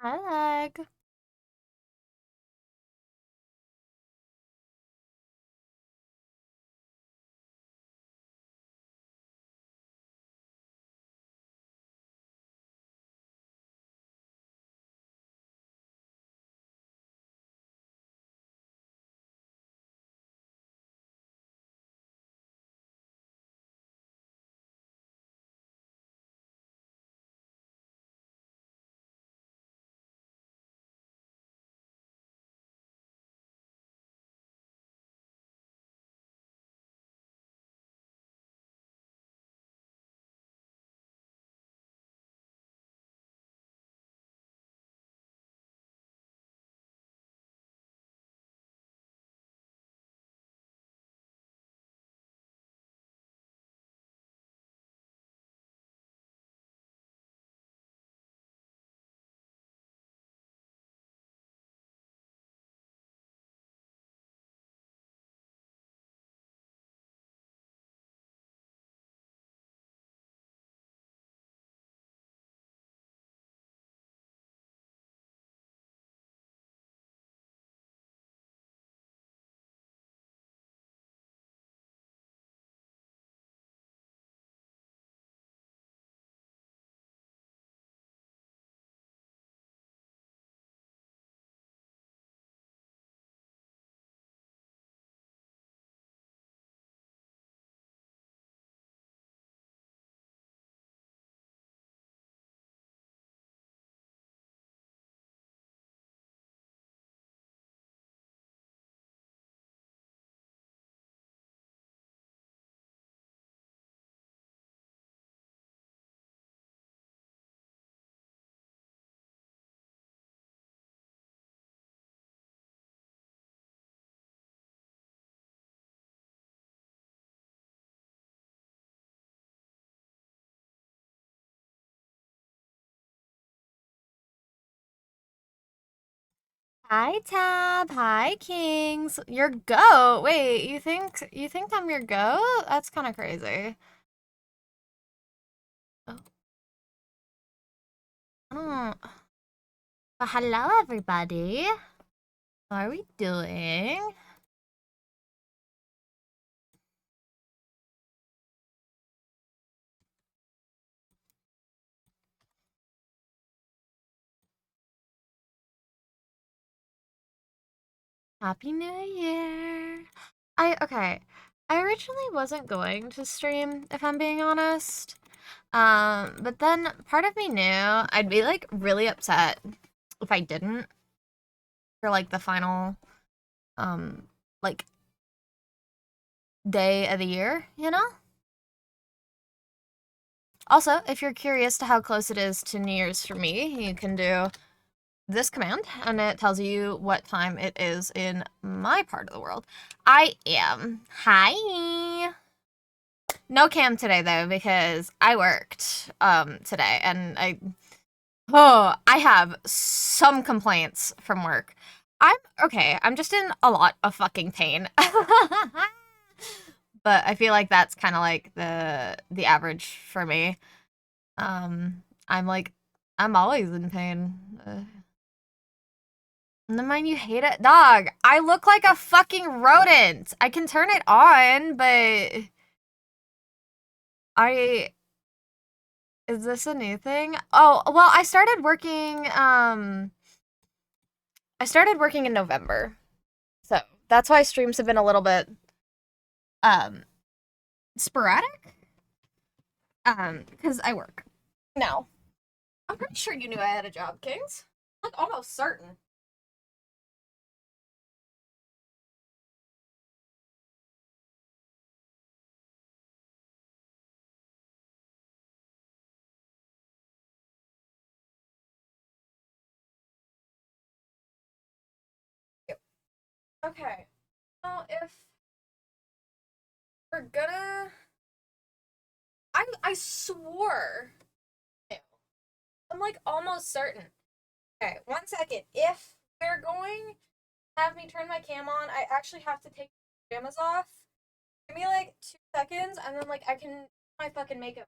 Hi, Leg. Hi, Tab. Hi, Kings. Your goat. Wait, you think I'm your goat? That's kind of crazy. Oh, oh. But hello, everybody. How are we doing? Happy New Year. Okay. I originally wasn't going to stream, if I'm being honest. But then part of me knew I'd be like really upset if I didn't for like the final um like day of the year, you know? Also, if you're curious to how close it is to New Year's for me, you can do this command and it tells you what time it is in my part of the world. I am. Hi. No cam today though because I worked today and I have some complaints from work. I'm okay, I'm just in a lot of fucking pain. But I feel like that's kind of like the average for me. I'm like, I'm always in pain. Never mind, you hate it, dog. I look like a fucking rodent. I can turn it on, but I is this a new thing? Oh, well, I started working in November. So, that's why streams have been a little bit um sporadic. Because I work. No. I'm pretty sure you knew I had a job, Kings. Like almost certain. Okay. Well, if we're gonna I swore. I'm like almost certain. Okay, 1 second. If they're going to have me turn my cam on, I actually have to take my pajamas off. Give me like 2 seconds, and then like I can do my fucking makeup.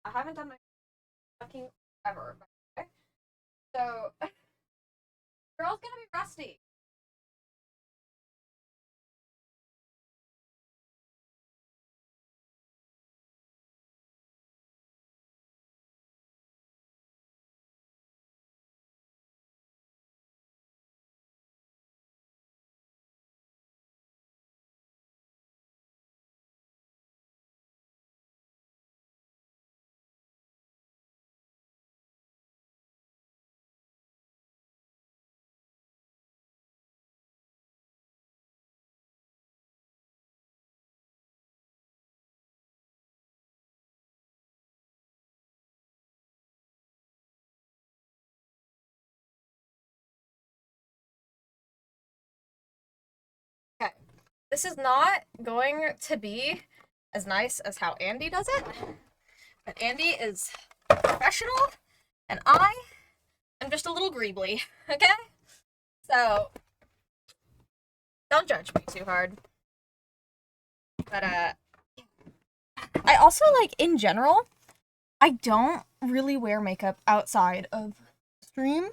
I haven't done my fucking ever. Okay? So Girl's gonna be rusty. Okay. This is not going to be as nice as how Andy does it. But Andy is professional, and I am just a little greebly, okay? So, don't judge me too hard. But, I also, like, in general, I don't really wear makeup outside of stream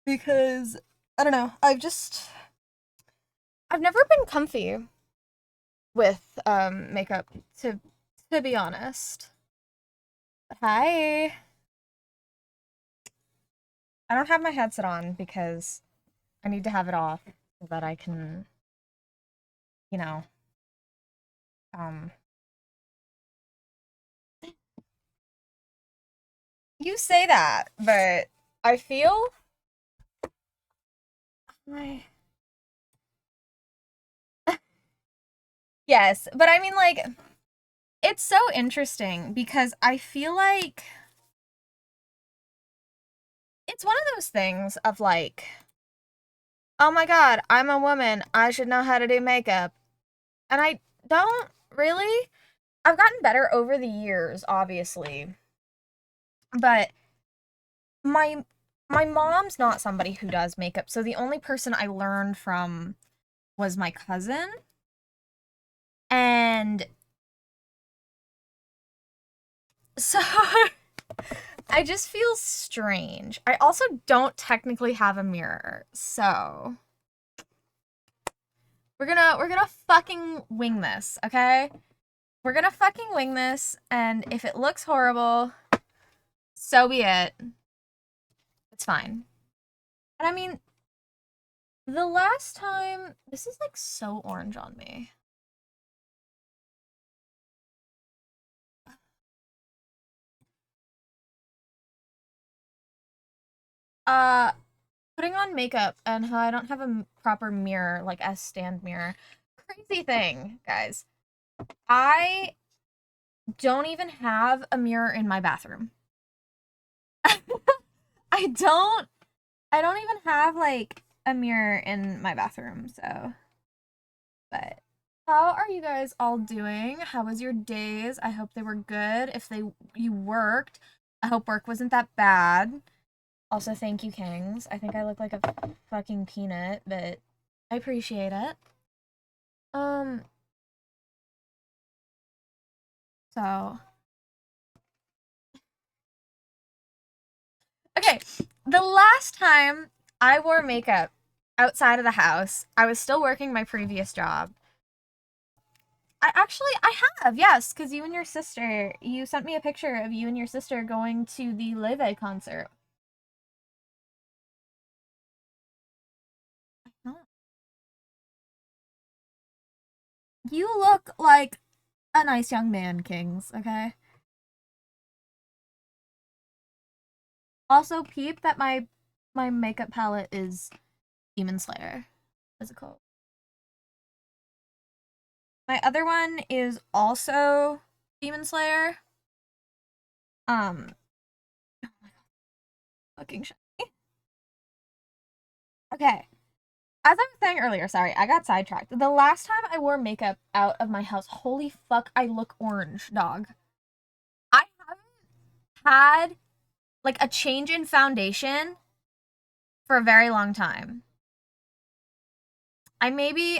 because, I don't know, I've never been comfy with, makeup, to be honest. Hi. I don't have my headset on because I need to have it off so that I can, you know, um, you say that, but I feel my yes, but I mean like it's so interesting because I feel like it's one of those things of like, oh my god, I'm a woman, I should know how to do makeup. And I don't really. I've gotten better over the years, obviously. But my my mom's not somebody who does makeup, so the only person I learned from was my cousin. And so I just feel strange. I also don't technically have a mirror, so we're gonna fucking wing this, okay? We're gonna fucking wing this, and if it looks horrible, so be it. It's fine. And I mean, the last time this is like so orange on me. Uh Putting on makeup and how I don't have a proper mirror, like a stand mirror. Crazy thing, guys. I don't even have a mirror in my bathroom. I don't I don't even have like a mirror in my bathroom, so but how are you guys all doing? How was your days? I hope they were good. If you worked, I hope work wasn't that bad. Also, thank you, Kings. I think I look like a fucking peanut, but I appreciate it. Um, so okay, the last time I wore makeup outside of the house, I was still working my previous job. I have, yes, because you and your sister, you sent me a picture of you and your sister going to the Leve concert. You look like a nice young man, Kings, okay? Also, peep that my makeup palette is Demon Slayer physical. My other one is also Demon Slayer. Um, oh my god, fucking shiny. Okay, as I was saying earlier, sorry, I got sidetracked. The last time I wore makeup out of my house, holy fuck, I look orange, dog. I haven't had like a change in foundation for a very long time. I maybe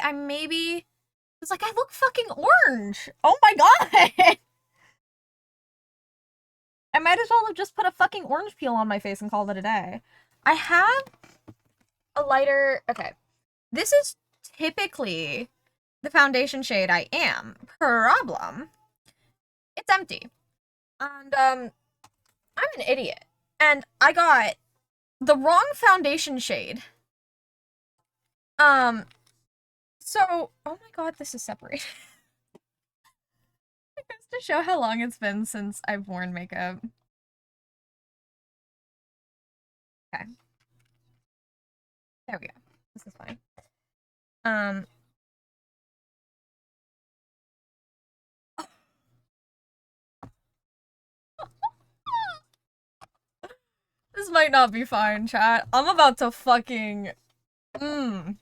was like, I look fucking orange. Oh my god. I might as well have just put a fucking orange peel on my face and called it a day. I have lighter. Okay. This is typically the foundation shade I am. Problem. It's empty. And, I'm an idiot. And I got the wrong foundation shade. So, oh my god, this is separated. Just to show how long it's been since I've worn makeup. Okay. There we go. This is fine. This might not be fine, chat. I'm about to fucking... I'm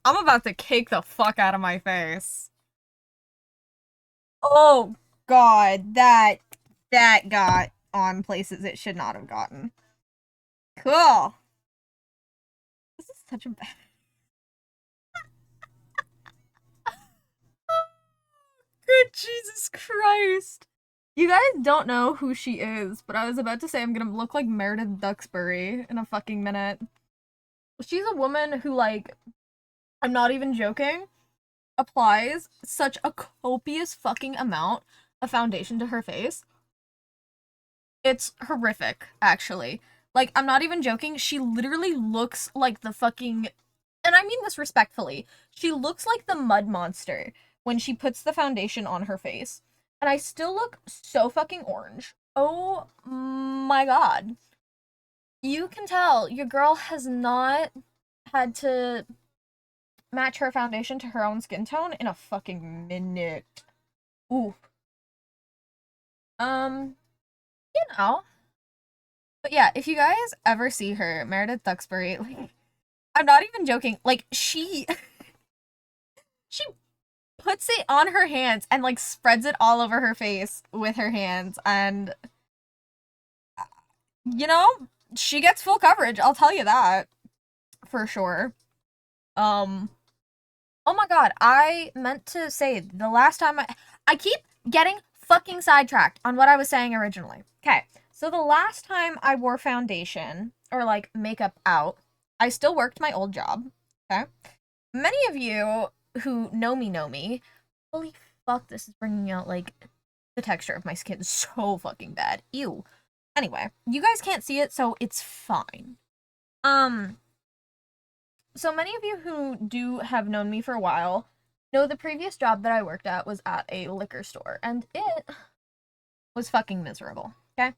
about to cake the fuck out of my face. Oh, God. That got on places it should not have gotten. Cool. This is such a bad... Good Jesus Christ. You guys don't know who she is, but I was about to say I'm gonna look like Meredith Duxbury in a fucking minute. She's a woman who, like, I'm not even joking, applies such a copious fucking amount of foundation to her face. It's horrific, actually. Like, I'm not even joking, she literally looks like the fucking... And I mean this respectfully. She looks like the mud monster when she puts the foundation on her face. And I still look so fucking orange. Oh my god. You can tell your girl has not had to match her foundation to her own skin tone in a fucking minute. Ooh. You know. But yeah, if you guys ever see her, Meredith Duxbury, like, I'm not even joking, like, she puts it on her hands and, like, spreads it all over her face with her hands, and, you know, she gets full coverage, I'll tell you that, for sure. Oh my god, I meant to say, the last time I keep getting fucking sidetracked on what I was saying originally. Okay, so the last time I wore foundation, or, like, makeup out, I still worked my old job, okay? Many of you who know me, holy fuck, this is bringing out, like, the texture of my skin so fucking bad. Ew. Anyway, you guys can't see it, so it's fine. So many of you who do have known me for a while know the previous job that I worked at was at a liquor store, and it was fucking miserable, okay?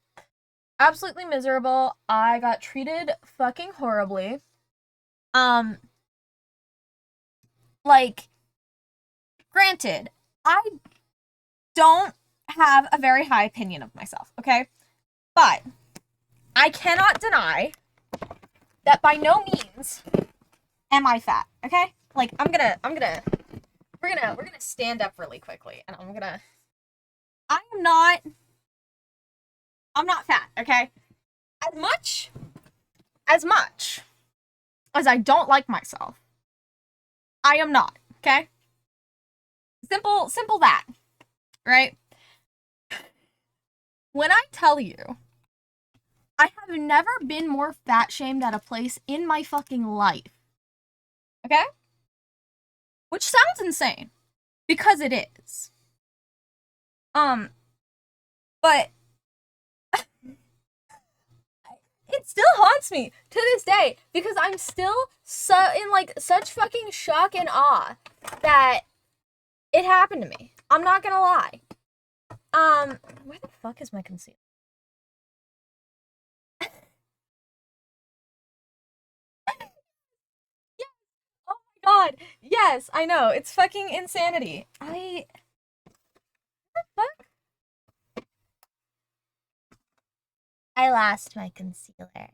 Absolutely miserable. I got treated fucking horribly. Like, granted, I don't have a very high opinion of myself, okay? But I cannot deny that by no means am I fat, okay? Like, we're gonna stand up really quickly, and I'm not fat, okay? As much as I don't like myself, I am not, okay? Simple that, right? When I tell you, I have never been more fat shamed at a place in my fucking life, okay? Which sounds insane, because it is. But it still haunts me to this day because I'm still in, like, such fucking shock and awe that it happened to me. I'm not gonna lie. Where the fuck is my concealer? Yeah. Oh my god. Yes, I know. It's fucking insanity. What the fuck? I lost my concealer.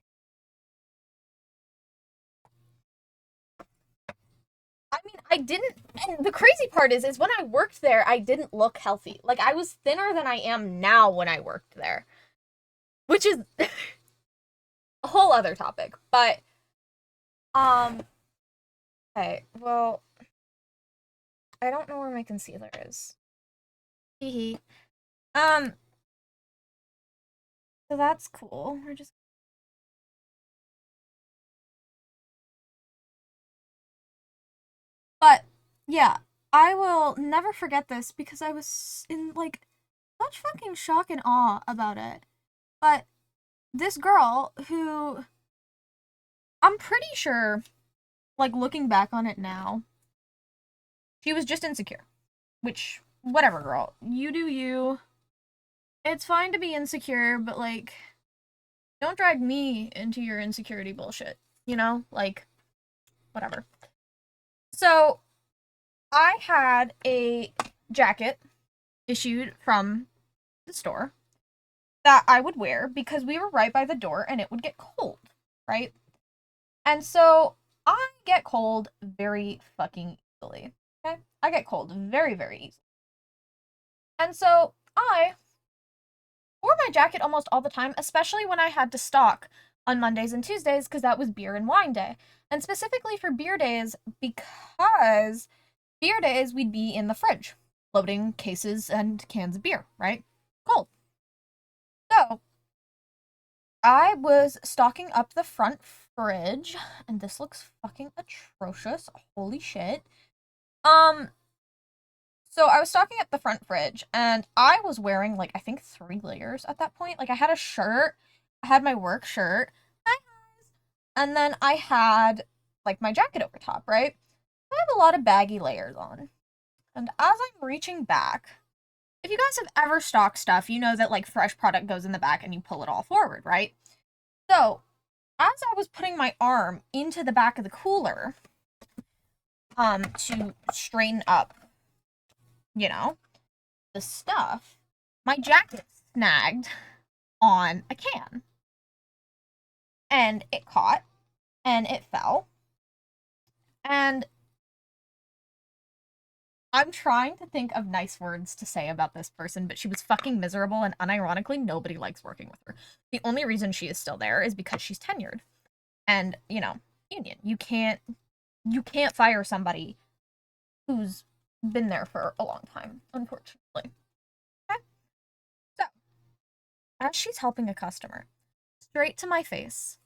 I mean, I didn't, and the crazy part is when I worked there, I didn't look healthy. Like, I was thinner than I am now when I worked there. Which is a whole other topic, but, okay, well, I don't know where my concealer is. Hee so that's cool. We're just Yeah, I will never forget this because I was in like such fucking shock and awe about it. But this girl who I'm pretty sure, like looking back on it now, she was just insecure. Which, whatever, girl. You do you. It's fine to be insecure, but like, don't drag me into your insecurity bullshit. You know? Like, whatever. So, I had a jacket issued from the store that I would wear because we were right by the door and it would get cold, right? And so I get cold very fucking easily. Okay? I get cold very, very easily. And so I wore my jacket almost all the time, especially when I had to stock on Mondays and Tuesdays because that was beer and wine day. And specifically for beer days, because beer days we'd be in the fridge loading cases and cans of beer, right? Cold. So I was stocking up the front fridge, and this looks fucking atrocious. Holy shit. Um, so I was stocking up the front fridge, and I was wearing like I think 3 layers at that point. Like I had a shirt, I had my work shirt, and then I had like my jacket over top, right? I have a lot of baggy layers on. And as I'm reaching back, if you guys have ever stocked stuff, you know that like fresh product goes in the back and you pull it all forward, right? So, as I was putting my arm into the back of the cooler, to straighten up, you know, the stuff, my jacket snagged on a can. And it caught and it fell. And I'm trying to think of nice words to say about this person, but she was fucking miserable, and unironically, nobody likes working with her. The only reason she is still there is because she's tenured. And, you know, union. You can't fire somebody who's been there for a long time, unfortunately. Okay? So, as she's helping a customer, straight to my face,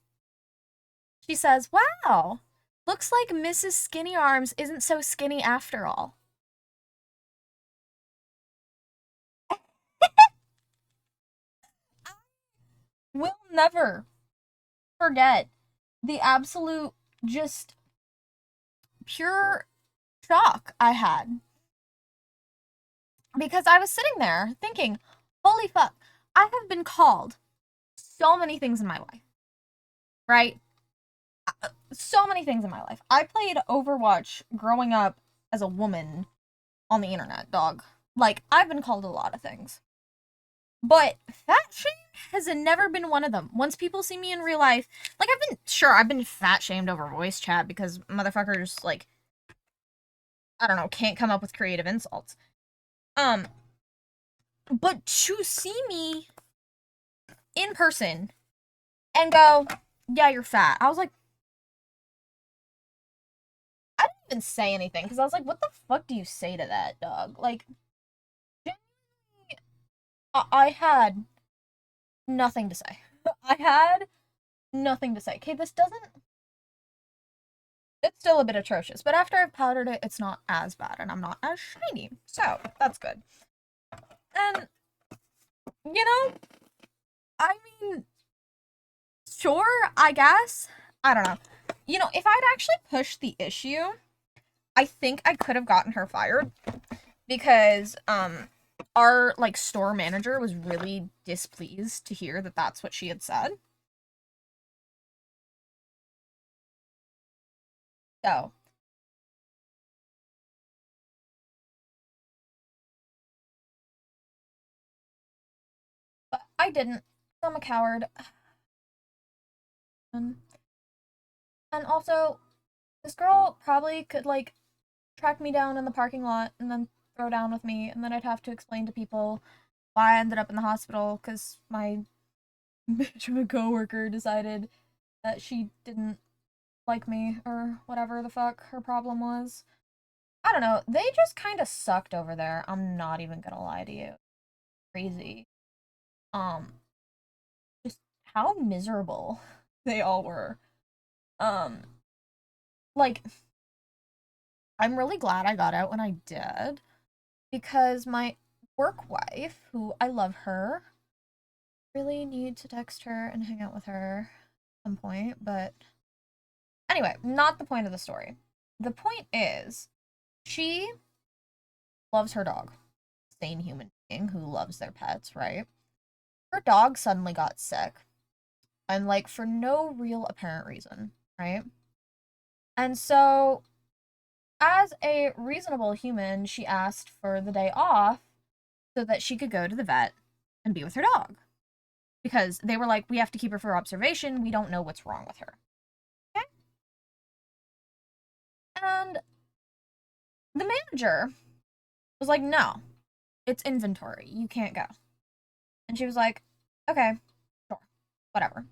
she says, "Wow, looks like Mrs. Skinny Arms isn't so skinny after all." Will never forget the absolute just pure shock I had because I was sitting there thinking, holy fuck, I have been called so many things in my life, right? So many things in my life. I played Overwatch growing up as a woman on the internet, dog. Like, I've been called a lot of things. But fat shame has never been one of them. Once people see me in real life, like I've been fat shamed over voice chat because motherfuckers like I don't know, can't come up with creative insults. Um, but to see me in person and go, "Yeah, you're fat." I was like, I didn't even say anything because I was like, "What the fuck do you say to that, dog?" Like, I had nothing to say. I had nothing to say. Okay, this doesn't. It's still a bit atrocious, but after I've powdered it, it's not as bad, and I'm not as shiny. So that's good. And you know, I mean, sure, I guess. I don't know. You know, if I'd actually pushed the issue, I think I could have gotten her fired because our like store manager was really displeased to hear that that's what she had said. So, but I didn't. I'm a coward. And also, this girl probably could like track me down in the parking lot and then throw down with me, and then I'd have to explain to people why I ended up in the hospital because my bitch of a coworker decided that she didn't like me or whatever the fuck her problem was. I don't know. They just kind of sucked over there. I'm not even gonna lie to you. Crazy. Um, just how miserable they all were. Um, like I'm really glad I got out when I did because my work wife, who I love her, really need to text her and hang out with her at some point. But anyway, not the point of the story. The point is, she loves her dog. Sane human being who loves their pets, right? Her dog suddenly got sick. And like for no real apparent reason, right? And so, as a reasonable human, she asked for the day off so that she could go to the vet and be with her dog. Because they were like, we have to keep her for observation. We don't know what's wrong with her. Okay? And the manager was like, no, it's inventory. You can't go. And she was like, okay, sure, whatever.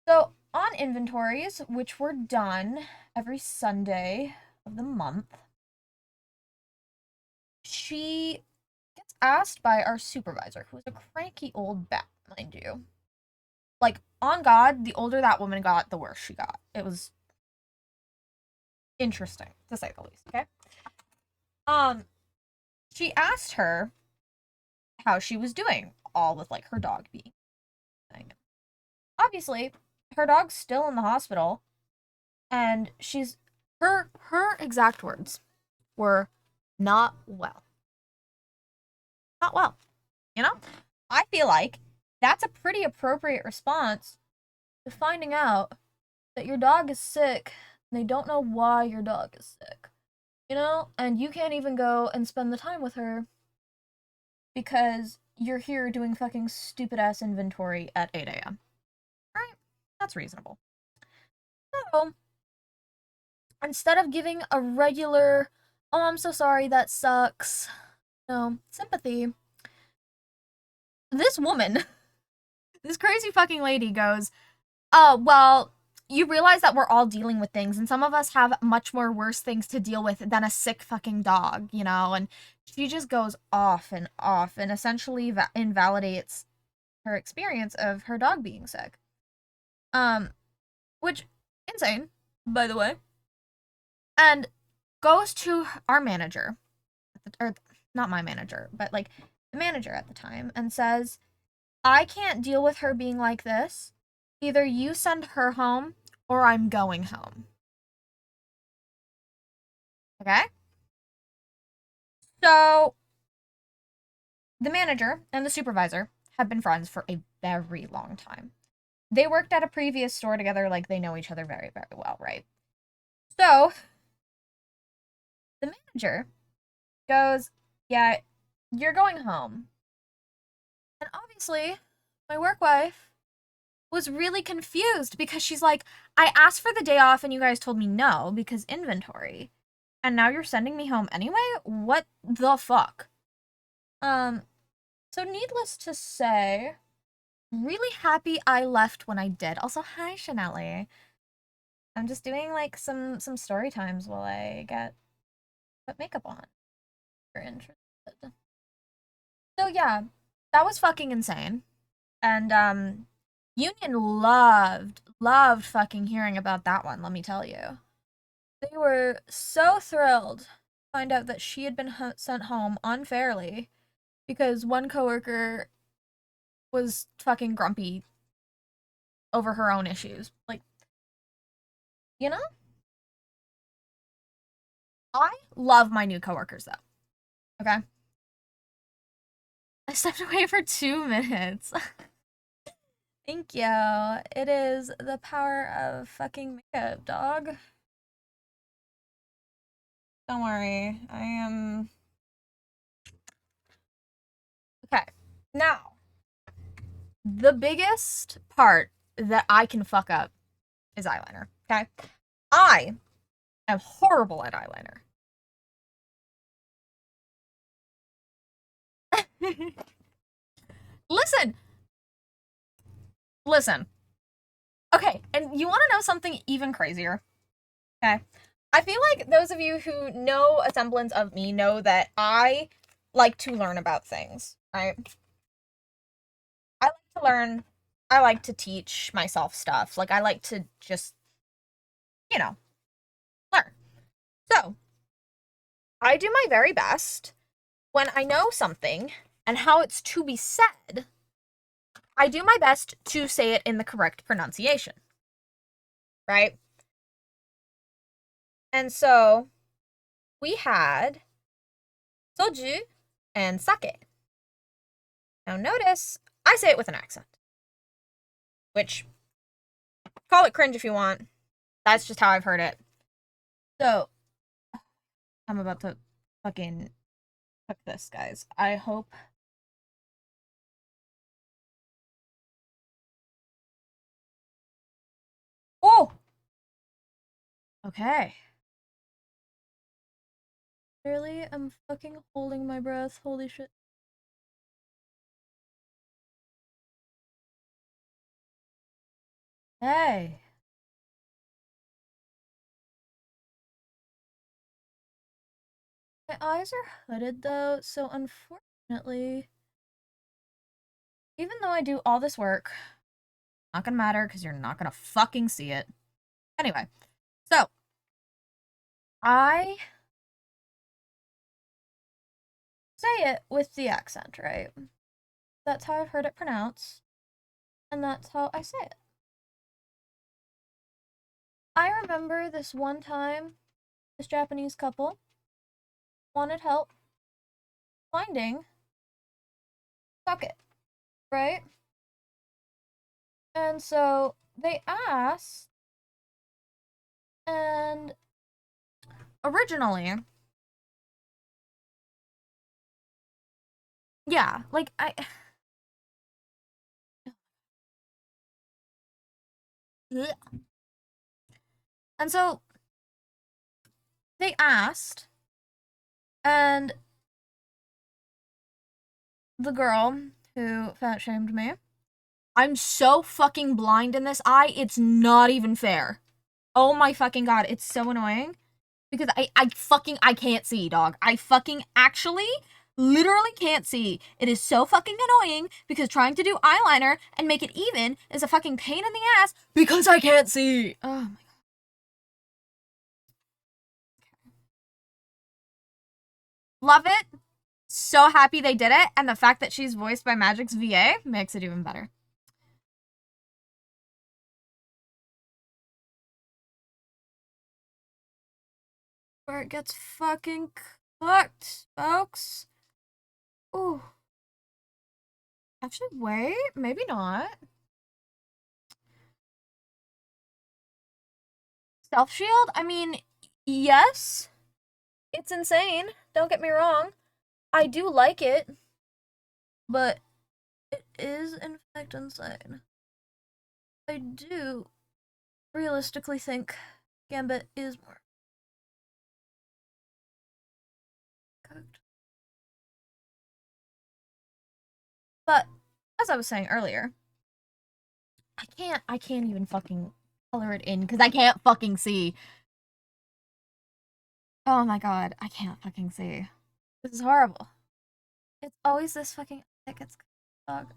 So, on inventories, which were done every Sunday of the month, she gets asked by our supervisor, who was a cranky old bat, mind you. Like, on God, the older that woman got, the worse she got. It was interesting, to say the least, okay? She asked her how she was doing, all with, like, her dog being thing. Obviously, her dog's still in the hospital, and her exact words were not well. Not well. You know? I feel like that's a pretty appropriate response to finding out that your dog is sick and they don't know why your dog is sick. You know? And you can't even go and spend the time with her because you're here doing fucking stupid ass inventory at 8 a.m. Right? That's reasonable. So, instead of giving a regular, oh, I'm so sorry, that sucks, no, sympathy, this woman, this crazy fucking lady goes, oh, well, you realize that we're all dealing with things, and some of us have much more worse things to deal with than a sick fucking dog, you know? And she just goes off and essentially invalidates her experience of her dog being sick. Which, insane, by the way. And goes to our manager, or not my manager, but like the manager at the time, and says, I can't deal with her being like this. Either you send her home or I'm going home. Okay? So, the manager and the supervisor have been friends for a very long time. They worked at a previous store together, like they know each other very, very well, right? So, the manager goes, yeah, you're going home. And obviously, my work wife was really confused because she's like, I asked for the day off and you guys told me no because inventory. And now you're sending me home anyway? What the fuck? So needless to say, really happy I left when I did. Also, hi Chanelli. I'm just doing like some story times while I put makeup on. If you're interested. So yeah, that was fucking insane. And Union loved fucking hearing about that one, let me tell you. They were so thrilled to find out that she had been sent home unfairly because one coworker was fucking grumpy over her own issues. Like, you know? I love my new coworkers though. Okay? I stepped away for 2 minutes. Thank you. It is the power of fucking makeup, dog. Don't worry. I am. Okay. Now, the biggest part that I can fuck up is eyeliner. Okay? I am horrible at eyeliner. Listen. Listen. Okay, and you want to know something even crazier? Okay. I feel like those of you who know a semblance of me know that I like to learn about things, right? I like to learn. I like to teach myself stuff. Like, I like to just, you know, learn. So, I do my very best when I know something and how it's to be said. I do my best to say it in the correct pronunciation. Right? And so we had soju and sake. Now notice I say it with an accent, which call it cringe if you want. That's just how I've heard it. So I'm about to fucking cook this, guys. I hope. Oh! Okay. Really? I'm fucking holding my breath. Holy shit. Hey. My eyes are hooded though, so unfortunately, even though I do all this work, not gonna matter because you're not gonna fucking see it. Anyway, so I say it with the accent, right? That's how I've heard it pronounced, and that's how I say it. I remember this one time, this Japanese couple wanted help finding sake, right? And so they asked, and originally, yeah, like I. And so they asked, and the girl who fat shamed me. I'm so fucking blind in this eye, it's not even fair. Oh my fucking god, it's so annoying. Because I can't see, dog. I fucking actually literally can't see. It is so fucking annoying because trying to do eyeliner and make it even is a fucking pain in the ass because I can't see. Oh my god. Love it. So happy they did it, and the fact that she's voiced by Magic's VA makes it even better. Where it gets fucking cooked, folks. Ooh. Actually, wait, maybe not. Self shield? I mean, yes. It's insane. Don't get me wrong. I do like it. But it is, in fact, insane. I do realistically think Gambit is more cooked. But, as I was saying earlier, I can't even fucking color it in because I can't fucking see. Oh my god, I can't fucking see. This is horrible. It's always this fucking it's dog.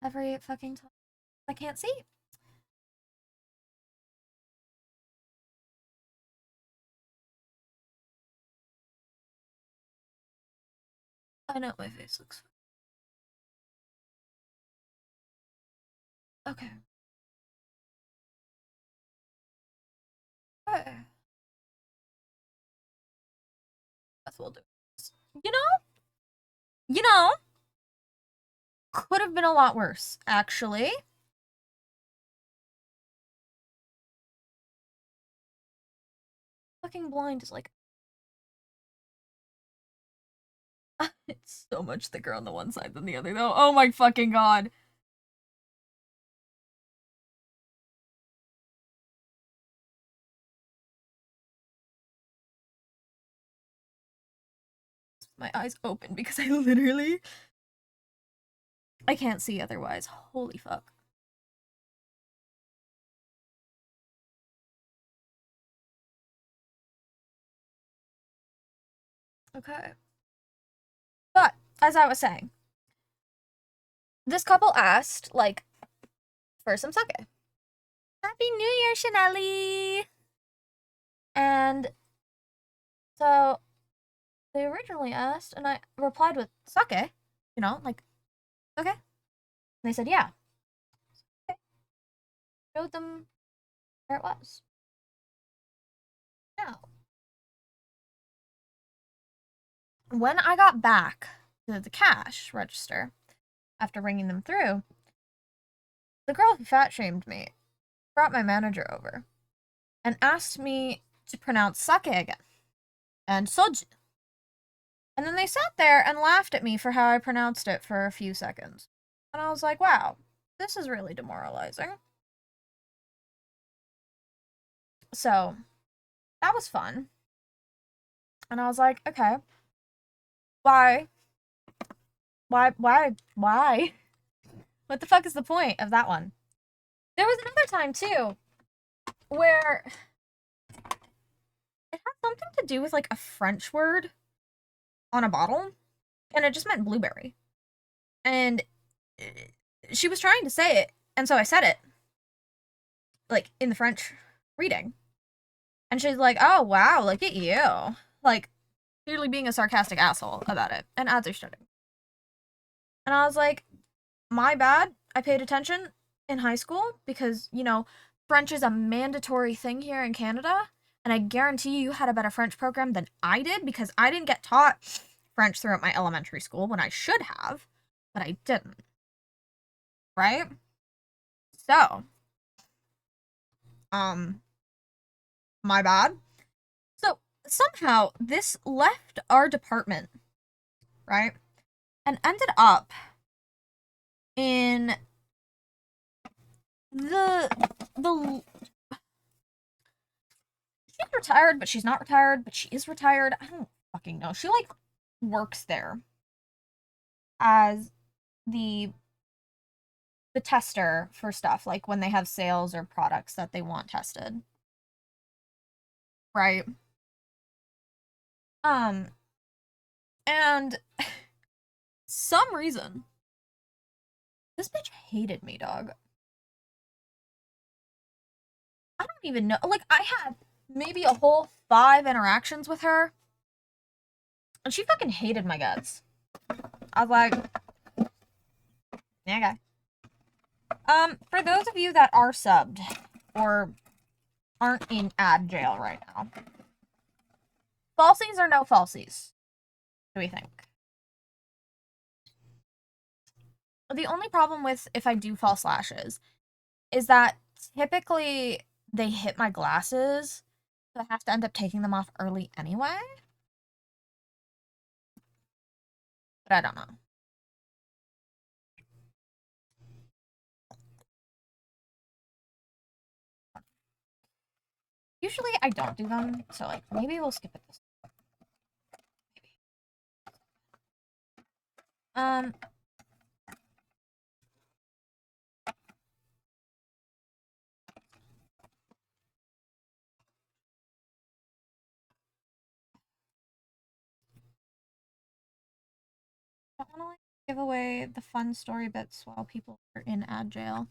Every fucking time. I can't see. I know my face looks okay. Okay. That's what we'll do. You know? You know? Could have been a lot worse, actually. Fucking blind is like it's so much thicker on the one side than the other though. Oh my fucking god. My eyes open because I literally I can't see otherwise. Holy fuck. Okay. But as I was saying, this couple asked like for some sake. Happy New Year, Chanelly! And So they originally asked, and I replied with sake, like, okay. And they said, yeah. Okay. Showed them where it was. Now, when I got back to the cash register after ringing them through, the girl who fat shamed me brought my manager over and asked me to pronounce sake again and soju. And then they sat there and laughed at me for how I pronounced it for a few seconds. And I was like, wow, this is really demoralizing. So that was fun. And I was like, okay, why? Why? What the fuck is the point of that one? There was another time too where it had something to do with like a French word on a bottle, and it just meant blueberry. And she was trying to say it, and so I said it, like in the French reading. And she's like, oh wow, look at you. Like, clearly being a sarcastic asshole about it, and as I started. And I was like, my bad. I paid attention in high school because, French is a mandatory thing here in Canada. And I guarantee you had a better French program than I did because I didn't get taught French throughout my elementary school when I should have, but I didn't. Right? So, my bad. So, somehow this left our department, right? And ended up in the she's retired, but she's not retired, but she is retired. I don't fucking know. She like works there as the tester for stuff, like when they have sales or products that they want tested. Right. And some reason this bitch hated me, dog. I don't even know. Like, I had maybe a whole 5 interactions with her, and she fucking hated my guts. I was like, yeah, okay. For those of you that are subbed or aren't in ad jail right now, falsies or no falsies? Do we think? The only problem with if I do false lashes is that typically they hit my glasses, so I have to end up taking them off early anyway. But I don't know. Usually I don't do them, so like maybe we'll skip it this time. Maybe. I don't want to like give away the fun story bits while people are in ad jail.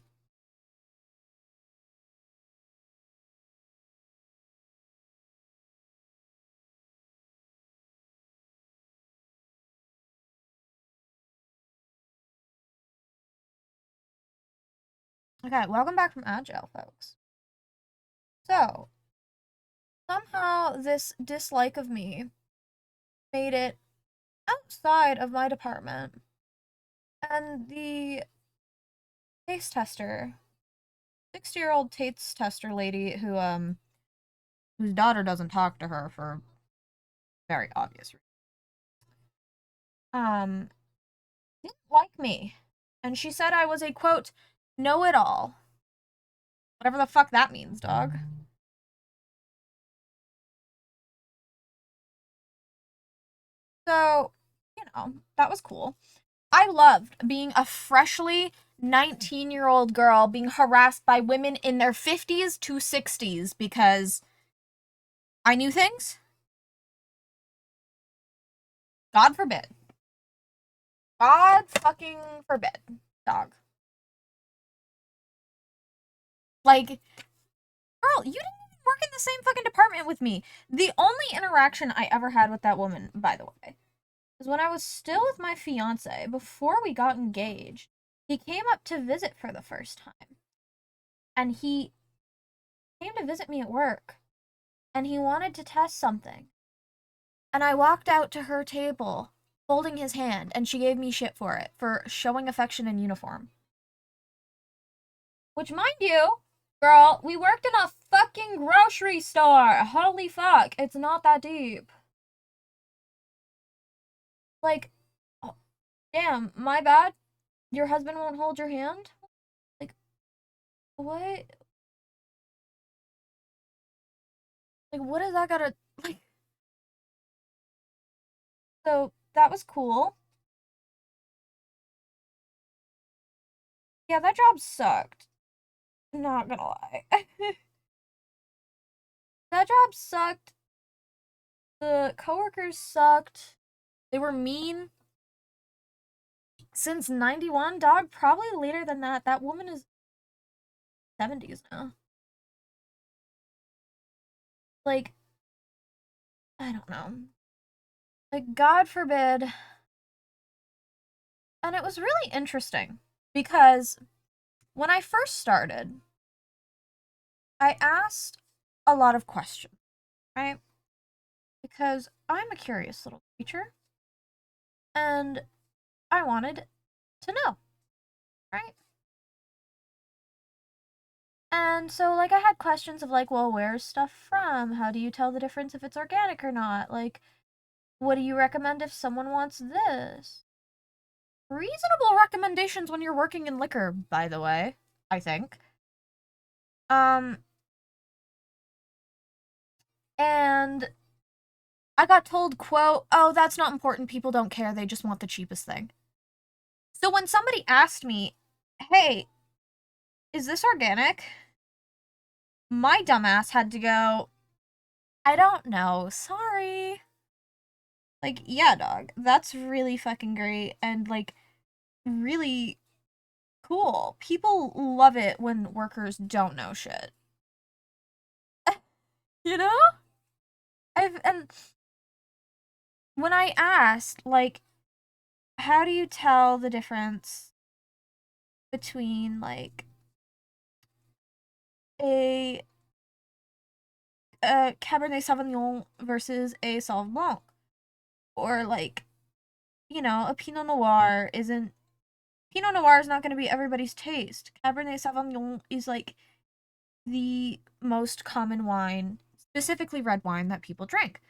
Okay, welcome back from ad jail, folks. So, somehow this dislike of me made it outside of my department. And the taste tester, 60-year-old taste tester lady whose daughter doesn't talk to her for very obvious reasons, didn't like me. And she said I was a, quote, know-it-all. Whatever the fuck that means, dog. So, that was cool. I loved being a freshly 19-year-old girl being harassed by women in their 50s to 60s because I knew things. God forbid. God fucking forbid, dog. Like, girl, you didn't even work in the same fucking department with me. The only interaction I ever had with that woman, by the way, was when I was still with my fiance, before we got engaged. He came up to visit for the first time. And he came to visit me at work. And he wanted to test something. And I walked out to her table, holding his hand, and she gave me shit for it, for showing affection in uniform. Which, mind you, girl, we worked in a fucking grocery store. Holy fuck, it's not that deep. Like, oh, damn, my bad. Your husband won't hold your hand? Like, what? Like, what is that gotta, like, so that was cool. Yeah, that job sucked. Not gonna lie. That job sucked. The coworkers sucked. They were mean. Since 91, dog, probably later than that. That woman is 70s now. Like, I don't know. Like, God forbid. And it was really interesting because when I first started, I asked a lot of questions, right? Because I'm a curious little creature and I wanted to know, right? And so, like, I had questions of, like, well, where's stuff from? How do you tell the difference if it's organic or not? Like, what do you recommend if someone wants this? Reasonable recommendations when you're working in liquor, by the way, I think. Um, and I got told, quote, oh, that's not important. People don't care. They just want the cheapest thing. So when somebody asked me, hey, is this organic? My dumbass had to go, I don't know. Sorry. Like, yeah, dog. That's really fucking great and, like, really cool. People love it when workers don't know shit. You know? And when I asked, like, how do you tell the difference between, like, a Cabernet Sauvignon versus a Sauv Blanc? Or, like, you know, a Pinot Noir isn't. Pinot Noir is not going to be everybody's taste. Cabernet Sauvignon is, like, the most common wine, specifically red wine, that people drink.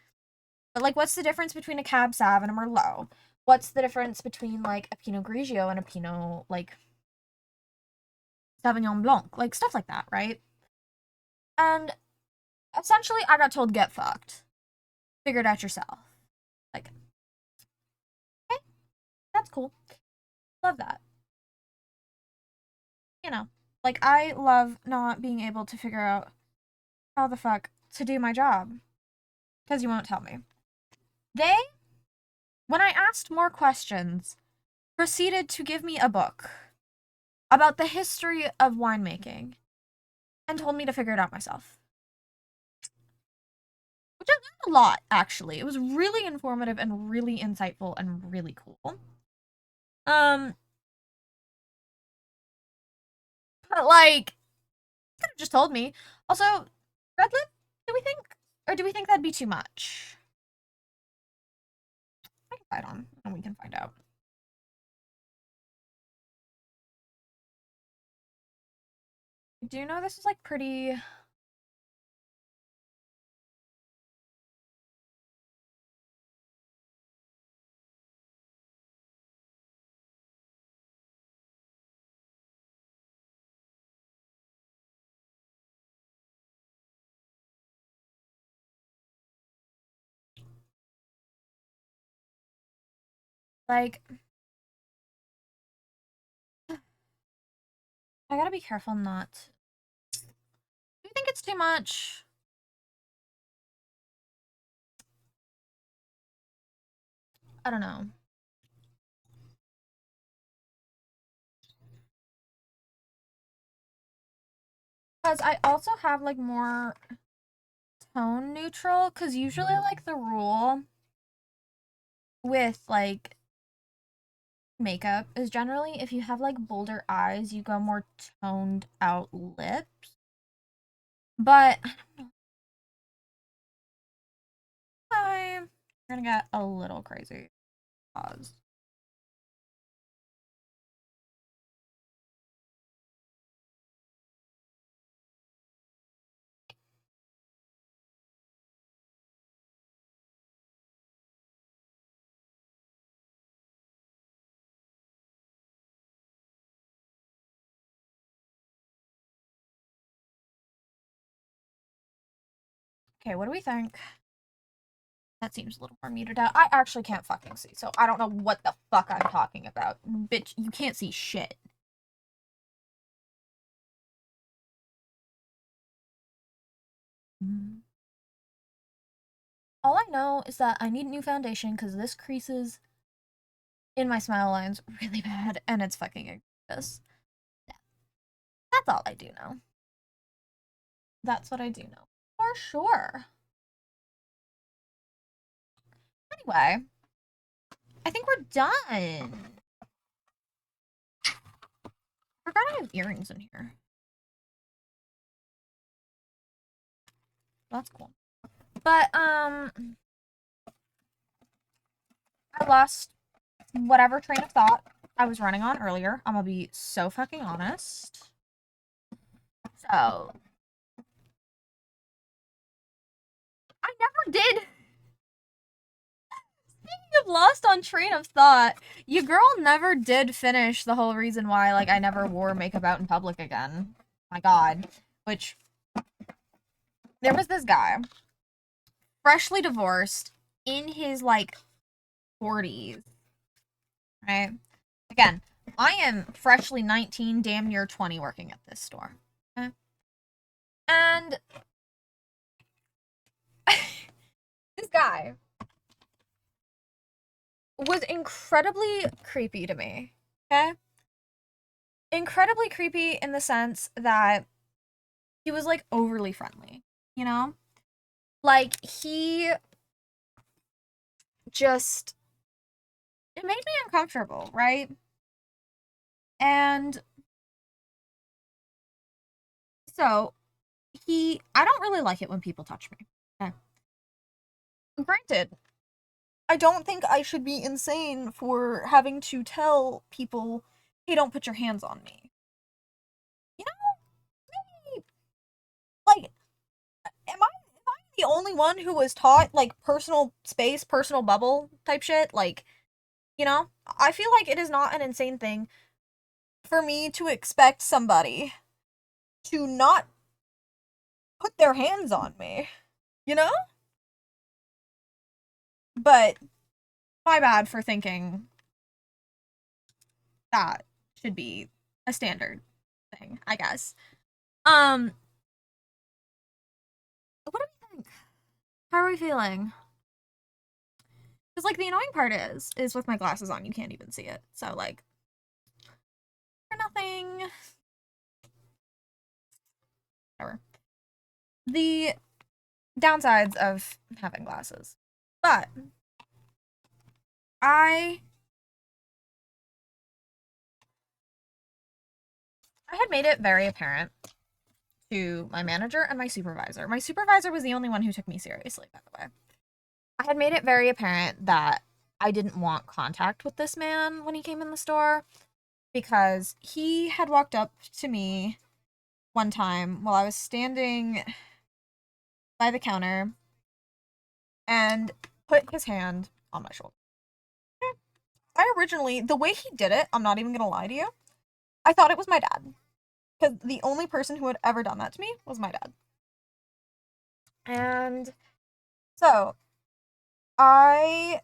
But, like, what's the difference between a Cab Sav and a Merlot? What's the difference between, like, a Pinot Grigio and a Pinot, like, Sauvignon Blanc? Like, stuff like that, right? And essentially, I got told, get fucked. Figure it out yourself. Like, okay, that's cool. Love that. You know, like, I love not being able to figure out how the fuck to do my job. Because you won't tell me. They, when I asked more questions, proceeded to give me a book about the history of winemaking and told me to figure it out myself. Which I learned a lot, actually. It was really informative and really insightful and really cool. But, like, could have just told me. Also, red lip, do we think? Or do we think that'd be too much? I can try it on and we can find out. I do know this is, like, pretty. Like, I gotta be careful not. Do you think it's too much? I don't know. Because I also have, like, more tone neutral, because usually, like, the rule with, like, makeup is generally if you have, like, bolder eyes, you go more toned out lips. But, I don't know. I'm gonna get a little crazy. Pause. Okay, what do we think? That seems a little more muted out. I actually can't fucking see, so I don't know what the fuck I'm talking about. Bitch, you can't see shit. All I know is that I need new foundation because this creases in my smile lines really bad, and it's fucking egregious. Yeah. That's all I do know. That's what I do know. For sure. Anyway, I think we're done. I forgot I have earrings in here. That's cool. But, I lost whatever train of thought I was running on earlier. I'm gonna be so fucking honest. So, I never did. Speaking of lost on train of thought, your girl never did finish the whole reason why, like, I never wore makeup out in public again. My god. Which, there was this guy, freshly divorced, in his, like, 40s. Right? Again, I am freshly 19, damn near 20 working at this store. Okay? And this guy was incredibly creepy to me. Okay? Incredibly creepy in the sense that he was, like, overly friendly, you know? Like, he just, it made me uncomfortable, right? And so, I don't really like it when people touch me. Okay? Granted, I don't think I should be insane for having to tell people, hey, don't put your hands on me. You know, maybe, like, am I the only one who was taught, like, personal space, personal bubble type shit? Like, you know, I feel like it is not an insane thing for me to expect somebody to not put their hands on me, you know? But my bad for thinking that should be a standard thing, I guess. What do we think? How are we feeling? Because, like, the annoying part is with my glasses on, you can't even see it. So, like, for nothing. Whatever. The downsides of having glasses. But I had made it very apparent to my manager and my supervisor. My supervisor was the only one who took me seriously, by the way. I had made it very apparent that I didn't want contact with this man when he came in the store because he had walked up to me one time while I was standing by the counter and put his hand on my shoulder. I originally, the way he did it, I'm not even gonna lie to you, I thought it was my dad. Because the only person who had ever done that to me was my dad. And so, I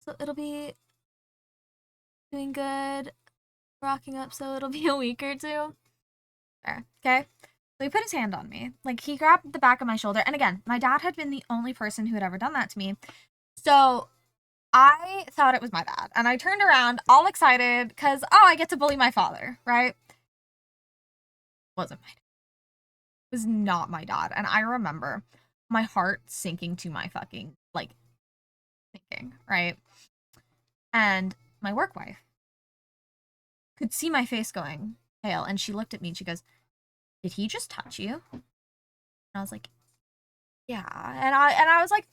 so it'll be doing good, rocking up, so it'll be a week or two. There, okay? So he put his hand on me. Like, he grabbed the back of my shoulder. And again, my dad had been the only person who had ever done that to me. So I thought it was my dad. And I turned around all excited because, oh, I get to bully my father, right? wasn't my dad. It was not my dad. And I remember my heart sinking to my fucking, like, thinking, right? And my work wife could see my face going pale, and she looked at me and she goes, "Did he just touch you?" And I was like, "Yeah." And I was like,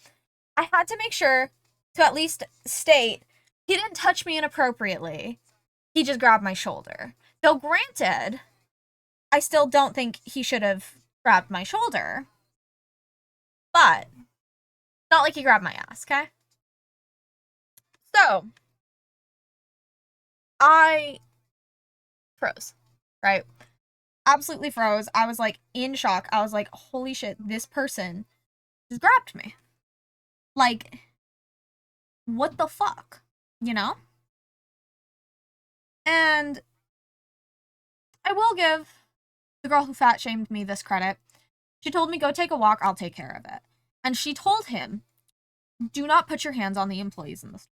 I had to make sure to at least state he didn't touch me inappropriately. He just grabbed my shoulder. Though granted, I still don't think he should have grabbed my shoulder. But not like he grabbed my ass, okay? So I froze, right? Absolutely froze. I was like in shock. I was like, holy shit, this person just grabbed me. Like, what the fuck? You know? And I will give the girl who fat shamed me this credit. She told me, go take a walk, I'll take care of it. And she told him, do not put your hands on the employees in the store.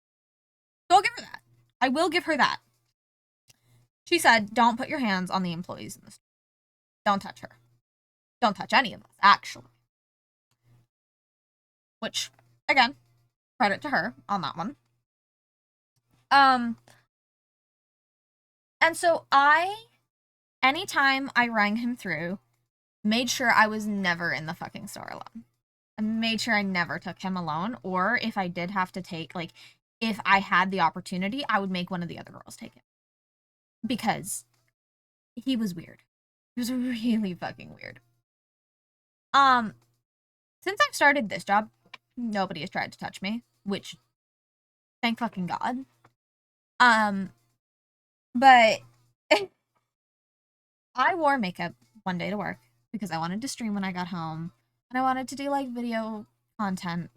So I'll give her that. I will give her that. She said, don't put your hands on the employees in the store. Don't touch her. Don't touch any of us, actually. Which, again, credit to her on that one. And so anytime I rang him through, made sure I was never in the fucking store alone. I made sure I never took him alone, or if I did have to take, like, if I had the opportunity, I would make one of the other girls take it. Because he was weird. He was really fucking weird. Since I've started this job, nobody has tried to touch me, which, thank fucking God. But I wore makeup one day to work because I wanted to stream when I got home, and I wanted to do, like, video content,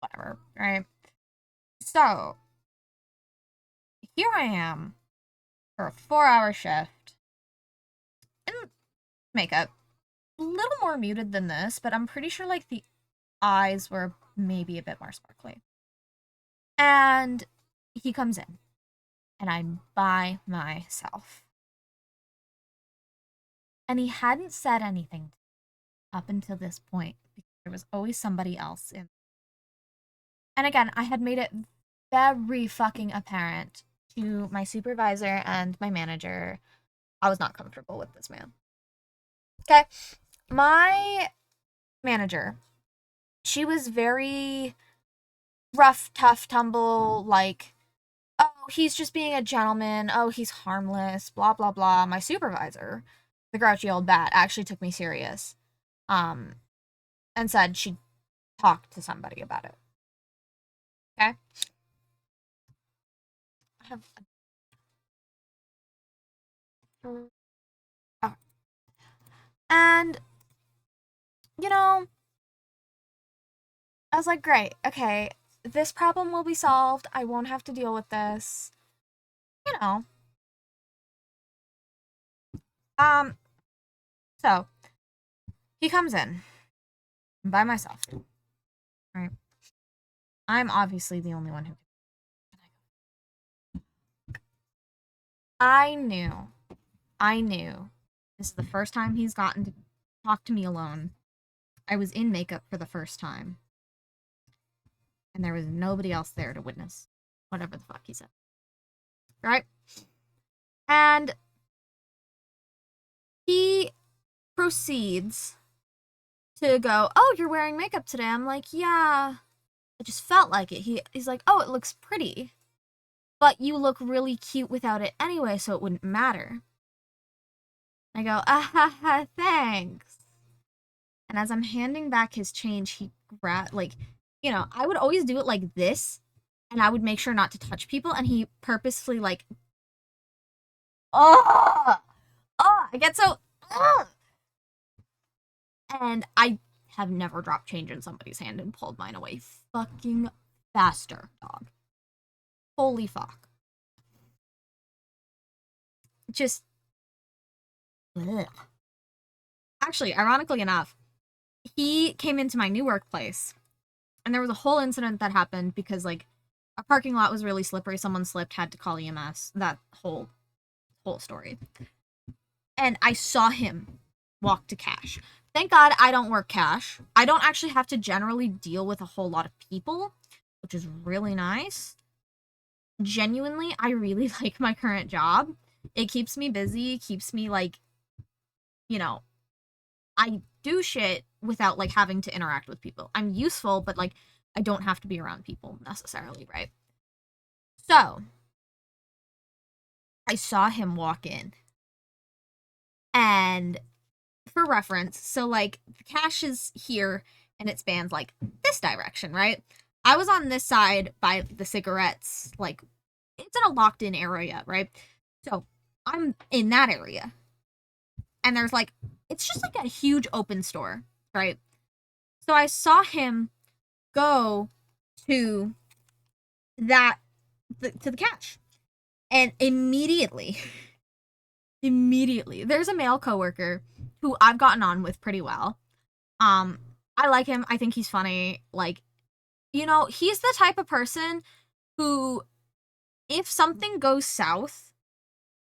whatever, right? So, here I am for a 4-hour shift in makeup. A little more muted than this, but I'm pretty sure, like, the eyes were maybe a bit more sparkly. And he comes in, and I'm by myself. And he hadn't said anything up until this point because there was always somebody else in. And again, I had made it very fucking apparent to my supervisor and my manager I was not comfortable with this man. Okay. My manager, she was very rough, tough, tumble, like, oh, he's just being a gentleman. Oh, he's harmless, blah, blah, blah. My supervisor, the grouchy old bat, actually took me serious and said she'd talk to somebody about it. Okay? I have. Oh. And, you know, I was like, great, okay, this problem will be solved. I won't have to deal with this. You know. So he comes in by myself. Right. I'm obviously the only one who. I knew. This is the first time he's gotten to talk to me alone. I was in makeup for the first time. And there was nobody else there to witness whatever the fuck he said. Right? And he proceeds to go, oh, you're wearing makeup today. I'm like, yeah. I just felt like it. He's like, oh, it looks pretty. But you look really cute without it anyway, so it wouldn't matter. I go, thanks. And as I'm handing back his change, he like, I would always do it like this, and I would make sure not to touch people, and he purposefully, like, I get so, and I have never dropped change in somebody's hand and pulled mine away fucking faster, dog. Holy fuck. Just, ugh. Actually, ironically enough, he came into my new workplace, and there was a whole incident that happened because, like, a parking lot was really slippery. Someone slipped, had to call EMS. That whole story. and I saw him walk to cash. Thank God I don't work cash. I don't actually have to generally deal with a whole lot of people, which is really nice. Genuinely, I really like my current job. It keeps me busy, keeps me like, you know, I do shit without like having to interact with people. I'm useful, but like I don't have to be around people necessarily, right? So, I saw him walk in. And for reference, so like the cash is here and it spans like this direction, right? I was on this side by the cigarettes, like it's in a locked in area, right? So I'm in that area. And there's like, it's just like a huge open store, right? So I saw him go to to the cash. And immediately, there's a male coworker who I've gotten on with pretty well. I like him. I think he's funny. Like, he's the type of person who, if something goes south,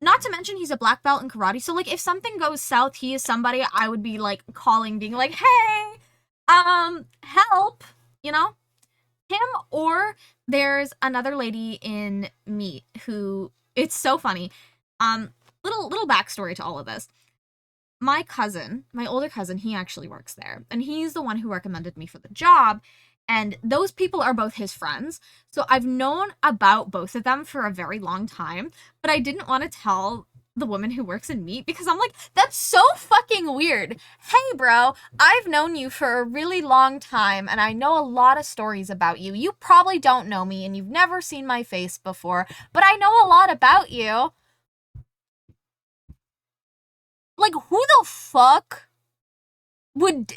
not to mention he's a black belt in karate. So like if something goes south, he is somebody I would be like calling, being like, "Hey, help," him. Or there's another lady in Meat who, it's so funny. Little backstory to all of this. My older cousin, he actually works there, and he's the one who recommended me for the job. And those people are both his friends. So I've known about both of them for a very long time, but I didn't want to tell the woman who works in Meat because I'm like, that's so fucking weird. Hey, bro, I've known you for a really long time and I know a lot of stories about you. You probably don't know me and you've never seen my face before, but I know a lot about you. Like, who the fuck would,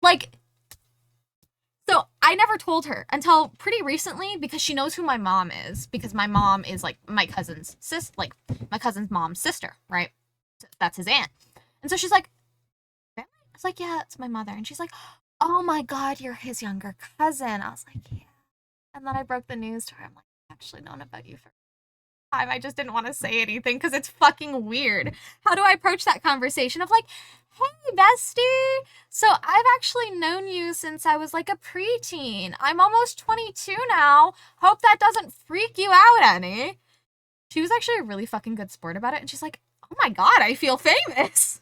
like, so I never told her until pretty recently because she knows who my mom is, because my mom is like my cousin's my cousin's mom's sister, right? That's his aunt. And so she's like, I was like, yeah, it's my mother. And she's like, oh my God, you're his younger cousin. I was like, yeah. And then I broke the news to her. I'm like, I've actually known about you for time. I just didn't want to say anything because it's fucking weird. How do I approach that conversation of like, hey, bestie, so I've actually known you since I was like a preteen. I'm almost 22 now. Hope that doesn't freak you out any. She was actually a really fucking good sport about it, and she's like, oh my God, I feel famous.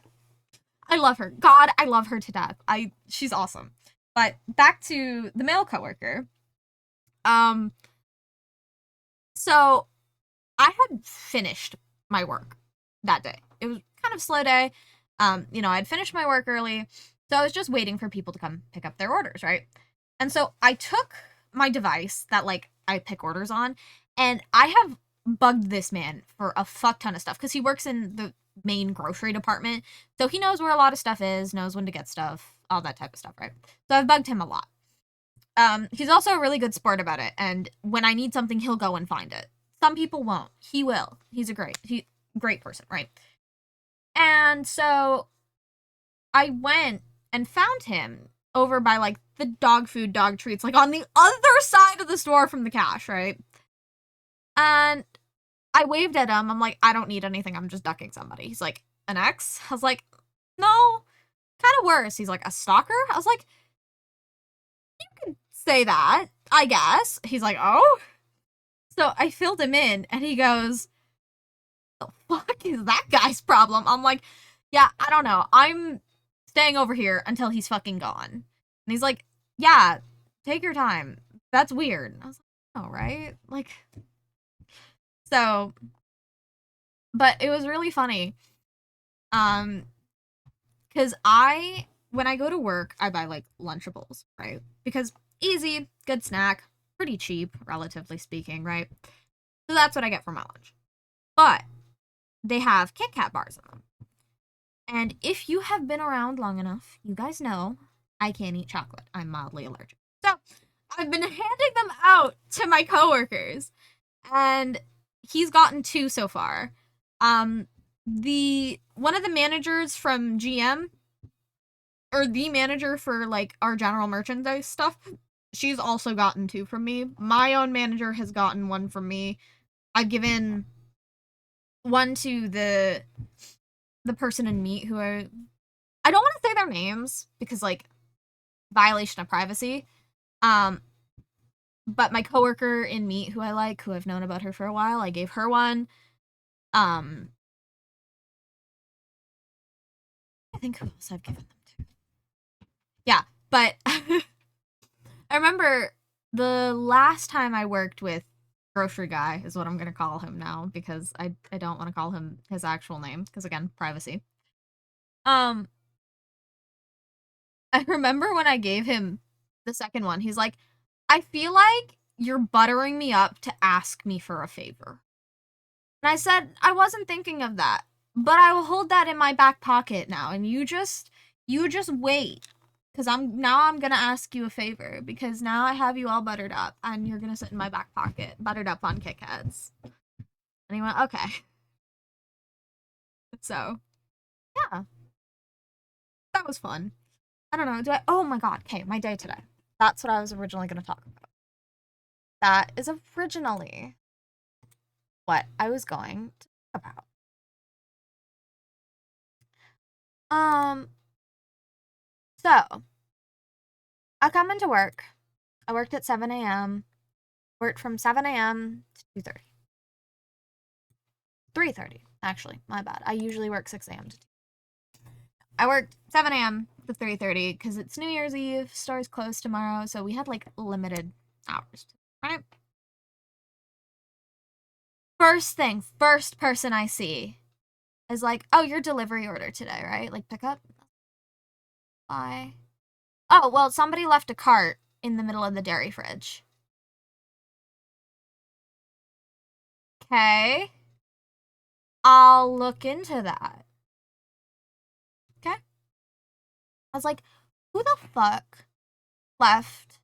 I love her. God, I love her to death. She's awesome. But back to the male coworker. So I had finished my work that day. It was kind of a slow day. I'd finished my work early, so I was just waiting for people to come pick up their orders, right? And so I took my device that, like, I pick orders on, and I have bugged this man for a fuck ton of stuff, because he works in the main grocery department, so he knows where a lot of stuff is, knows when to get stuff, all that type of stuff, right? So I've bugged him a lot. He's also a really good sport about it, and when I need something, he'll go and find it. Some people won't. He will. He's a great person, right? And so I went and found him over by like the dog food, dog treats, like on the other side of the store from the cash, right? And I waved at him. I'm like, I don't need anything. I'm just ducking somebody. He's like, an ex? I was like, no, kind of worse. He's like, a stalker? I was like, you could say that, I guess. He's like, oh? So I filled him in and he goes, the fuck is that guy's problem? I'm like, yeah, I don't know. I'm staying over here until he's fucking gone. And he's like, yeah, take your time. That's weird. I was like, oh, right? Like, so, but it was really funny. Because when I go to work, I buy like Lunchables, right? Because easy, good snack, pretty cheap, relatively speaking, right? So that's what I get for my lunch. But they have Kit Kat bars in them. And if you have been around long enough, you guys know I can't eat chocolate. I'm mildly allergic. So I've been handing them out to my coworkers, and he's gotten 2 so far. One of the managers from GM, or the manager for like our general merchandise stuff, she's also gotten 2 from me. My own manager has gotten 1 from me. I've given 1 to the the person in Meat who I don't want to say their names because like violation of privacy. But my coworker in Meat who I like, who I've known about her for a while, I gave her one. I think who else I've given them to. Yeah, but I remember the last time I worked with Grocery Guy is what I'm gonna call him now because I don't want to call him his actual name because again, privacy. I remember when I gave him the second one, he's like, I feel like you're buttering me up to ask me for a favor. And I said, I wasn't thinking of that, but I will hold that in my back pocket now. And you just wait. Because I'm gonna ask you a favor because now I have you all buttered up and you're gonna sit in my back pocket, buttered up on Kit Kats. And he went, okay. So, yeah. That was fun. I don't know. Oh my god. Okay, my day today. That's what I was originally gonna talk about. That is originally what I was going to talk about. So I come into work. I worked at 7 a.m. Worked from 7 a.m. to 2:30. 3:30, actually. My bad. I usually work 6 a.m. to 2. I worked 7 a.m. to 3:30 because it's New Year's Eve. Stores closed tomorrow, so we had like limited hours. Right? First person I see is like, oh, your delivery order today, right? Like pickup. Bye. Oh, well, somebody left a cart in the middle of the dairy fridge. Okay. I'll look into that. Okay. I was like, who the fuck left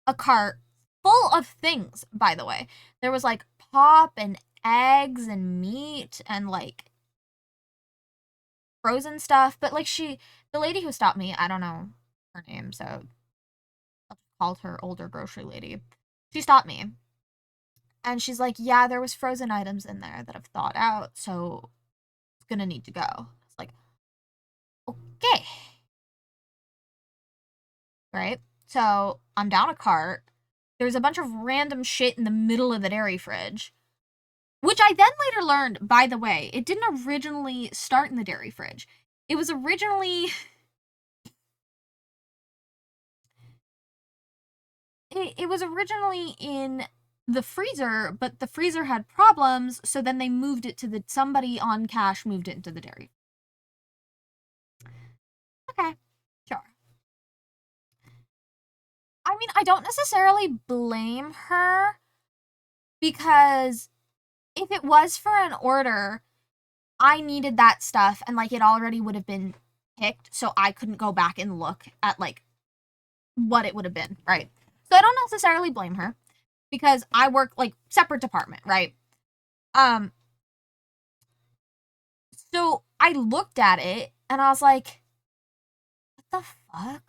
a cart full of things, by the way? There was like pop and eggs and meat and like frozen stuff, but like the lady who stopped me, I don't know her name, so I'll call her older grocery lady. She stopped me. And she's like, yeah, there was frozen items in there that I've thawed out, so it's gonna need to go. It's like, okay. Right? So I'm down a cart. There's a bunch of random shit in the middle of the dairy fridge. Which I then later learned, by the way, it didn't originally start in the dairy fridge. It was originally... It was originally in the freezer, but the freezer had problems, so then they moved it to somebody on cash moved it into the dairy. Okay, sure. I mean, I don't necessarily blame her because if it was for an order, I needed that stuff and like it already would have been picked, so I couldn't go back and look at like what it would have been, right? So I don't necessarily blame her because I work like separate department, right? So I looked at it and I was like, what the fuck?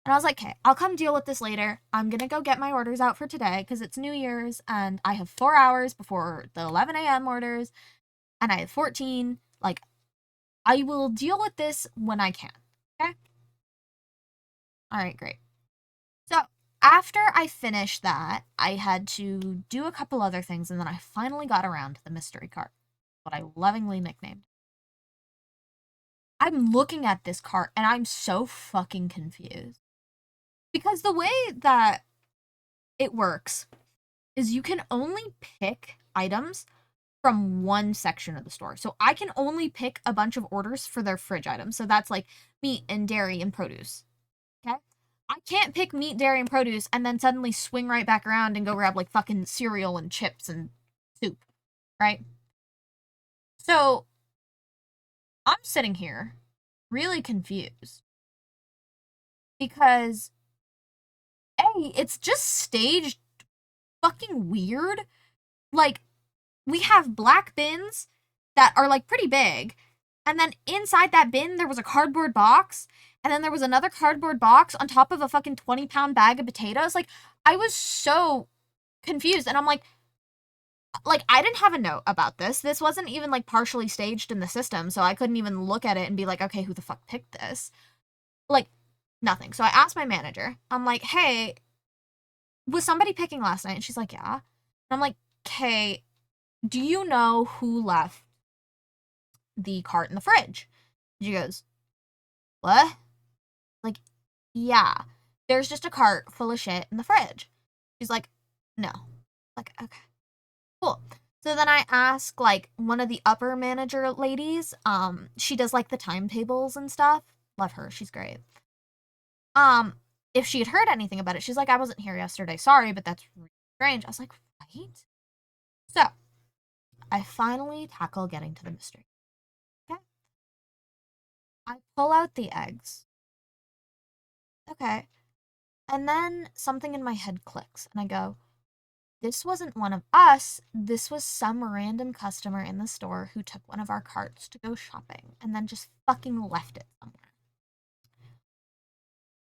And I was like, okay, I'll come deal with this later. I'm gonna go get my orders out for today because it's New Year's and I have 4 hours before the 11 a.m. orders and I have 14. Like, I will deal with this when I can. Okay? All right, great. So after I finished that, I had to do a couple other things and then I finally got around to the mystery cart, what I lovingly nicknamed. I'm looking at this cart and I'm so fucking confused. Because the way that it works is you can only pick items from one section of the store. So I can only pick a bunch of orders for their fridge items. So that's like meat and dairy and produce. Okay? I can't pick meat, dairy, and produce and then suddenly swing right back around and go grab like fucking cereal and chips and soup. Right? So I'm sitting here really confused. Because A, it's just staged fucking weird. Like, we have black bins that are like pretty big, and then inside that bin there was a cardboard box, and then there was another cardboard box on top of a fucking 20-pound bag of potatoes. Like, I was so confused, and I'm like, like, I didn't have a note about this. This wasn't even, like, partially staged in the system, so I couldn't even look at it and be like, okay, who the fuck picked this? Like, nothing. So I asked my manager, I'm like, hey, was somebody picking last night? And she's like, yeah. And I'm like, okay, do you know who left the cart in the fridge? She goes, what? Like, yeah, there's just a cart full of shit in the fridge. She's like, no. Like, okay, cool. So then I ask, like, one of the upper manager ladies, she does, like, the timetables and stuff. Love her, she's great. If she had heard anything about it. She's like, I wasn't here yesterday, sorry, but that's really strange. I was like, right? So, I finally tackle getting to the mystery. Okay? I pull out the eggs. Okay. And then something in my head clicks, and I go, this wasn't one of us. This was some random customer in the store who took one of our carts to go shopping and then just fucking left it somewhere.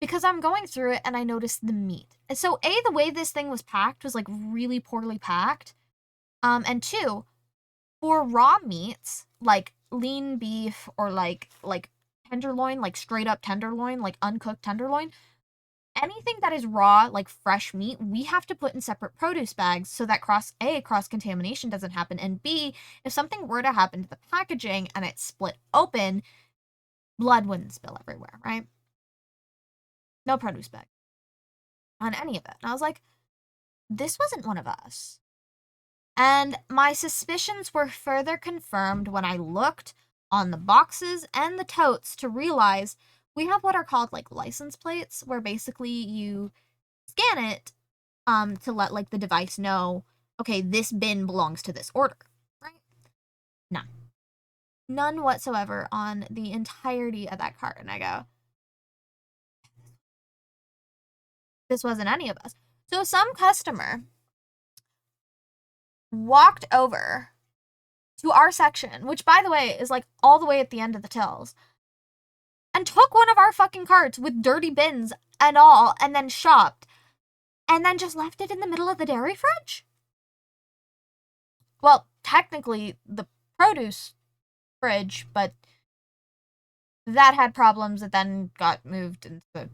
Because I'm going through it and I noticed the meat. And so, A, the way this thing was packed was like really poorly packed. And 2, for raw meats, like lean beef or like tenderloin, like straight up tenderloin, like uncooked tenderloin, anything that is raw, like fresh meat, we have to put in separate produce bags so that cross contamination doesn't happen, and B, if something were to happen to the packaging and it split open, blood wouldn't spill everywhere, right? No produce bag on any of it. And I was like, this wasn't one of us. And my suspicions were further confirmed when I looked on the boxes and the totes to realize we have what are called like license plates, where basically you scan it to let like the device know, okay, this bin belongs to this order, right? None whatsoever on the entirety of that cart. And I go, this wasn't any of us. So some customer walked over to our section, which by the way is like all the way at the end of the tills, and took one of our fucking carts with dirty bins and all, and then shopped, and then just left it in the middle of the dairy fridge. Well, technically the produce fridge, but that had problems that then got moved into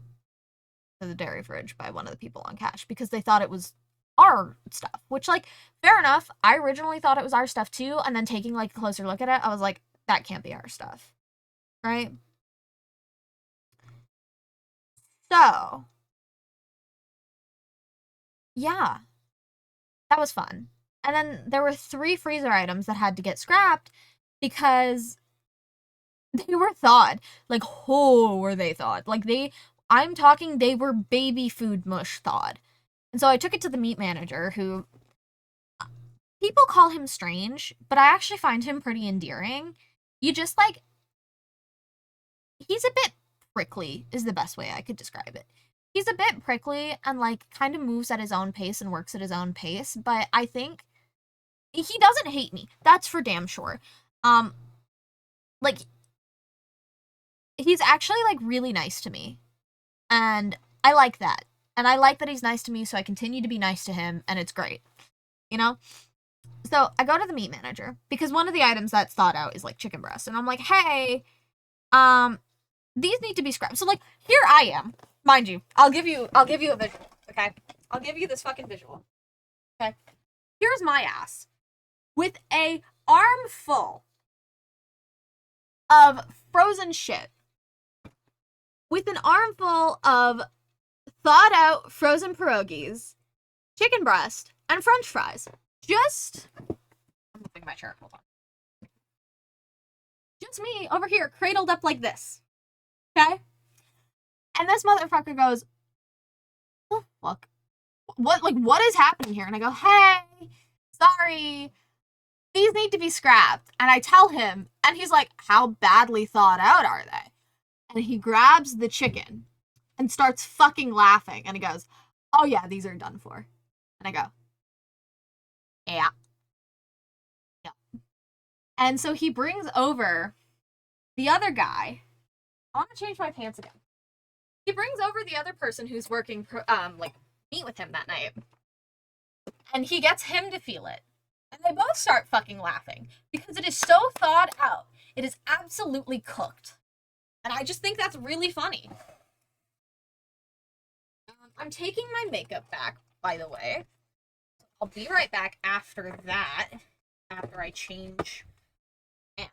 the dairy fridge by one of the people on cash because they thought it was our stuff, which, like, fair enough. I originally thought it was our stuff too, and then taking like a closer look at it, I was like, that can't be our stuff, right? So yeah, that was fun. And then there were 3 freezer items that had to get scrapped because they were thawed. Like, oh, were they thawed? Like, I'm talking, they were baby food mush thawed. And so I took it to the meat manager, who, people call him strange, but I actually find him pretty endearing. You just, like, he's a bit prickly, is the best way I could describe it. He's a bit prickly and, like, kind of moves at his own pace and works at his own pace, but I think he doesn't hate me. That's for damn sure. Like, he's actually, like, really nice to me. And I like that. And I like that he's nice to me, so I continue to be nice to him, and it's great. You know? So I go to the meat manager, because one of the items that's thought out is, like, chicken breast. And I'm like, hey, these need to be scrapped. So, like, here I am. Mind you, I'll give you a visual, okay? I'll give you this fucking visual. Okay? Here's my ass with a armful of frozen shit, with an armful of thawed out frozen pierogies, chicken breast, and french fries. I'm moving my chair, hold on. Just me over here, cradled up like this. Okay? And this motherfucker goes, oh, fuck. What is happening here? And I go, hey, sorry, these need to be scrapped. And I tell him, and he's like, how badly thawed out are they? And he grabs the chicken and starts fucking laughing. And he goes, oh yeah, these are done for. And I go, yeah. And so he brings over the other guy. I want to change my pants again. He brings over the other person who's working, like, meet with him that night. And he gets him to feel it. And they both start fucking laughing because it is so thought out. It is absolutely cooked. And I just think that's really funny. I'm taking my makeup back, by the way. I'll be right back after that, after I change out.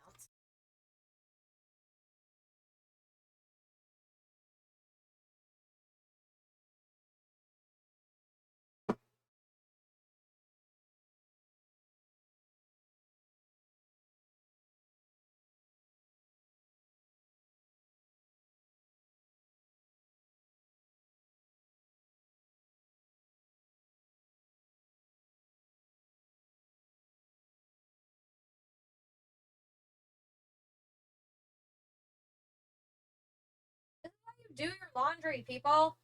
This is how you do your laundry, people.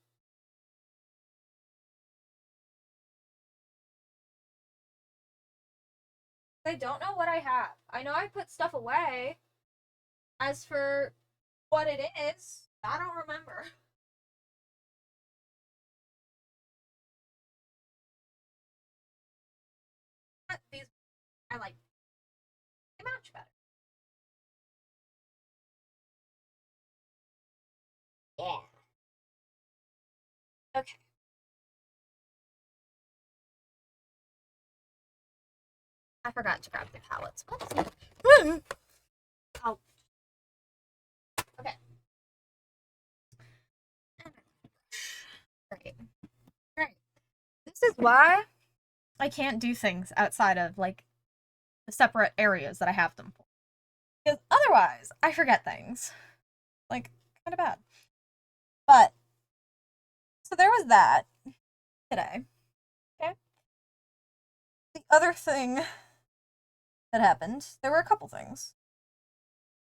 I don't know what I have. I know I put stuff away. As for what it is, I don't remember. But these, I like, they match better. Yeah. Okay. I forgot to grab the palettes. Oh. Okay. Great. Great. This is why I can't do things outside of like the separate areas that I have them for. Because otherwise, I forget things. Like, kind of bad. But, so there was that today. Okay. The other thing that happened, there were a couple things.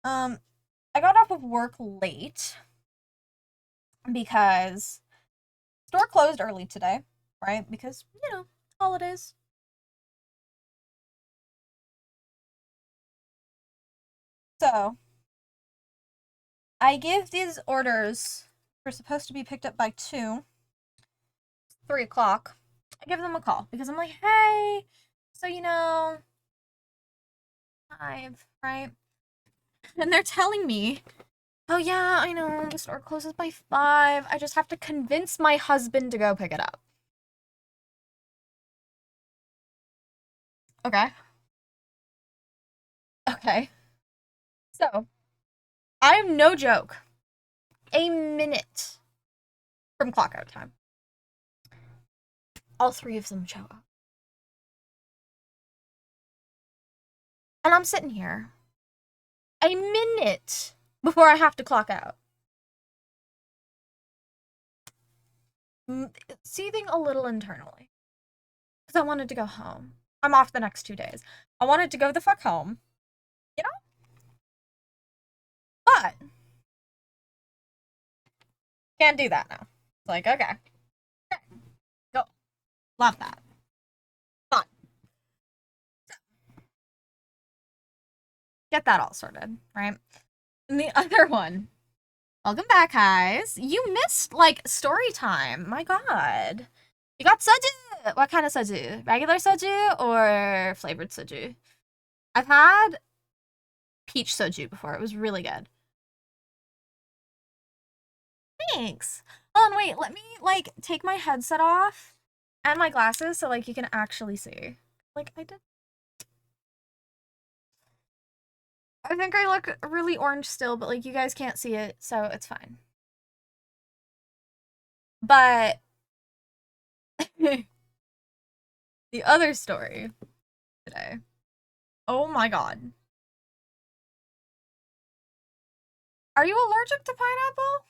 I got off of work late because store closed early today, right? Because, you know, holidays. So, I give these orders, they're supposed to be picked up by 2, 3 o'clock. I give them a call because I'm like, hey, so you know, 5, right? And they're telling me, oh yeah, I know, the store closes by 5. I just have to convince my husband to go pick it up. Okay. Okay. So, I am no joke. A minute from clock out time. All 3 of them show up. And I'm sitting here a minute before I have to clock out. Seething a little internally. Because I wanted to go home. I'm off the next 2 days. I wanted to go the fuck home. You know? But can't do that now. It's like, okay. Go. Love that. Fun. So, get that all sorted, right? And the other one. Welcome back, guys. You missed, like, story time. My god. You got soju! What kind of soju? Regular soju or flavored soju? I've had peach soju before. It was really good. Thanks. Hold on, wait. Let me, like, take my headset off and my glasses so, like, you can actually see. Like, I did. I think I look really orange still, but, like, you guys can't see it, so it's fine. But the other story today. Oh my god. Are you allergic to pineapple?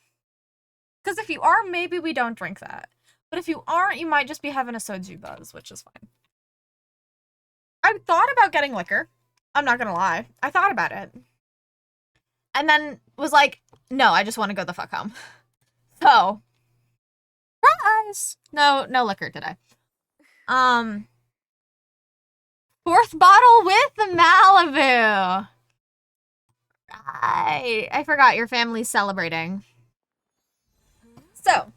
Because if you are, maybe we don't drink that. But if you aren't, you might just be having a soju buzz, which is fine. I thought about getting liquor. I'm not gonna lie. I thought about it. And then was like, no, I just want to go the fuck home. So, surprise! No liquor today. 4th bottle with the Malibu. Right. I forgot your family's celebrating. So,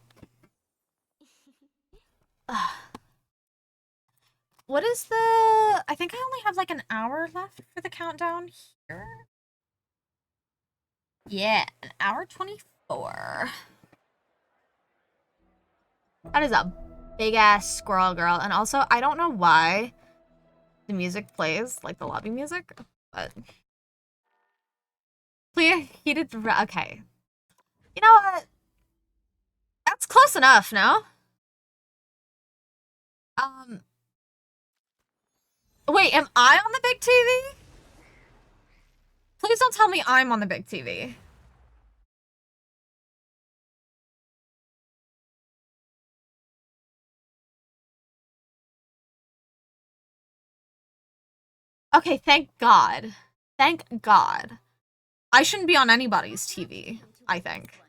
what is the... I think I only have like an hour left for the countdown here. Yeah, an hour 24. That is a big ass squirrel girl. And also, I don't know why the music plays, like the lobby music, but... Clear heated... Okay. You know what? That's close enough, no? Wait, am I on the big TV? Please don't tell me I'm on the big TV. Okay, thank God. Thank God. I shouldn't be on anybody's TV, I think.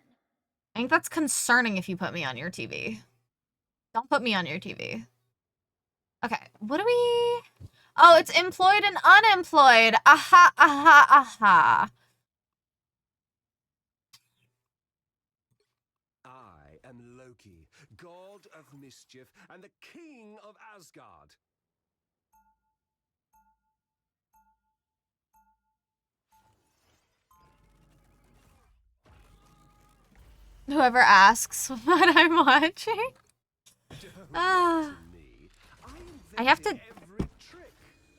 I think that's concerning if you put me on your TV. Don't put me on your TV. Okay, what do we... Oh, it's employed and unemployed. Aha, aha, aha. I am Loki, god of mischief and the king of Asgard. Whoever asks what I'm watching. Ah. I have to...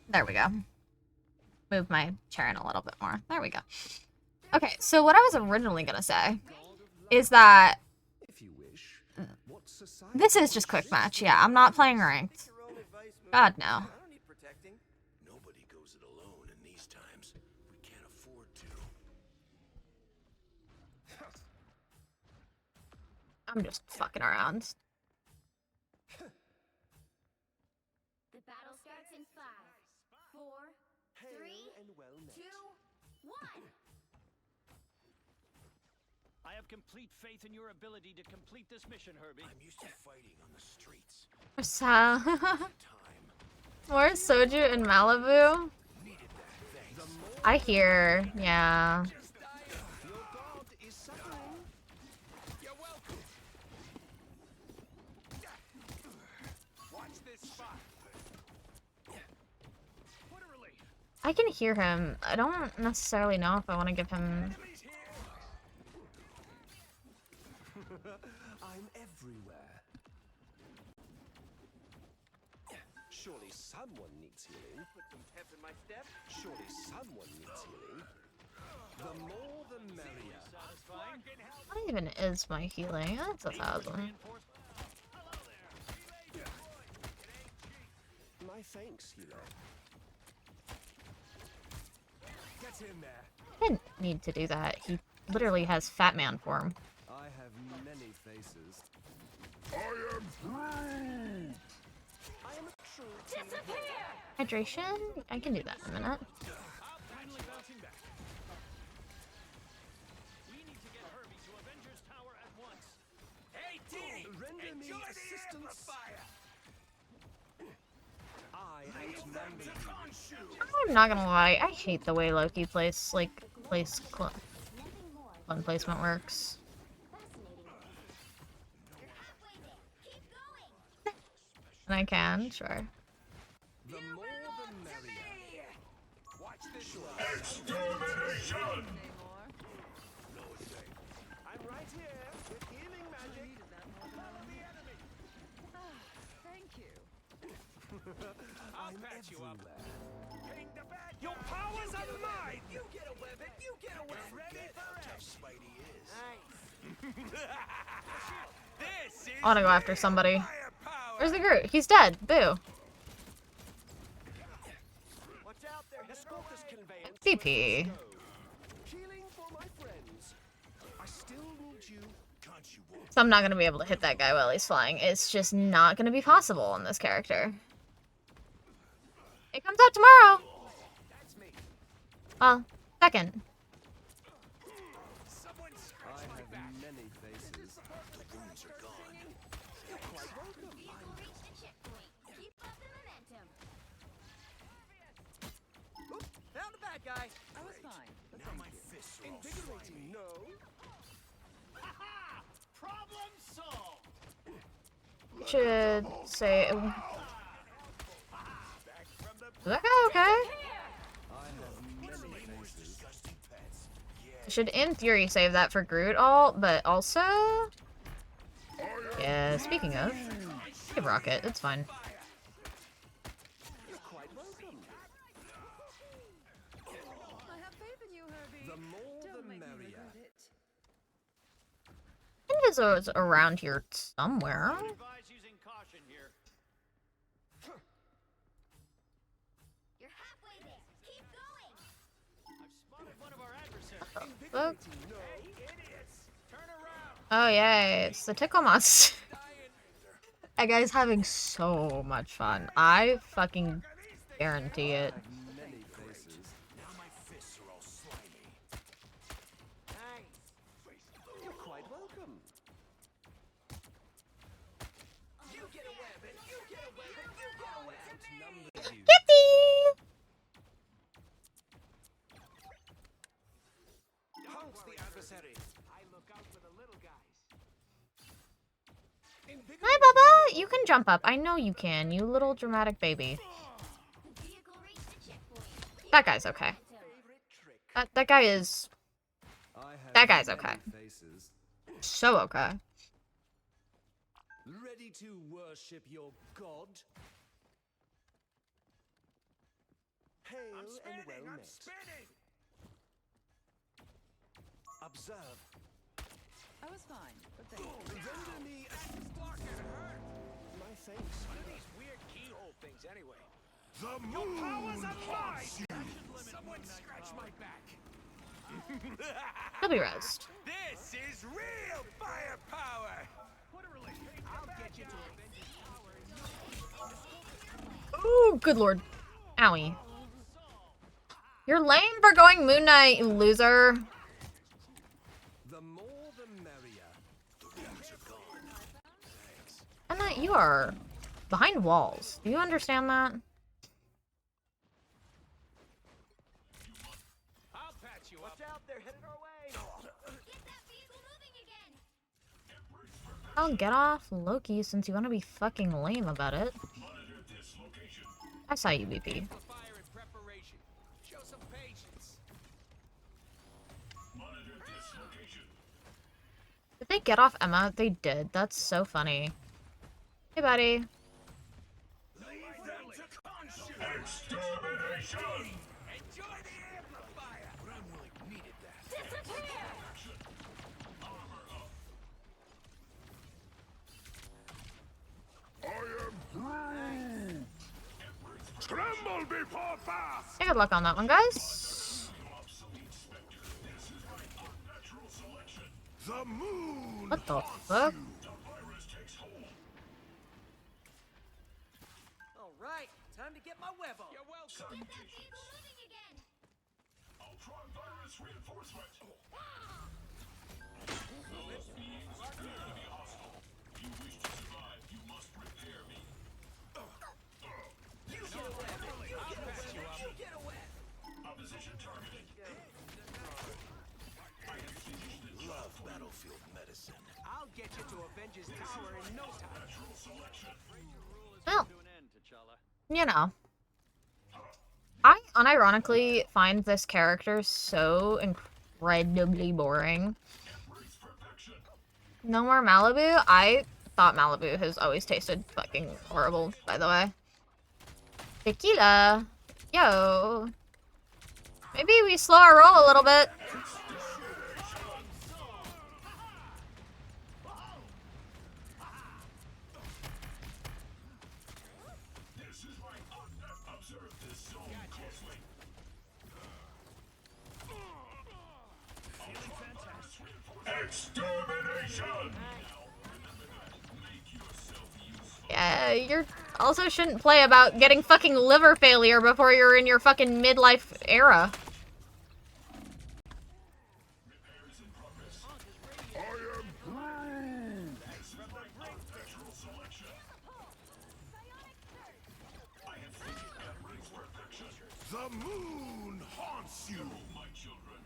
There we go. Move my chair in a little bit more. There we go. Okay, so what I was originally gonna say is that this is just quick match. Yeah, I'm not playing ranked. God, no. Nobody goes it alone in these times. We can't afford to. I'm just fucking around. The battle starts in 5, 4, 3, 2, 1. I have complete faith in your ability to complete this mission, Herbie. I'm used to fighting on the streets. Where's Soju in Malibu? I hear, yeah. I can hear him. I don't necessarily know if I want to give him... I'm everywhere. Surely someone needs healing. Put some pep in my step. Surely someone needs healing. The more the merrier. What even is my healing? That's 1,000. My thanks, healer. Get in there. I didn't need to do that. He literally has Fat Man form. I have many faces. I am Groot. I am a true disappear. Hydration? I can do that in a minute. Finally bouncing back. We need to get Herbie to Avengers Tower at once. Hey, Dee! Render me assistance. I outnumber you. I'm not gonna lie, I hate the way Loki plays, clone placement works. And I can, sure. The more the merrier. Watch this one. Extermination! I'm right here with healing magic. Follow the enemy. Thank you. I'll patch you up. King the bad Your powers are mine. You get a weapon. You get a weapon. Ready for how tough Spidey is. Nice. This is I wanna go after somebody. firepower. Where's the Groot? He's dead. Boo. Watch out there. Escort this conveyance. DP. Healing for my friends. I still need you. Can't you walk? So I'm not gonna be able to hit that guy while he's flying. It's just not gonna be possible on this character. It comes out tomorrow. That's me. Well, second. Someone's I have many faces. The wounds are gone. You're quite welcome. You will reach the checkpoint. Keep up the momentum. Oops, found the bad guy. I was fine. Now my fists are invigorating. No. Ha! Problem solved. Should say Is that guy okay? I should, in theory, save that for Groot ult, but also... Yeah, speaking of... Give Rocket, it's fine. You're quite welcome. I have faith in you, Herbie. The more Don't the make me merrier. regret it. Invis is around here somewhere. Advise using caution here. You're halfway there. Keep going. I've spotted one of our adversaries. Fuck. Hey, idiots! Turn around. Oh yay, it's the Tickle Monster. That guy's having so much fun. I fucking guarantee it. Many faces. Now my fists are all slimy. Nice. You're quite welcome. You get a weapon. You get a weapon. You get a weapon. Outnumber you. Yippee! Pounce the adversary. I look out for the little guys. Hi, Bubba! You can jump up. I know you can, you little dramatic baby. The vehicle reached the checkpoint. That guy's okay. Favorite trick. That guy is That guy's okay. Faces. so okay. Ready to worship your god? Hail I'm and spinning. well I'm met. spinning. Observe. I was fine, but thank you. Render me a Fucking hurt. my thanks. What are these weird keyhole things anyway? The moon haunts you. Someone scratch my back. He'll be rezzed. This is real firepower. I'll get you to Ooh, good lord. Owie. You're lame for going Moon Knight, you loser. the more the merrier. The rings are gone. Thanks. Emma, you are behind walls. Do you understand that? I'll patch you up. Watch out, they're headed our way. Get that vehicle moving again. I'll get off Loki since you want to be fucking lame about it. Monitor this location. I saw you, BP. Amplifier in preparation. Show some patience. Monitor this location. Did they get off Emma? They did. That's so funny. Hey, buddy. Leave them to consume. Extermination! Enjoy the amplifier. Bramwell needed that. I am Groot! Tremble before fast! Hey, good luck on that one, guys. Obsolete Spectre, this is my unnatural selection. The moon What the haunts fuck? you. The virus takes hold. All right, time to get my web on. You're welcome. Get that vehicle moving again. Ultron virus reinforcement. You wish to survive, you must repair me. You get a web. Opposition targeted. Love battlefield medicine. I'll get you to Avengers Tower in no time. Natural selection. Well, To an end, T'Challa. you know. I unironically find this character so incredibly boring. Embrace perfection. No more Malibu? I thought Malibu has always tasted fucking horrible, by the way. Tequila. Yo. Maybe we slow our roll a little bit. This is my observe this zone closely. Extermination! Yeah, you also shouldn't play about getting fucking liver failure before you're in your fucking midlife era. I am Groot! This is my unnatural selection. I have figured Embrace perfection. The moon haunts you, my children.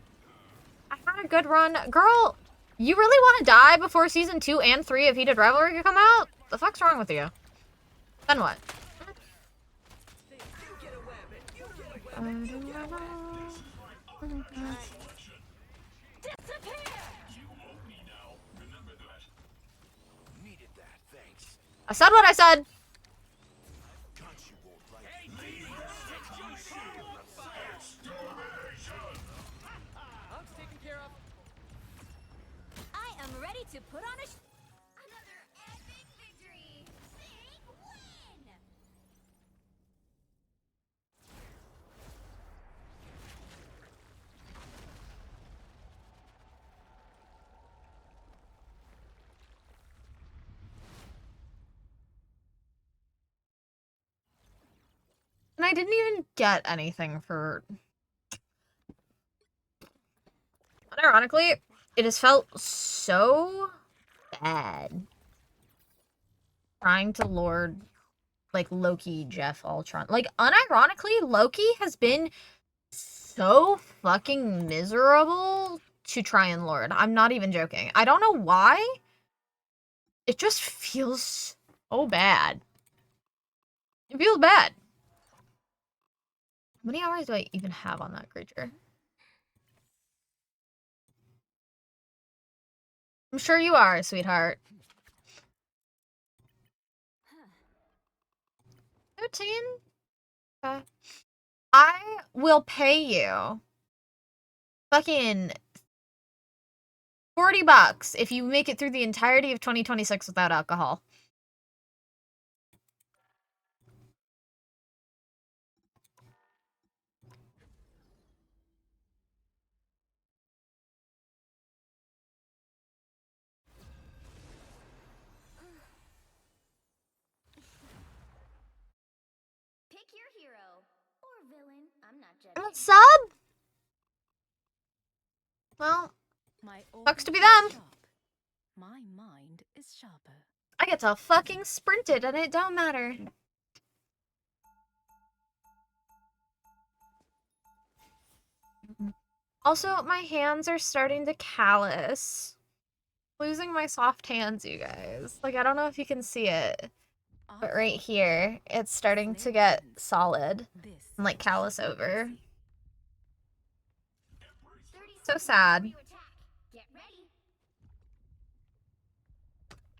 I had a good run. Girl, you really want to die before season 2 and 3 of Heated Rivalry can come out? The fuck's wrong with you? Then what? You get a web Needed that, thanks. I said what I said. Guns you won't like. Hunk's taken care of. I am ready to put on a another epic victory. Big win. And I didn't even get anything for... Unironically, it has felt so bad trying to lord, like, Loki, Jeff, Ultron. Like, unironically, Loki has been so fucking miserable to try and lord. I'm not even joking. I don't know why. It just feels so bad. It feels bad. How many hours do I even have on that creature? I'm sure you are, sweetheart. 13? Okay. I will pay you fucking $40 if you make it through the entirety of 2026 without alcohol. Pick your hero or villain. I'm not I'm a judging. sub? Well, My Sucks to be organs are them. sharp. My mind is sharper. I get to fucking sprint it and it don't matter. Also, my hands are starting to callous. Losing my soft hands, you guys. Like, I don't know if you can see it, but right here, it's starting to get solid This and, like, callous over. 30 So seconds sad. before you attack. Get ready.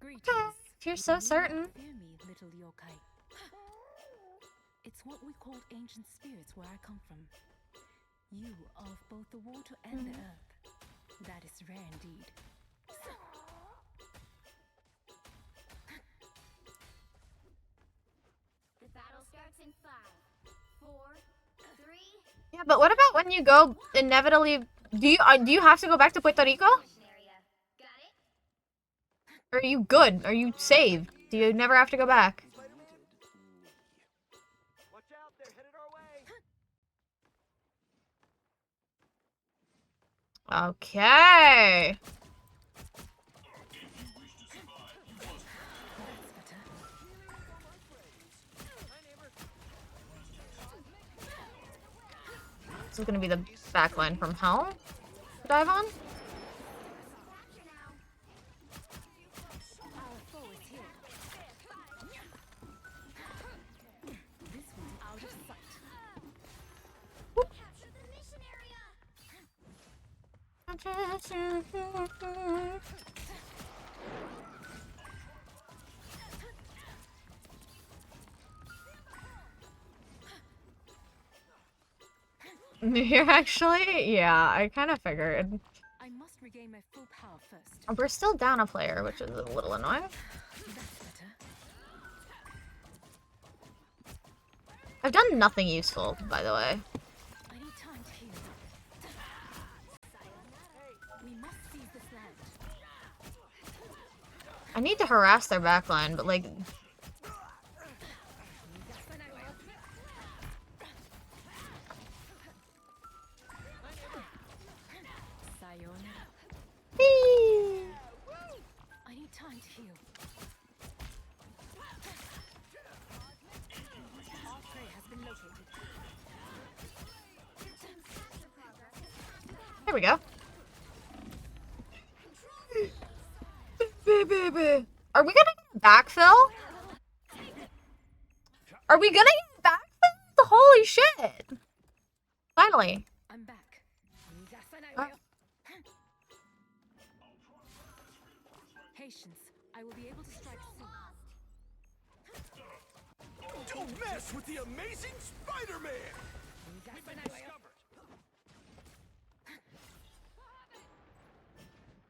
Greetings. You're so You need not certain. fear me, little yokai. It's what we called ancient spirits where I come from. You are of both the water and the earth. That is rare indeed. The battle starts in 5, 4, 3. Yeah, but what about when you go inevitably... Do you have to go back to Puerto Rico? Mission area. Got it? Or are you good? Are you saved? Do you never have to go back? Watch out, they're headed our way. Okay. This is gonna be the backline from hell to dive on. Capture now. Our foe is here. This one's out of sight. Capture the mission area. You're actually, yeah, I kind of figured. I must regain my full power first. We're still down a player, which is a little annoying. That's better. I've done nothing useful, by the way. I need time to heal. We must seize this land. I need to harass their backline, but like, Sayonara. whee! I need time to heal. Our prey has been located. There we go. Are we gonna get backfill? Are we gonna get backfill? Holy shit! finally. I'm back. Ah. Patience. I will be able to strike soon. Don't mess with the amazing Spider-Man! We've been discovered.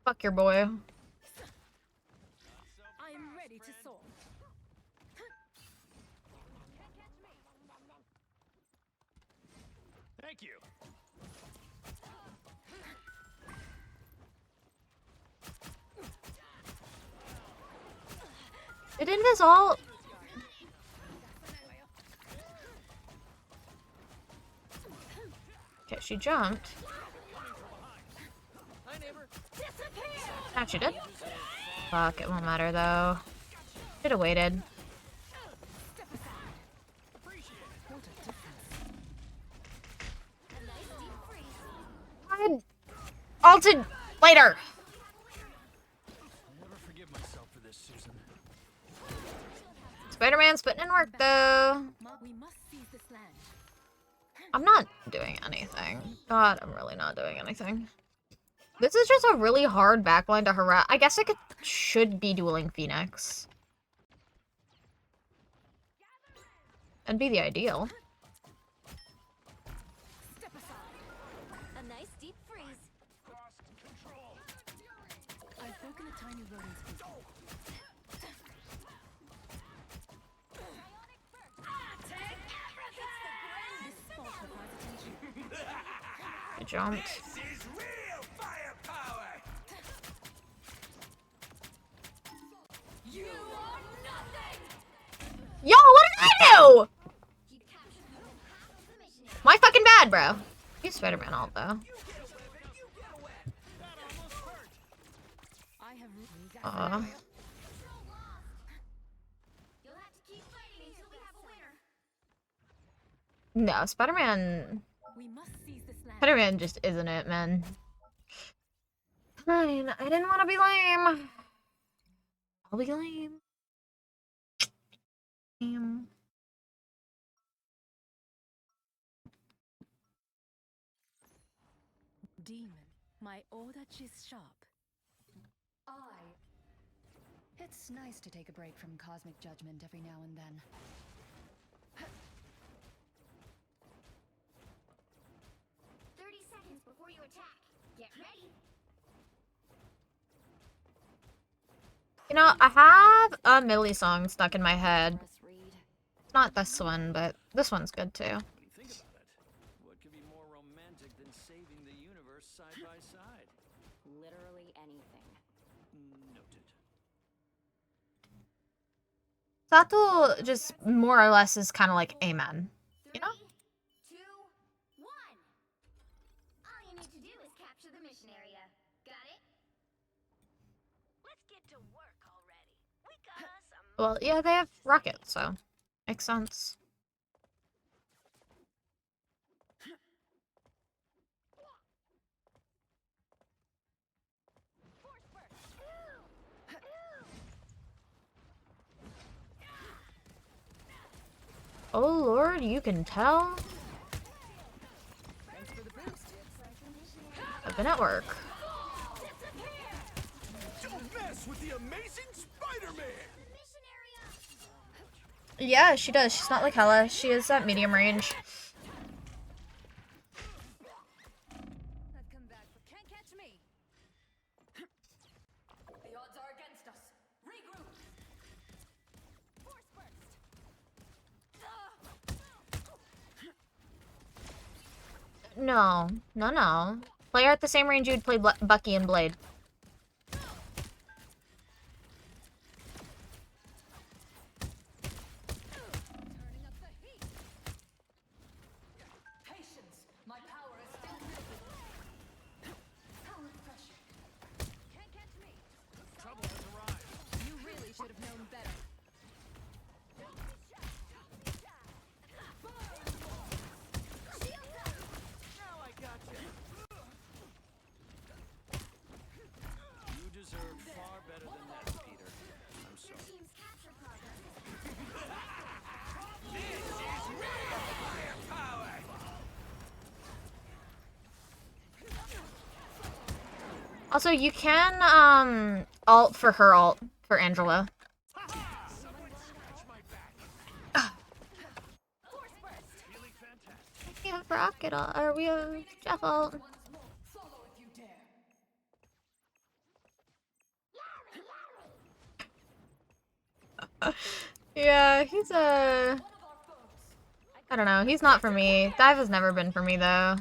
Fuck your boy. I am ready to soar. Thank you. Did Invis all? Okay, she jumped. Oh, she did? Fuck, it won't matter though. Should've waited. I ulted later. I'll never forgive myself for this, Susan. Spider-Man's putting in work though. We must seize this land. I'm not doing anything. God, I'm really not doing anything. This is just a really hard backline to harass. I guess I should be dueling Phoenix. That'd be the ideal. Step aside. A nice deep freeze. I've broken a tiny rodent's feet. This spot requires attention. I jumped. This is real firepower! You are nothing! Yo, what did I do? You captured half of the mission area. My fucking bad, bro. You Spider-Man ult though. I have. Aw. Control lost. You'll have to keep fighting until we have a winner. No, Spider-Man. We must seize this land. Spider-Man just isn't it, man. Fine, I didn't want to be lame. I'll be lame. Lame. Demon, my order is sharp. It's nice to take a break from cosmic judgment every now and then. 30 seconds before you attack. Get ready. You know, I have a Millie song stuck in my head. Horace Reed. Not this one, but this one's good too. When you think about it, what could be more romantic than saving the universe side by side? Literally anything. Noted. Satu just more or less is kind of like amen. You know? 3, 2, 1. All you need to do is capture the mission area. Got it? Let's get to work already. We got us a Well, yeah, they have rockets, so makes sense. Oh lord, you can tell. I've been at work. Don't mess with the amazing Spider-Man! mission area. Yeah, she does. She's not like Hella. She is at medium range. I've come back, but can't catch me. The odds are against us. Regroup. Force burst. No, no. Play her at the same range you'd play Bucky and Blade. Turning up the heat. Patience. My power is still building. Power pressure. Can't catch me. Trouble has arrived. You really should have known better. Now I got you. Also, you can alt for her alt for Angela. We have Rocket alt, or we have Jeff alt. Yeah, he's a. I don't know. He's not for me. Dive has never been for me though.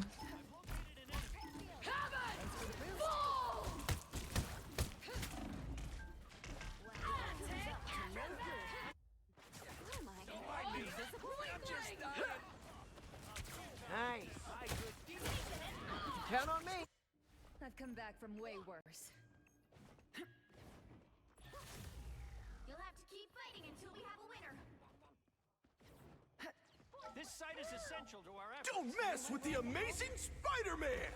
Nice. Count on me. I've come back from way worse. You'll have to keep fighting until we have a winner. This site is essential to our efforts. Don't mess with the amazing Spider-Man!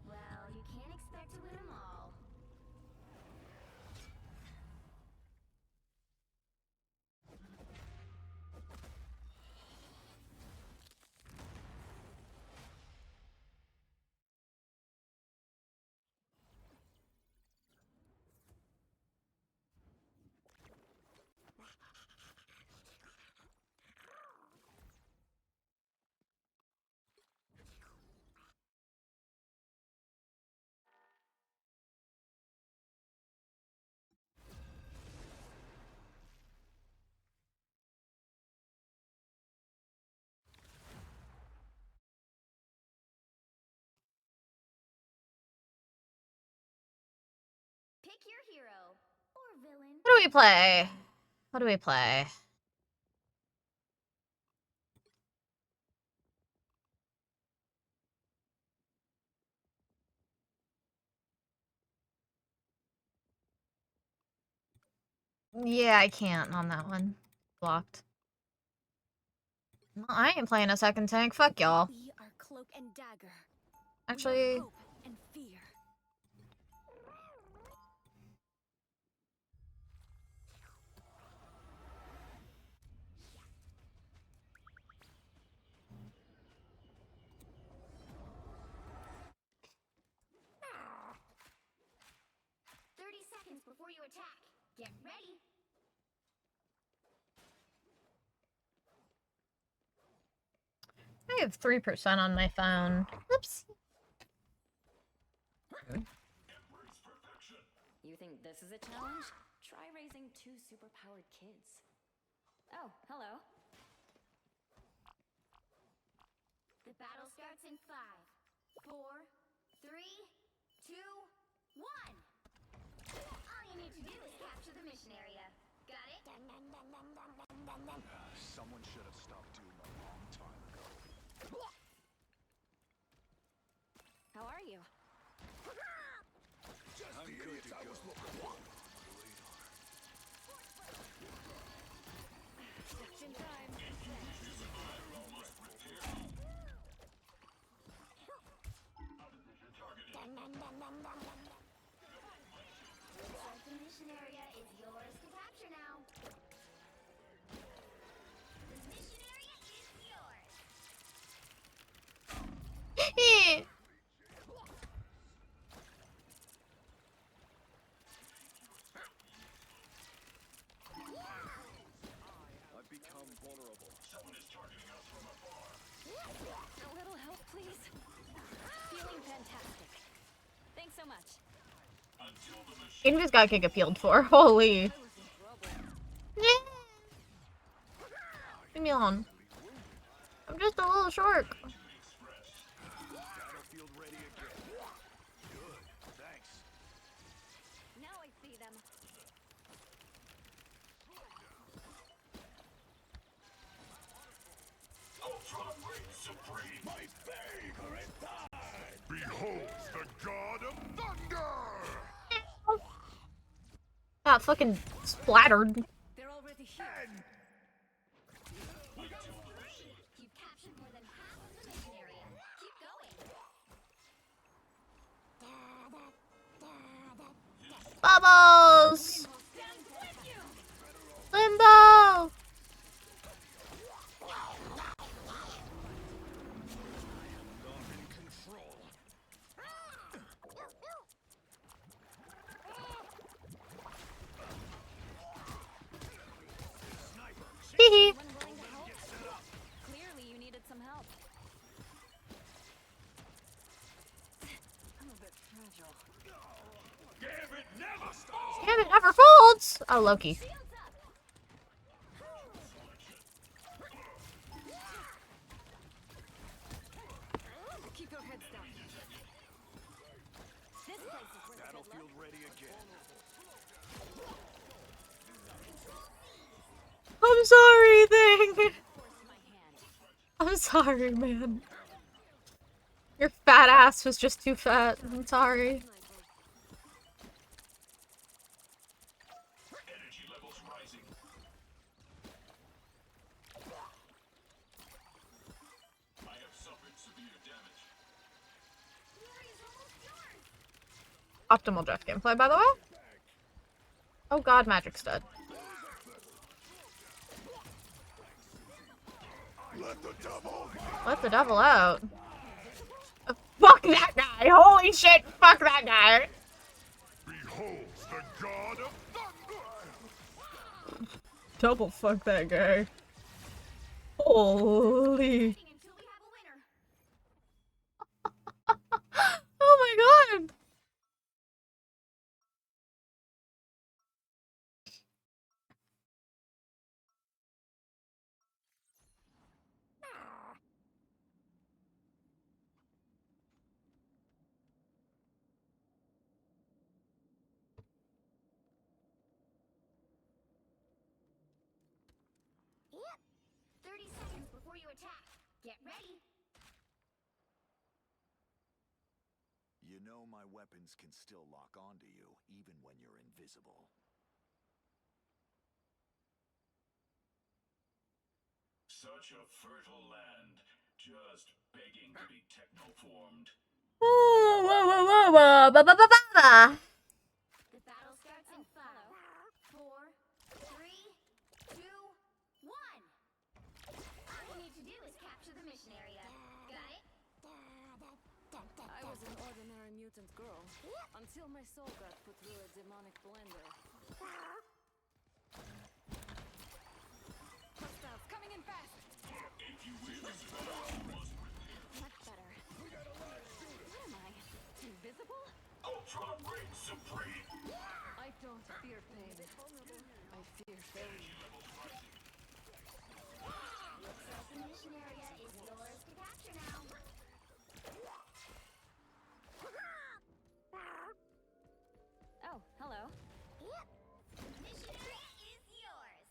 Well, you can't expect to win them all. Pick your hero or villain. What do we play? What do we play? Yeah, I can't on that one. Blocked. No, I ain't playing a second tank. Fuck y'all. We are cloak and dagger. Actually, Hope and fear. Before you attack, get ready. I have 3% on my phone. Oops. You think this is a challenge? Try raising 2 superpowered kids. Oh, hello. The battle starts in 5, 4, 3, 2, 1. All you need to do is capture the mission area. Got it? Someone should have stopped doing a long time ago. How are you? Just the idiots I was looking for. Just in time. The mission area is yours to capture now. The mission area is yours. I've become vulnerable. Someone is targeting us from afar. A little help, please. Feeling fantastic. Thanks so much. Until the machine Aiden just got kick appealed for. Holy. Leave me alone. I'm just a little short. battlefield ready again. Good, thanks. Now I see them. Ultra Ring Supreme, my favorite time. Behold the God of Thunder! Got fucking splattered. They're already here. You've captured more than half of the mission area. Keep going. Bubbles! Damn, it never folds! Oh, Loki. Keep your heads down. This place is where Battlefield ready again. I'm sorry, thing. Force my hand. I'm sorry, man. Your fat ass was just too fat. I'm sorry. Energy levels rising. I have suffered severe damage. Optimal Jeff gameplay, by the way. Oh god, Magic's dead. Let the devil out. Fuck that guy! Holy shit! Fuck that guy! Behold the god of thunder! Double fuck that guy. Holy. Oh my god! Yep. 30 seconds before you attack. Get ready. You know my weapons can still lock onto you, even when you're invisible. Such a fertile land, just begging to be technoformed. Whoa, whoa, whoa, whoa, whoa, ba ba ba ba ba. The battle starts in 5, 4, 3, 2, 1. All you need to do is capture the mission area. Got it? I was an ordinary mutant girl until my soul got put through a demonic blender. Hostiles coming in fast. Much better. Where am I? Invisible? Ultra Ring Supreme! I don't fear pain. I fear failure. Looks like the mission area is yours to capture now. Oh, hello. Yep. Mission area is yours.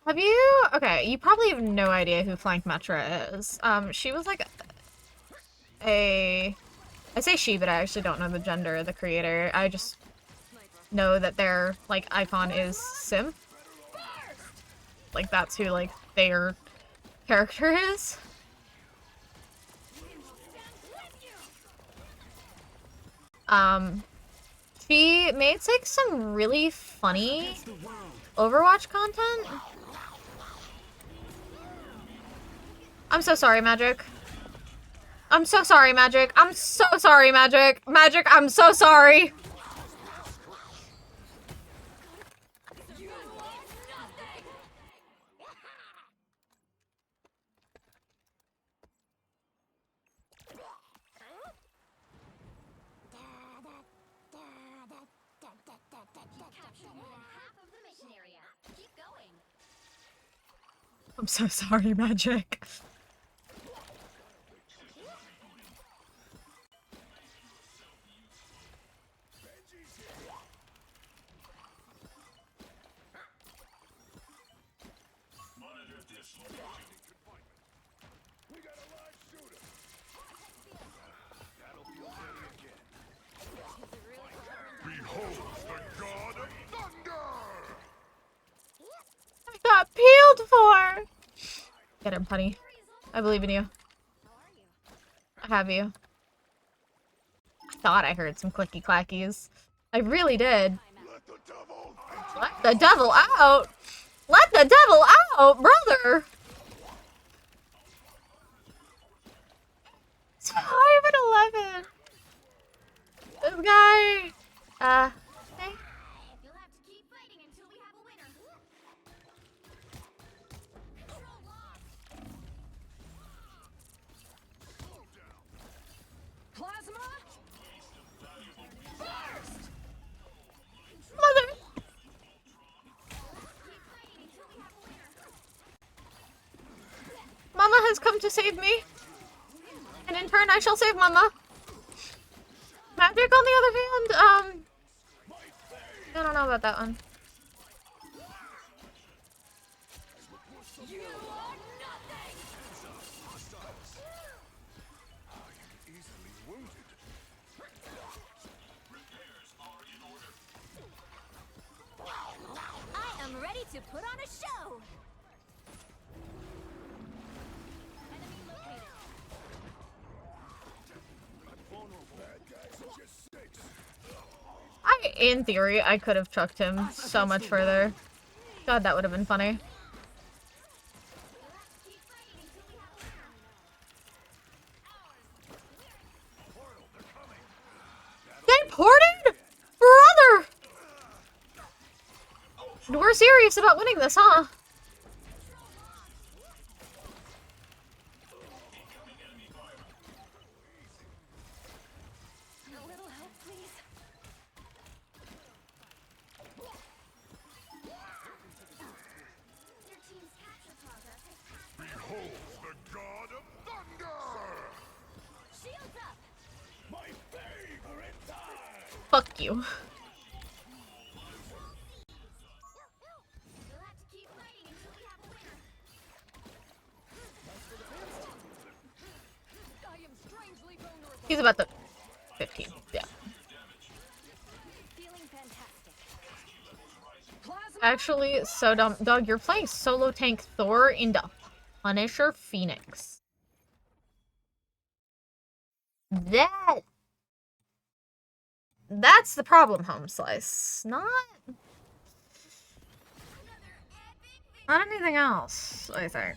Have you? Okay, you probably have no idea who Flank Metra is. She was like a. I say she, but I actually don't know the gender of the creator. I just know that their like icon is Sim. Like that's who like their character is. She made like some really funny Overwatch content. I'm so sorry, Magic. I'm so sorry, Magic. I'm so sorry, Magic. Magic, I'm so sorry. Capture more than half of the mission area. Keep going. I'm so sorry, Magic. Monitor this location. We got a live shooter. Battlefield ready again. Behold the god of thunder! I got peeled for. Get him, honey. I believe in you. I have you. I thought I heard some clicky clackies. I really did. Let the devil Let the devil out! Let the devil out, brother! It's 5 and 11. This guy, hey. You'll have to keep fighting until we have a winner. Control lost. Plasma! Burst! has come to save me. And in turn, I shall save Mama. Magic, on the other hand, I don't know about that one. I am ready to put on a show. Enemy located. In theory, I could have chucked him so much further. God, that would have been funny. They ported? Brother! We're serious about winning this, huh? A little help, please. Your team's capture progress has passed. Behold the god of thunder! Shields up. My favorite time! Fuck you. You'll have to keep fighting until we have a winner. I am strangely vulnerable. He's about the 15. Yeah. Feeling fantastic. Actually, so dumb. Dog, you're playing solo tank Thor into Punisher Phoenix. That's the problem, Home Slice. Not anything else, I think.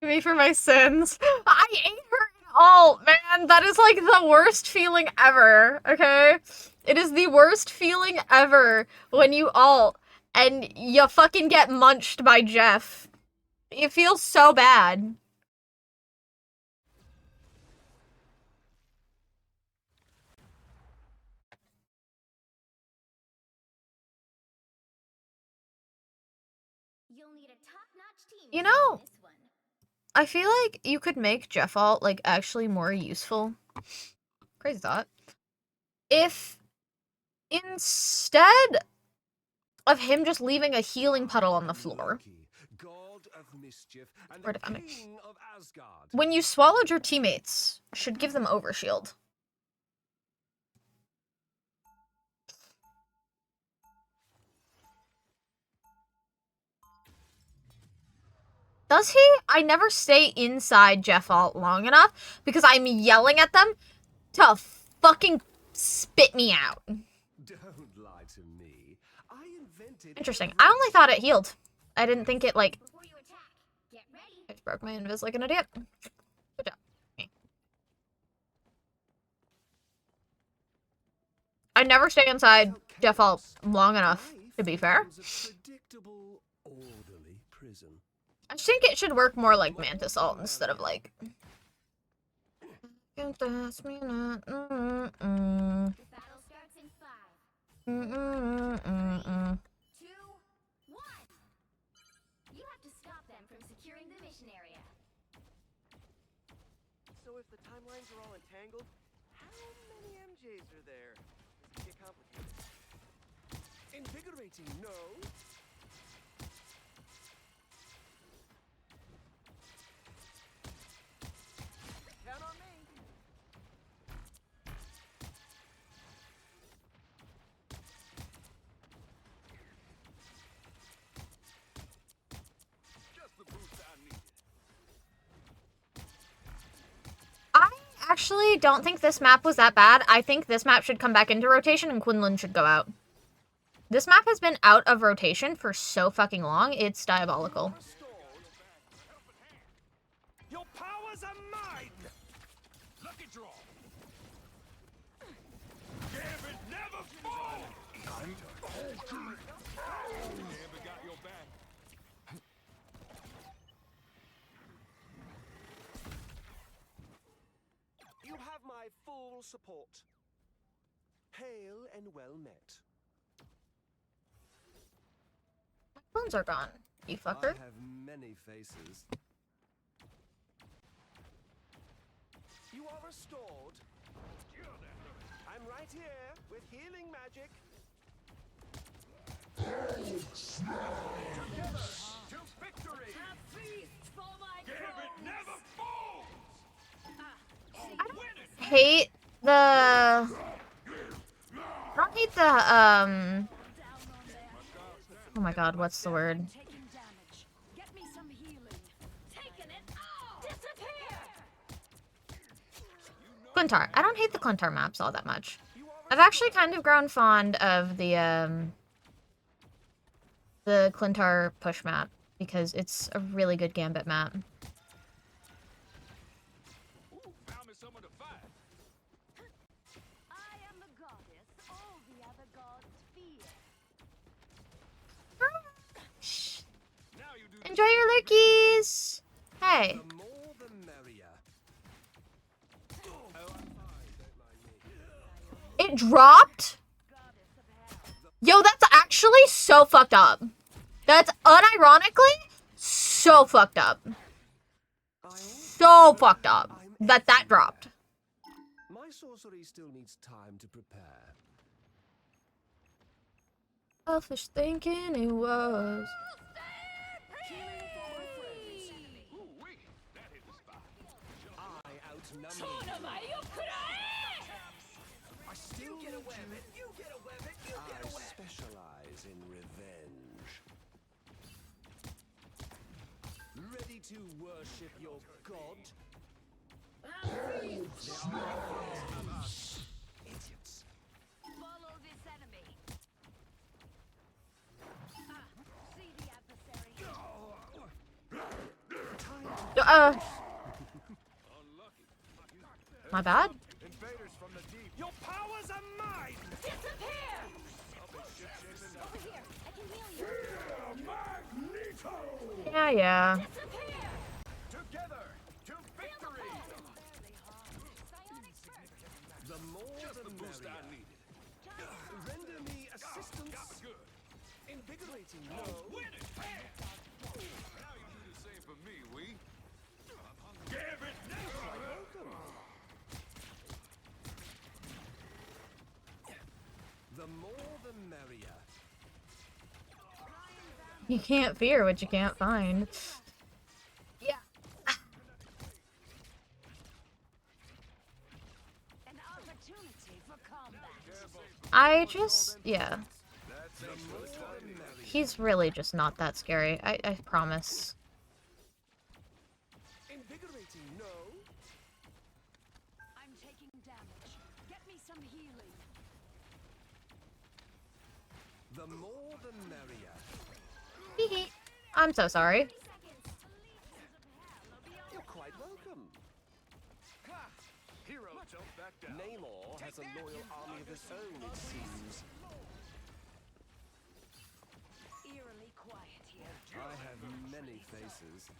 Me for my sins. I ate her in all, man. That is like the worst feeling ever, okay? It is the worst feeling ever when you ult and you fucking get munched by Jeff. It feels so bad. You'll need a top-notch team. You to win know, this one. I feel like you could make Jeff ult like actually more useful. Crazy thought. If instead of him just leaving a healing puddle on the floor, God of mischief and Where the to find it? king of Asgard. when you swallowed your teammates, should give them overshield. Does he? I never stay inside Jeff ult long enough because I'm yelling at them to fucking spit me out. Don't lie to me. I invented Interesting. I only thought it healed. I didn't think it, like... Before you attack, get ready. I just broke my invis like an idiot. Good job. Me. I never stay inside Jeff ult long enough, to be fair. becomes a predictable, orderly prison. I just think it should work more like Mantis ult instead of like... Can't ask me not. The battle starts in 5, 2, 1. You have to stop them from securing the mission area. So if the timelines are all entangled, how many MJs are there? This could get complicated. Invigorating, no? Count on me. Just the boost I needed. I actually don't think this map was that bad. I think this map should come back into rotation and Quinlan should go out. This map has been out of rotation for so fucking long, it's diabolical. Your powers are mine! Lucky draw. Gambit never falls. I'm Hulk. Gambit got your back. You have my full support. Hail and well met. Bones are gone, you fucker. I have many faces. You are restored. I'm right here with healing magic. Together to victory. Gambit never falls. Hate the... I don't hate the, oh my god, what's the word? Taking damage. Get me some healing. Taking it all. Disappear. Clintar. I don't hate the Clintar maps all that much. I've actually kind of grown fond of the Clintar push map because it's a really good Gambit map. Found me someone to fight. I am the goddess all the other gods fear. Now you do. Enjoy your lurkies! Hey. The more the merrier. It dropped? Yo, that's actually so fucked up. That's unironically so fucked up. So fucked up that that dropped. My sorcery still needs time to prepare. Selfish thinking it was. Ooh-wee. That hit the spot. I outnumber you. I still get a weapon. You get a weapon. You get a weapon. I specialize in revenge. Ready to worship your god? Idiots. Follow this enemy. See the adversary. My bad? Invaders from the deep. Your powers are mine! Disappear. Over here. I can heal you. Yeah. Disappear. Together to victory! The more Just the the boost I merrier. needed. Render me assistance. Got me good. Invigorating no. Win it. Now you do the same for me, we. Gambit never. The more the merrier. You can't fear what you can't find. Yeah. An opportunity for combat. I just, yeah. That's actually funny. He's really just not that scary. I promise. Invigorating no. I'm taking damage. Get me some healing. The more the merrier. Hee hee. I'm so sorry. You're quite welcome. Hero, don't back down. Namor has a loyal army of his own, it seems. Eerily quiet here. I have many faces.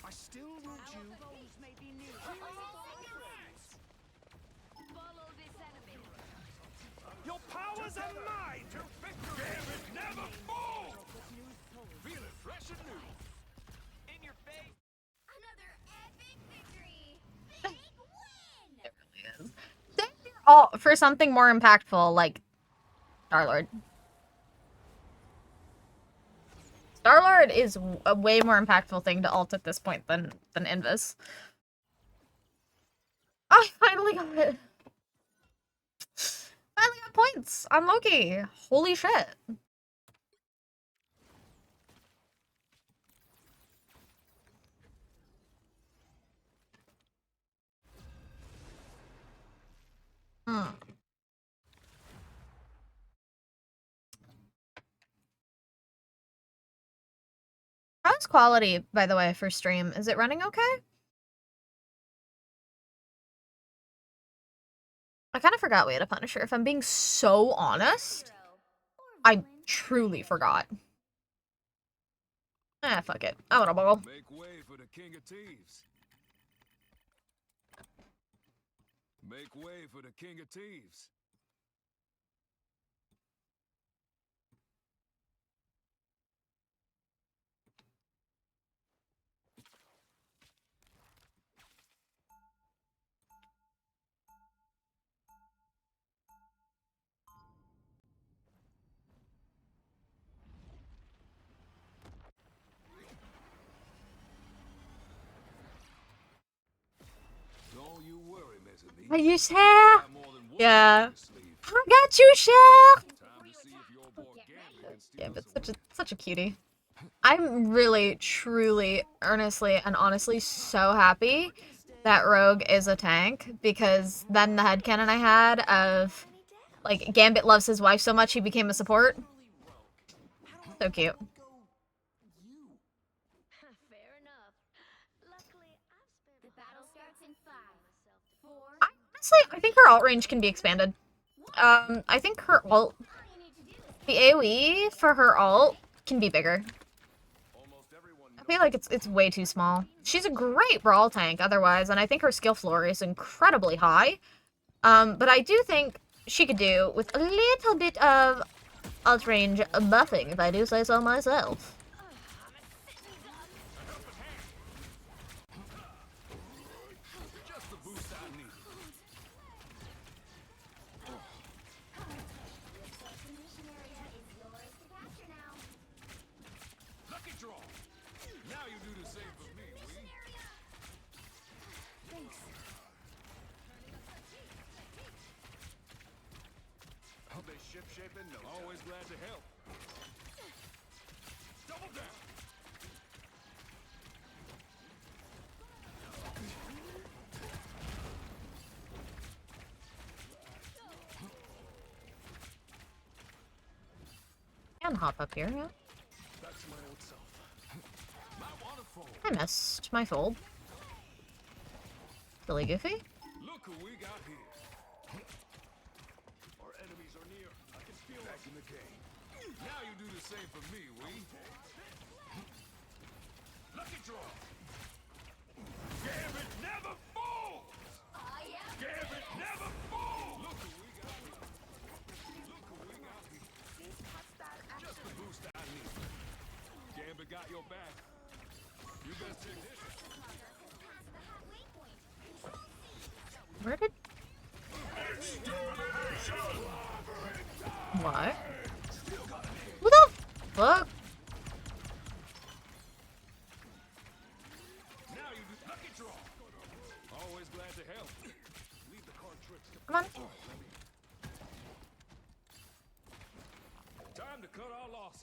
I still will Our you. foes may be new. Follow this enemy. Your powers are mine! To victory! Gambit never falls. Feel it fresh and new. In your face! Another epic victory! Big win! They're all for something more impactful, like Star-Lord. Star-Lord is a way more impactful thing to ult at this point than Invis. I finally got it. Finally got points on Loki. Holy shit. Hmm. How's quality, by the way, for stream? Is it running okay? I kind of forgot we had a Punisher. If I'm being so honest, I truly forgot. Ah, fuck it. I want a bubble. Make way for the King of Thieves. Make way for the King of Thieves. Don't you worry, Mezzanine. Are you sure? Got more than one Yeah. up your sleeve. I got you, Chef. Time to see if your boy Gambit can steal Yeah, but some such a cutie. I'm really, truly, earnestly, and honestly so happy that Rogue is a tank, because then the headcanon I had of, like, Gambit loves his wife so much he became a support. So cute. Fair enough. Luckily, I've spent the battle starts in 5, 4. Honestly, I think her alt range can be expanded. I think her alt, the AoE for her alt can be bigger. I feel like it's way too small. She's a great brawl tank otherwise, and I think her skill floor is incredibly high. But I do think she could do with a little bit of alt range buffing, if I do say so myself. just the boost I need. Lucky draw. Now you do the same for me, Wee. Are they ship shaping? No. Always glad to help. Double down. Can hop up here, yeah. Back to my old self. My waterfall. I missed my fold. Silly Goofy. Look who we got here. Our enemies are near. I can feel back in the game. Now you do the same for me, Wee. Lucky draw. Gambit never falls. Gambit never falls. Look who we got here. Look who we got here. Just the boost I need. Gambit got your back. You best take this. Where did... What? What the fuck? Now you do lucky draw. Always glad to help. Leave the card tricks to Come on. time to cut our losses.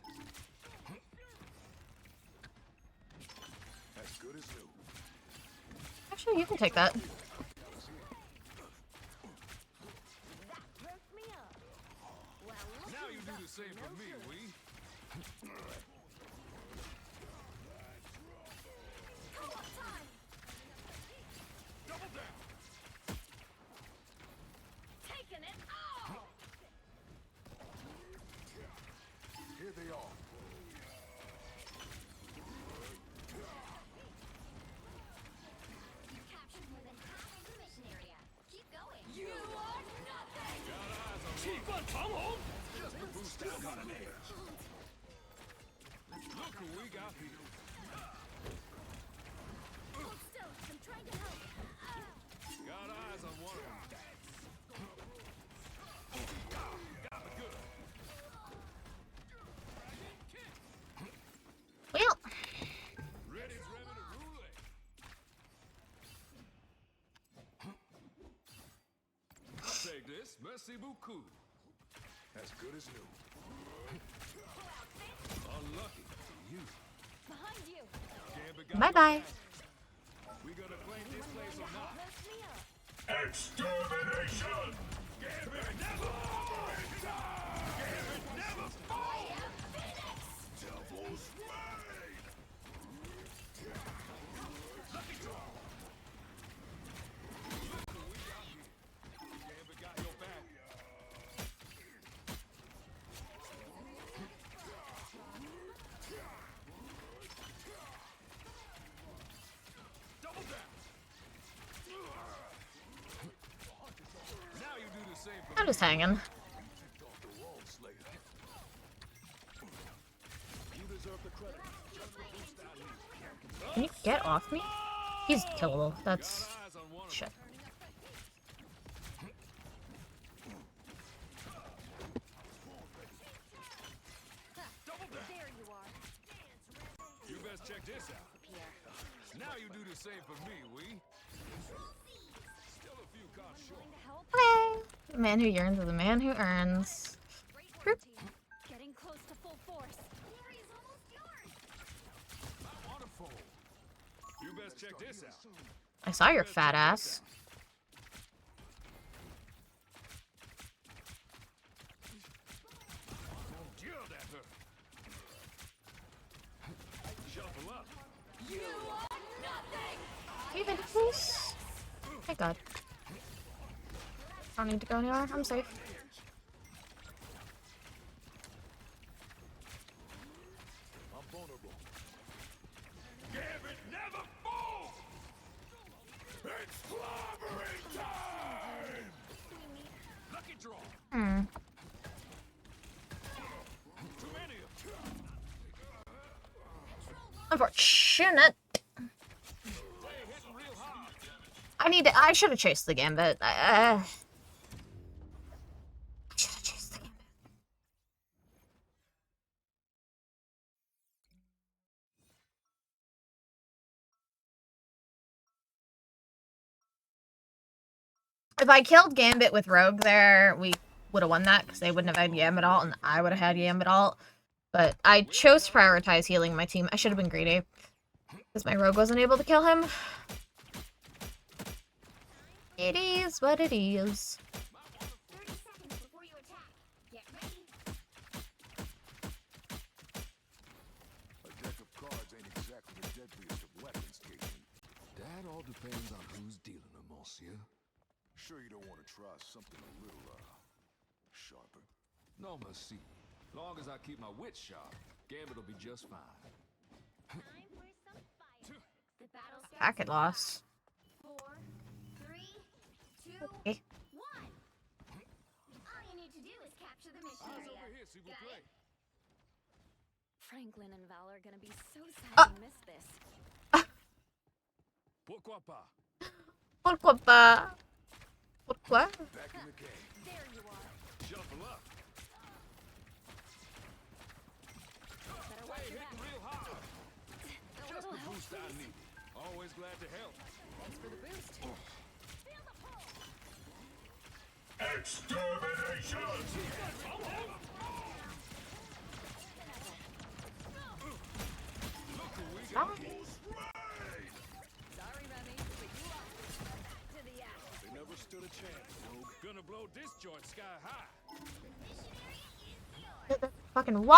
As good as new. Actually, you can take that. Now you do the same for me, Wee. Double down. Taking it all. Here they are. You captured more than half of the mission area. Keep going. You are nothing! Just the boost I got in there. Look who we got here. Hold still. I'm trying to help. Got eyes on one of them. Got me good. Well, Ready's ready to rule it. I'll take this. Merci beaucoup. As good as new. Unlucky for you. Behind you. Gambit got bye-bye. we gonna claim this place or not? Lift me up. Extermination! Gambit never Gambit never falls! Devil's Blade! same for I'm just hanging. off the wall, Slayer. You deserve the credit. Just the boost I need. Can you get off me? He's killable. That's Got eyes on one of shit. There you are. You best check this out. Now you do the same for me, we. Still a few cards short. Okay. The man who yearns is the man who earns. Great work, team. Getting close to full force. Waterfall. You best check this out. I saw your fat ass. Yelled at her. Shuffle up. Even please. Thank God. I don't need to go anywhere. I'm safe. I'm vulnerable. Gambit never falls! It's clobbering time! Lucky draw. Hmm. Too many of them. Unfortunate. Hitting real hard. I should have chased the gambit. I should have chased the gambit. If I killed Gambit with Rogue there, we would have won that because they wouldn't have had Gambit ult and I would have had Gambit ult. But I chose to prioritize healing my team. I should have been greedy because my Rogue wasn't able to kill him. It is what it is. 30 seconds before you attack. Get ready. A deck of cards ain't exactly the deadliest of weapons, Caitlin. That all depends on who's dealing them, monsieur. Sure you don't want to try something a little, sharper? No, merci. Long as I keep my wits sharp, Gambit will be just fine. Time for some fireworks. The battle starts. Packet loss. 4, 3, 2, Okay. 1. All you need to do is capture the mission Eyes area. over here, s'il vous Got plaît. it? Franklin and Val are gonna be so sad to miss this. Pourquoi pas? Pourquoi pas? Pourquoi? Back in the game. There you are. Shuffle up. Better watch your back. Hitting real hard. A Just little the help, boost I please. need. Always glad to help. Thanks for the boost. Extermination! Look who we got. Sorry, Remy, but you lost. Back to the action. They never stood a chance. Gonna blow this joint sky high. Get the fucking wall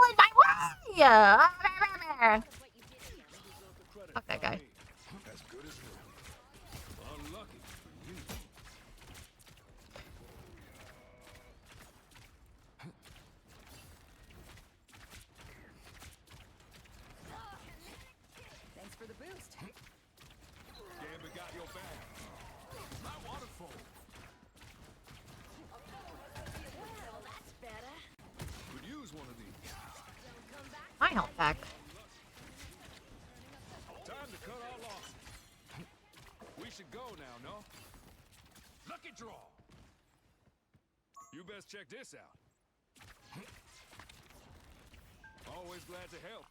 in my way! What you did here. Deserve the credit. Fuck that guy. As good as new. Unlucky for you. Thanks for the boost. Gambit got your back. My waterfall. Well, that's better. Could use one of these. My health back. Time to cut our losses. We should go now, no? Lucky draw. You best check this out. Always glad to help.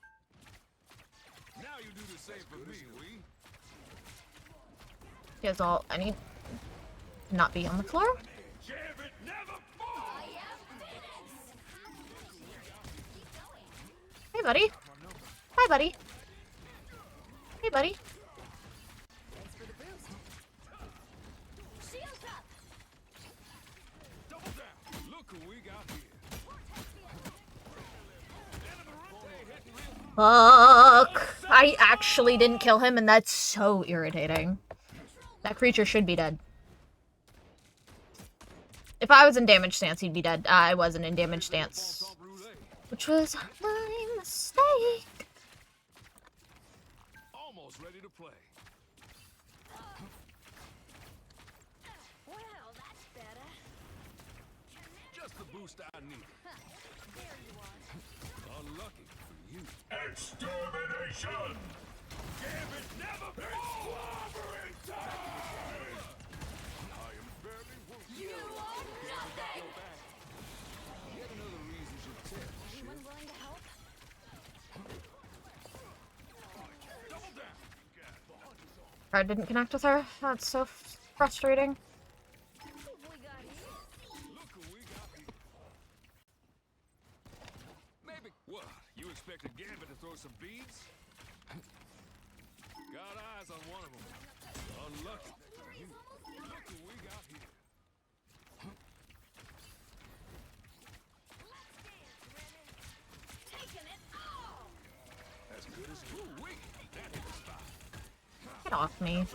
Now you do the same for me, we. Here's all I need to not be on the floor. Gambit never falls. Hey, buddy. Hi, buddy. Hey, buddy. Thanks for the boost. Shields up. Double down. Look who we got here. Fuck. I actually didn't kill him, and that's so irritating. That creature should be dead. If I was in damage stance, he'd be dead. I wasn't in damage stance, which was my mistake. Almost ready to play. Well, that's better. boost I needed. There you are. Unlucky for you. Extermination! Gambit never Clobbering time! I am barely wounded. You are nothing! Yet another reason to tell. Anyone willing to help? Double down. I didn't connect with her. That's so frustrating. We got here. Look who we got here. Maybe. What? You expected Gambit to throw some beads? Got eyes on one of them. Unlucky. Look who we got here. Taking it all! As good as who we. That hit the spot. Get off me. Look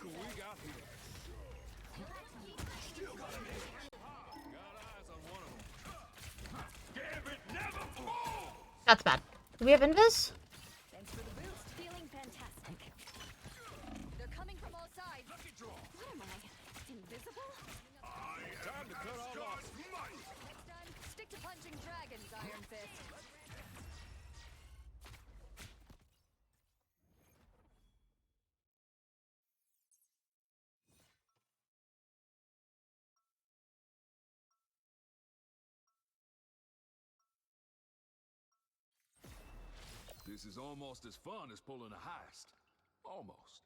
who we got here. Got eyes on one of them. Gambit never falls! That's bad. Do we have invis? Thanks for the boost. Feeling fantastic. They're coming from all sides. Lucky draw. What am I? Invisible? Time to cut all off. Next time, stick to punching dragons, Iron Fist. This is almost as fun as pulling a heist. Almost.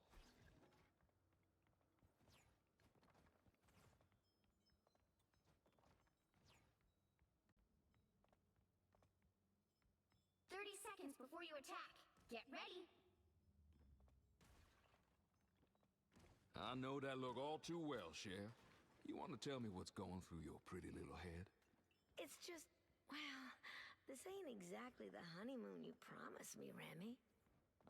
Seconds before you attack. Get ready. I know that look all too well, Cher. You want to tell me what's going through your pretty little head? It's just, well, this ain't exactly the honeymoon you promised me, Remy.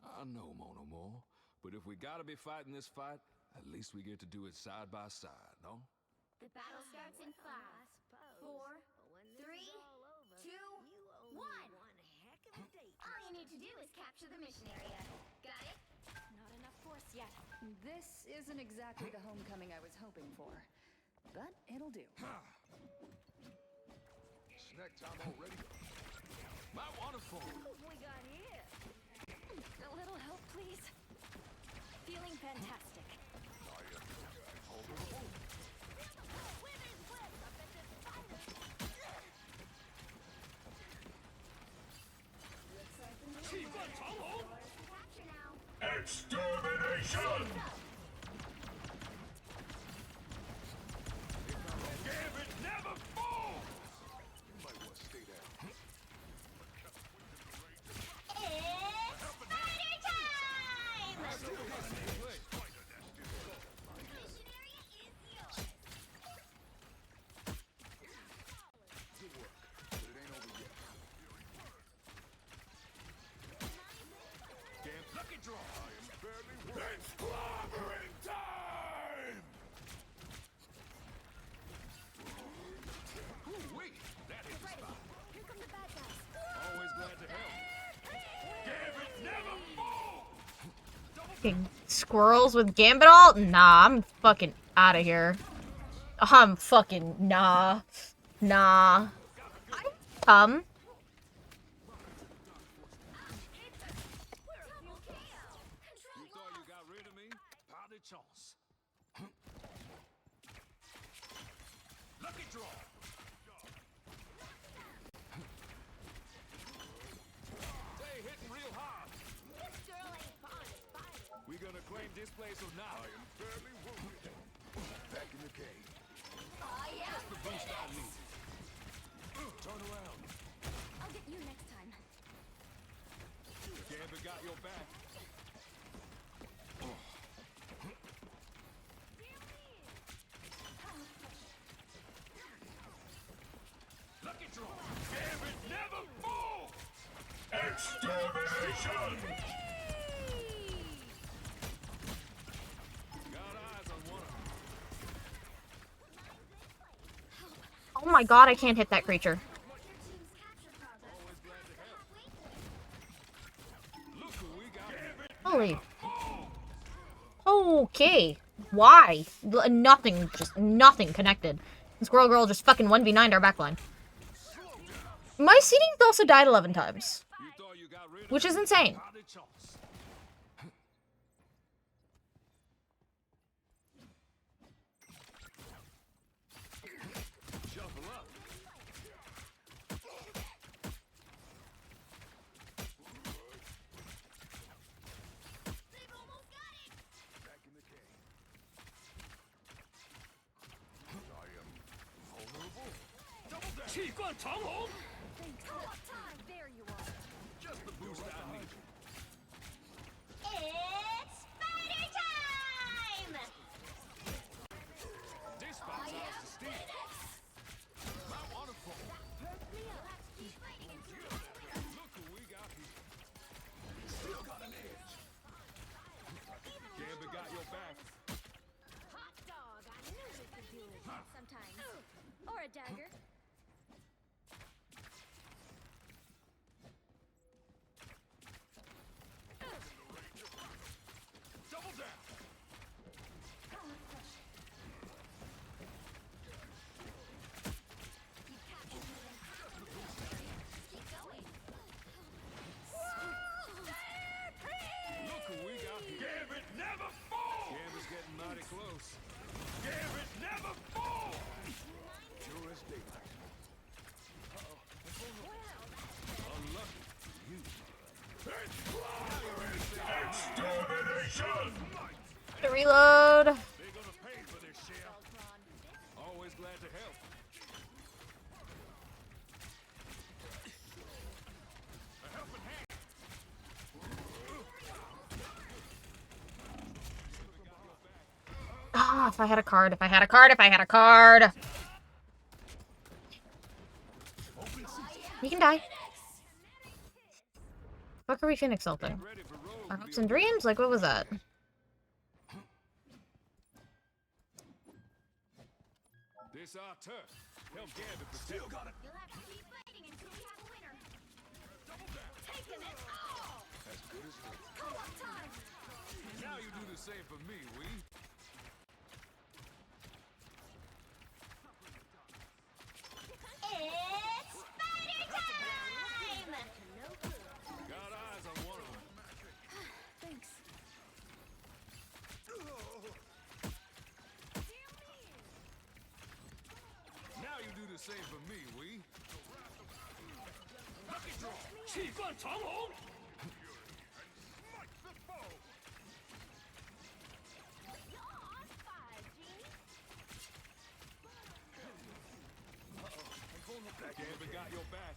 I know, Mon Amour, but if we gotta be fighting this fight, at least we get to do it side by side, no? The battle starts in 5, 4, 3, 2, 1. All you need to do is capture the mission area. Got it? Not enough force yet. This isn't exactly the homecoming I was hoping for, but it'll do. Snack time already. My waterfall. We got here. A little help, please. Feeling fantastic. Capture now. Extermination! Gambit never falls! You might want to stay down. It's spider time! Mission area is yours. Good work, but it ain't over yet. Damn lucky draw. I am barely working. It's clobbering time! Ooh-wee, that hit the spot. Here come the bad guys. Always glad to help. Gambit never falls! Fucking squirrels with Gambit ult? Nah, I'm fucking out of here. I'm fucking nah. Nah. Come. You thought you got rid of me? Pas de chance. Lucky draw. They hitting real hard. This girl ain't fond of spiders. We gonna claim this place or not? I am barely wounded. Back in the cave. Oh, yeah. The boost I need. Turn around. I'll get you next time. Gambit got your back. Lucky draw. Gambit never falls! Extermination! Got eyes on one of them. Oh my god, I can't hit that creature. Your team's capture progress. Always glad to help. Look who we got here. Holy. Okay. Why? Nothing. Just nothing connected. Squirrel Girl just fucking 1v9'd our backline. My seating also died 11 times. Which is insane. There you are. Just the boost I need. It's spider time! This box has to steal. My waterfall. Look who we got here. Still got an edge. Gambit got your back. Hot dog, I knew we could do it. Sometimes. Or a dagger. Double down. Look who we got here. Gambit never falls. Gambit's getting mighty close. Gambit never falls. Sure as daylight. Unlucky for you. Extermination! The reload. They're gonna pay for this shit. Always glad to help. A helping hand. Ah, if I had a card, if I had a card, if I had a card. You can die. Fuck are we Phoenix ulting? Ready for roll. Our hopes and dreams? Like, what was that? This our turn. Help Gambit, but still got it. You'll have to keep fighting until we have a winner. Double down. Taking it all! As good as new. Co-op time! Now you do the same for me, we. It's spider time! Got eyes on one of them. Thanks. Now you do the same for me, we. Lucky draw. Smite the foe. You're on fire, Genie. Gambit got your back.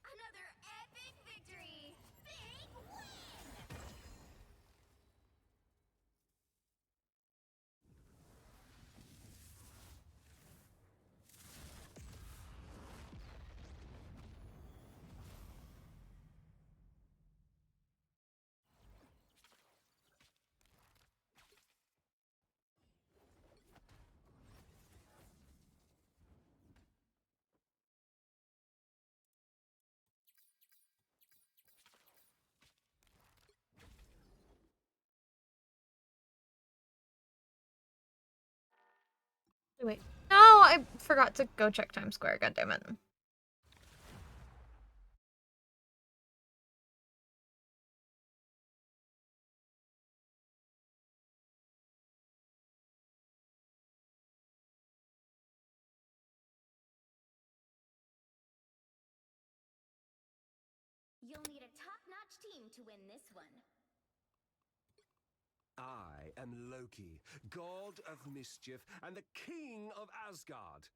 Another epic victory! Big win! Wait. No, I forgot to go check Times Square. God damn it. You'll need a top-notch team to win this one. I am Loki, god of mischief and the king of Asgard.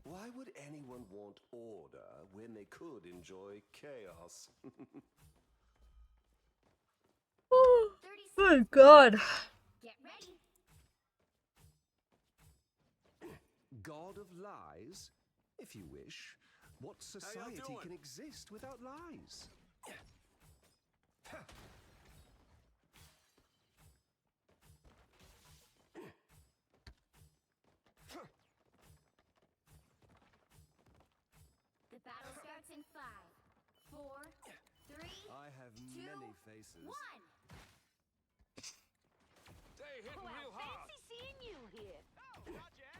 Why Why would anyone want order when they could enjoy chaos? 30 Oh god. Get ready. God of lies? If you wish. What society doing? can exist without lies? The battle starts in 5, 4, 3, I have many faces. 1. They hitting real hard. seeing you here.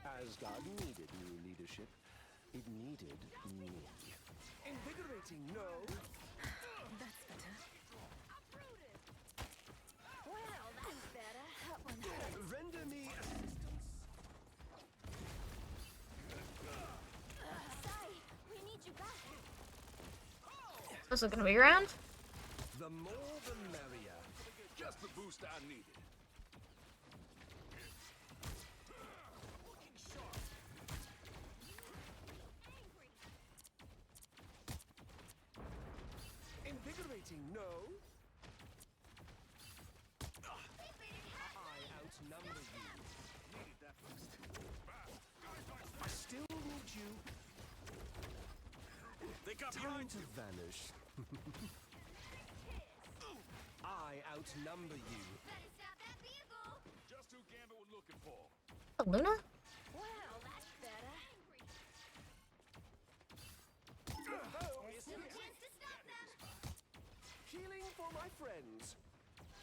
Asgard needed new leadership. It needed me. Invigorating, no? That's better. Well, that's better. That one hurt. Render me assistance. Sai, we need you back. This is gonna be around? The more the merrier. Just the boost I needed. Invigorating, no? I outnumber you. Needed that boost. I still need you. They got Time behind to you. vanish. I outnumber you. Better stop that vehicle. Just who Gambit was looking for. Oh, Luna? Well, that's better. There's no chance to stop them. Healing for my friends.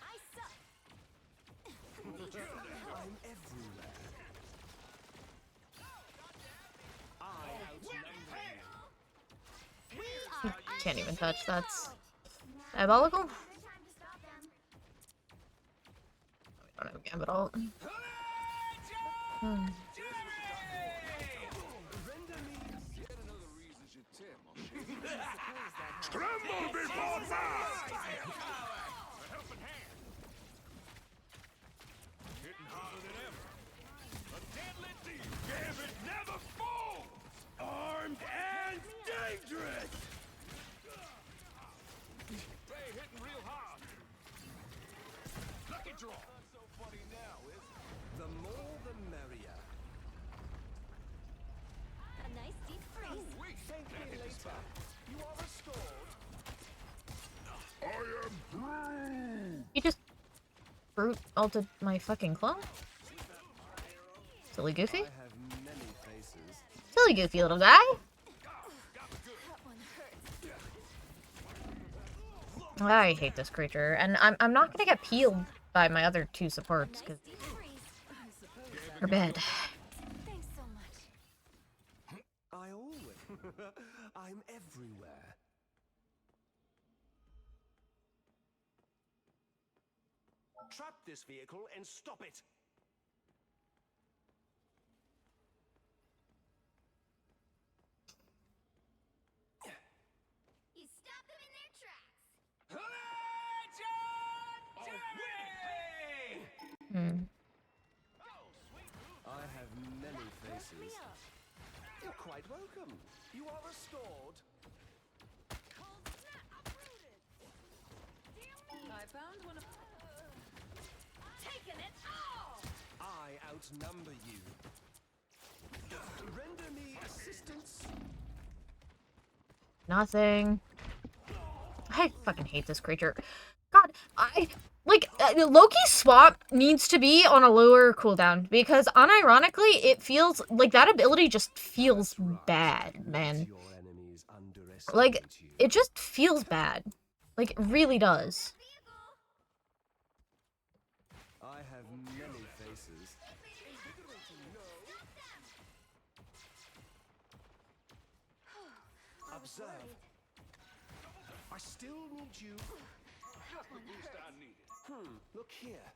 I suck. I'm everywhere. I outnumber you. We are Can't even touch. That's diabolical. Good time to stop them. We don't have a gambit ult. Hmm. Render me Yet another reason you tip. Tremble before fire! A helping hand. Hitting harder than ever. A deadly deal. Gambit never falls. Armed and dangerous. They hitting real hard. Lucky draw. Not so funny now, is it? the more the merrier. A nice deep freeze. Wait, Thank me later. You are restored. I am Groot! You just brute ulted my fucking clone? Silly Goofy? I have many faces. Silly Goofy little guy. That one hurts. I hate this creature, and I'm not gonna get peeled by my other two supports because Deep freeze. they're bad. Thanks so much. I always. I'm everywhere. Trap this vehicle and stop it. You stop them in their tracks. Hmm. I have many faces. You're quite welcome. You are restored. I found one of. Taking it all. I outnumber you. Render me assistance. Nothing. I fucking hate this creature. God, Loki's swap needs to be on a lower cooldown because unironically it feels like that ability just feels bad, man. Your enemies underestimate Like you. it just feels bad. Like it really does. I have many faces. Observe. I still need you. Just the boost I needed. Look here.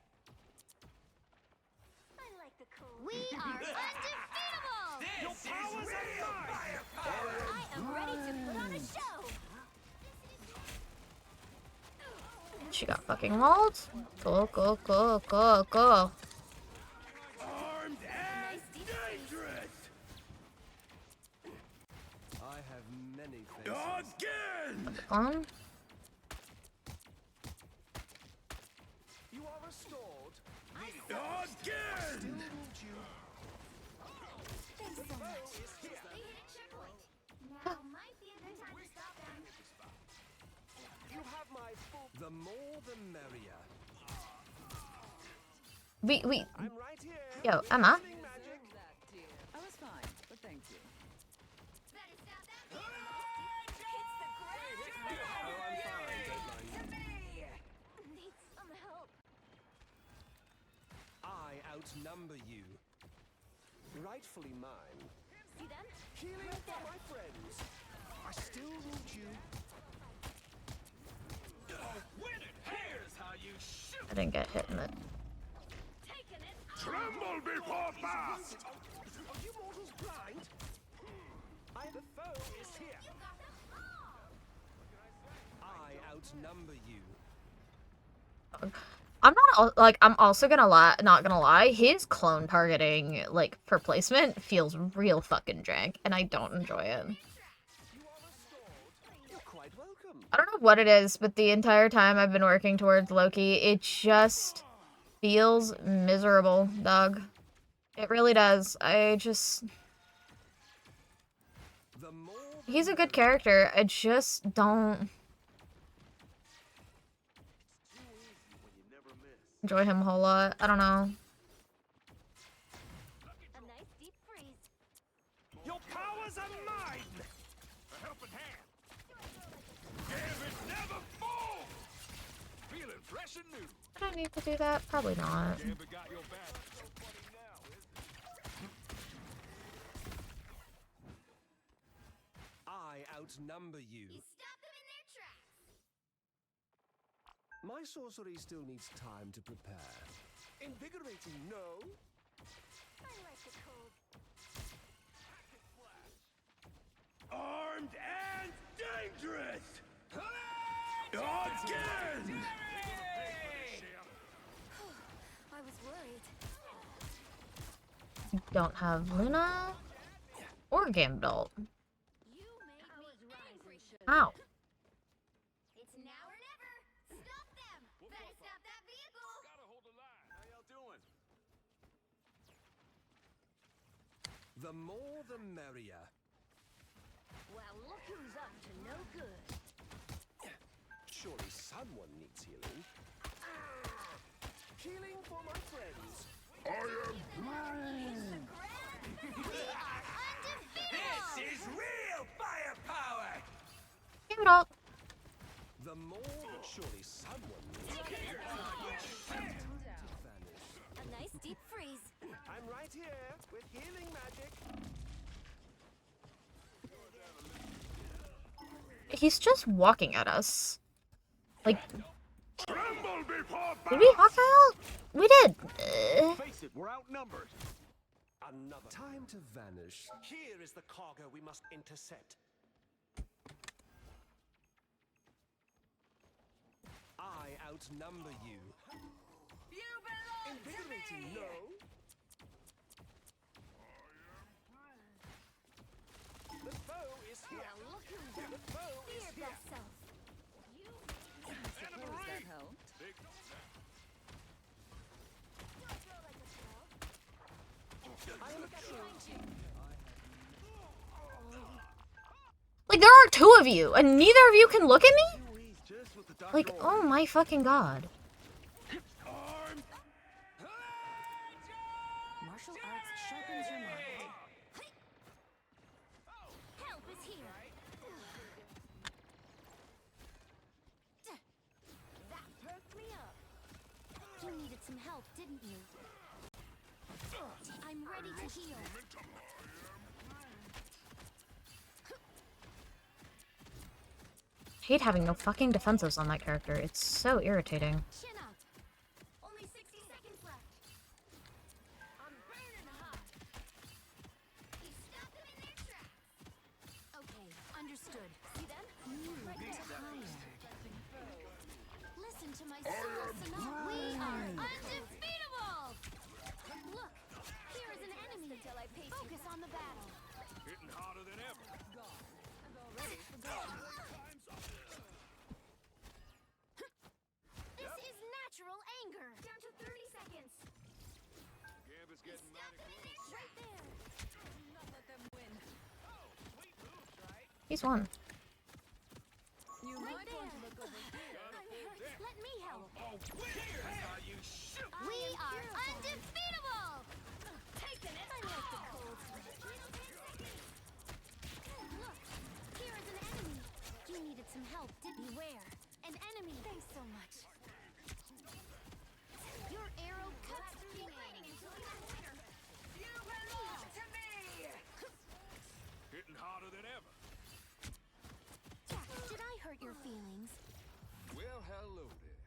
I like the cool. We are undefeatable. Your powers are mine. I am ready to put on a show. She got fucking walled. Go, go, go, go, go. Armed and dangerous. Again! On. You are restored. Again! Still need you. Thanks so much. They hit a checkpoint. Now might be a good time to stop them. You have my full. The more the merrier. We. I'm right here. Yo, Emma. Healing magic. I was fine, but thank you. Better stop that vehicle. Hits the ground. Oh, I'm fine. Don't mind. Needs some help. I outnumber you. Rightfully mine. See them? Healing for my friends. I still need you. Here's how you shoot. I didn't get hit in it. Taking it. Tremble before fast! Are you mortals blind? The foe is here. You got them all. I outnumber you. I'm also not gonna lie, his clone targeting, like, for placement feels real fucking jank, and I don't enjoy it. You're quite welcome. I don't know what it is, but the entire time I've been working towards Loki, it just feels miserable, dog. It really does. The more He's a good character, I just don't enjoy him a whole lot. I don't know. A nice deep freeze. Your powers are mine! A helping hand. Gambit never falls! Feeling fresh and new. Did I need to do that? Probably not. Gambit got your back. I outnumber you. You stop them in their tracks. My sorcery still needs time to prepare. Invigorating, no? I like it cold. Armed and dangerous! Again! I was worried. Don't have Luna or Gambit. You made me angry. Ow. It's now or never. Stop them. Better stop that vehicle. Gotta hold the line. How y'all doing? The more the merrier. Well, look who's up to no good. Surely someone needs healing. Healing for my friends. I am This is real firepower! Give it up. The more that surely someone needs healing. A nice deep freeze. I'm right here with healing magic. He's just walking at us. Like, tremble before did we Hawkeye out? We did. Face it, we're outnumbered. Another time to vanish. Here is the cargo we must intercept. I outnumber you. Invigorating, no? The foe is here. Now look who's up. The foe Be is your here. best self. You Suppose that helped. Like, there are two of you, and neither of you can look at me? Just what the doctor Like, oh my fucking god. Armed! Martial arts sharpens your mind. help is here. That perked me up. You needed some help, didn't you? I'm ready to heal. I hate having no fucking defensives on that character. It's so irritating. Chin up. Only 60 seconds left. I'm burning hot. You stop them in their tracks. Okay, understood. See them? Right there. Listen to my soul sonata. We are undefeatable! Look, here is an enemy. Until I pace Focus on the battle. Hitting harder than ever. Ready for battle. getting mighty close. Right there. Not let them win. Oh, sweet moves, right? He's won. You Right might want to there. look over here. I'm hurt. Let me help. Oh, here's how you shoot! We are undefeatable! Taking it! I like the cold. Look, here is an enemy. You needed some help, did beware. An enemy. Thanks so much. Your arrow cuts through the air. You belong to me! Hitting harder than ever. Did I hurt your feelings? Well, hello there.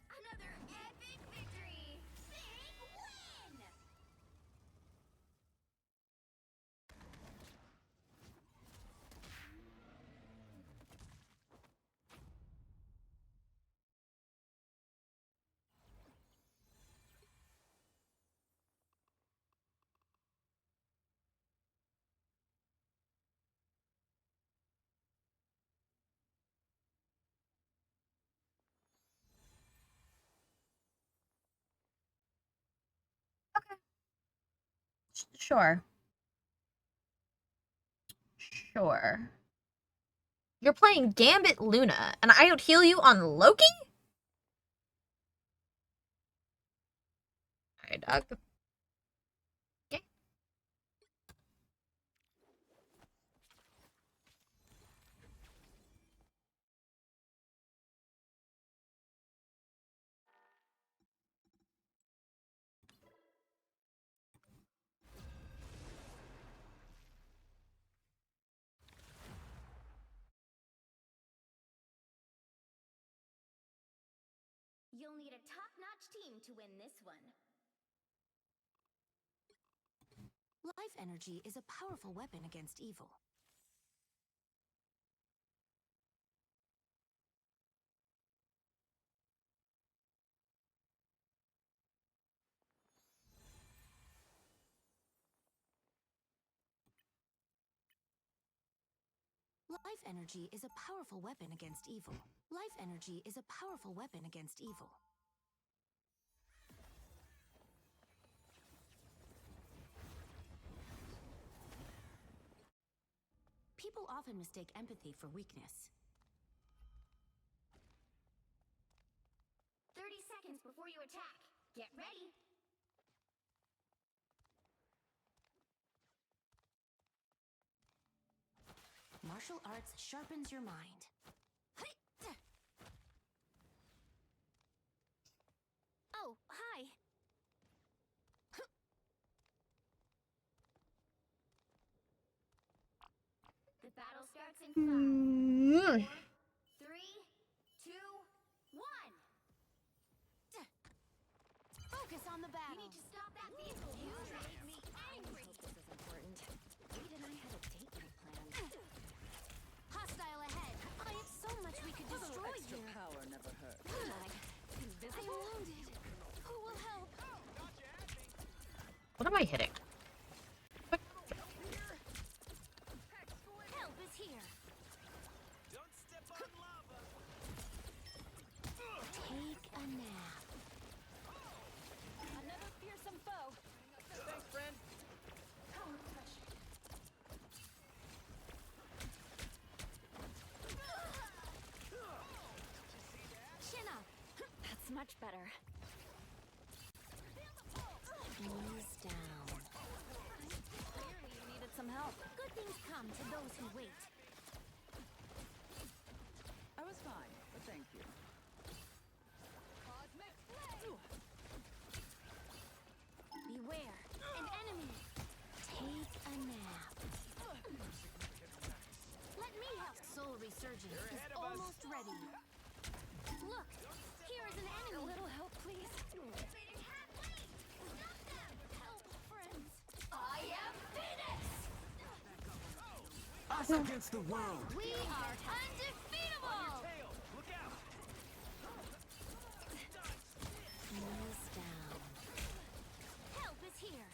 Another epic victory! Big win! Sure. Sure. You're playing Gambit Luna, and I would heal you on Loki? Alright, dog. Okay. You'll need a top-notch team to win this one. Life energy is a powerful weapon against evil. Life energy is a powerful weapon against evil. Life energy is a powerful weapon against evil. People often mistake empathy for weakness. 30 seconds before you attack. Get ready. Martial arts sharpens your mind. Oh, hi. The battle starts in 5, 4, 3, 2, 1. Focus on the battle. You need to stop that vehicle. You made me angry. This is important. Reed and I had a date night planned. Hostile ahead. I have so much we could destroy Extra here. power never hurt. I'm wounded. Who will help? What am I hitting? Help is here. Don't step on lava! Take a nap. Another fearsome foe. Thanks, friend. Chin up. That's much better. Knees down. Clearly you needed some help. Good things come to those who wait. I was fine, but thank you. Beware. An enemy. Take a nap. Let me help. Soul resurgence is ahead of us. almost ready. Look. Here is an enemy. A little help, please. Help, friends. I am Phoenix. Us against the world. We are undefeatable. Tail, look out! Knees down. Help is here.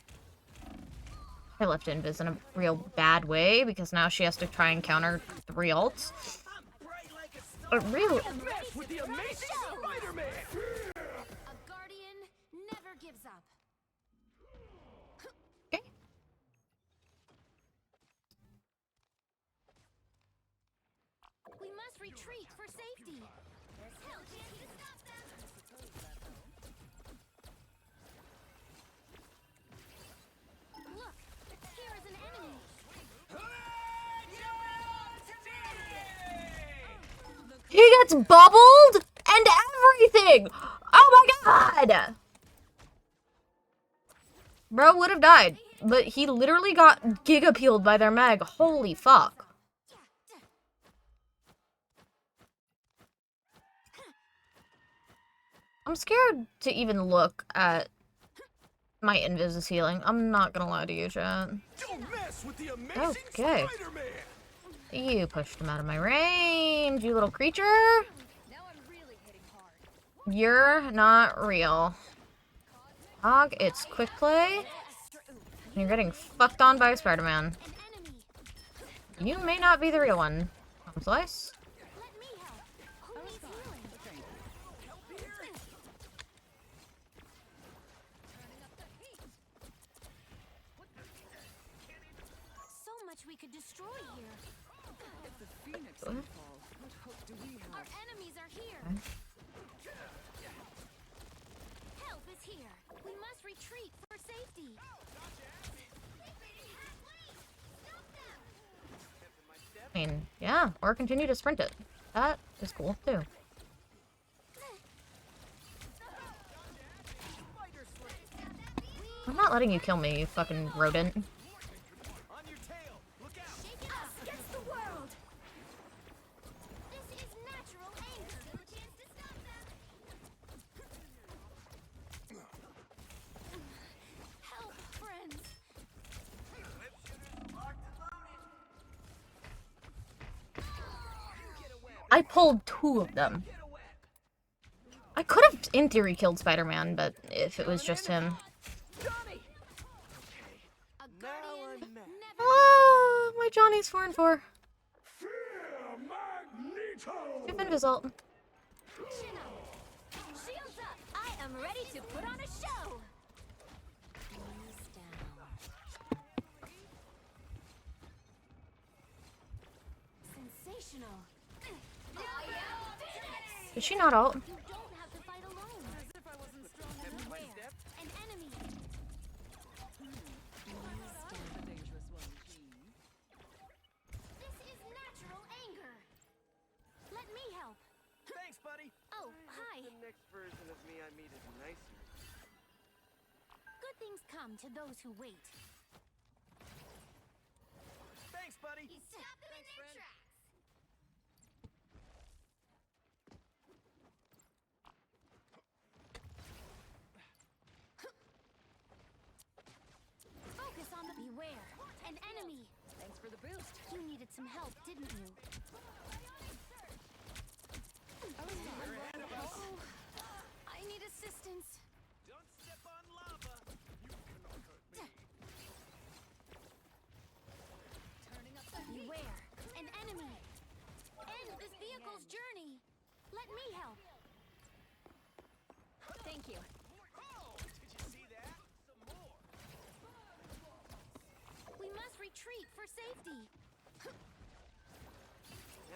I left Invis in a real bad way because now she has to try and counter 3 ults. I'm bright like a star. But really, Mess with the amazing Spider-Man! A guardian never gives up. retreat for safety. There's no chance to stop them. Look, here is an enemy. He gets bubbled and everything! Oh my god! Bro would have died, but he literally got giga-peeled by their mag. Holy fuck. I'm scared to even look at my invis healing. I'm not gonna lie to you, chat. Don't mess with the amazing Okay. Spider-Man. You pushed him out of my range, you little creature. You're not real. Hog, it's quick play. And you're getting fucked on by Spider-Man. You may not be the real one. Slice. Let me help. Who needs healing? So much we could destroy here. If the Phoenix can fall, what hope do we have? Our enemies are here. Help is here. We must retreat for safety. I mean, yeah, or continue to sprint it. That is cool, too. I'm not letting you kill me, you fucking rodent. On your tail. Look out. Shake us against the world. This is natural anger. No chance to stop them. Help, friends. I pulled 2 of them. I could have, in theory, killed Spider-Man, but if it was just him. A guardian never. Oh, my Johnny's 4 and 4. Magneto! Give Invisult. Shields up. I am ready to put on a show. Knees down. Sensational. Did she not ult? You don't have to fight alone. As if I wasn't strong enough. Beware. An enemy. Knees down. This is natural anger. Let me help. Thanks, buddy. Oh, hi. The next version of me I meet is nicer. Good things come to those who wait. Thanks, buddy. Stop them in their tracks. Focus on the beware. An enemy. Thanks for the boost. You needed some help, didn't you? Oh, I need assistance. Don't step on lava. You cannot hurt me. Turning up the heat. Beware. An enemy. End this vehicle's journey. Let me help. Thank you. Oh, did you see that? Some more. We must retreat for safety.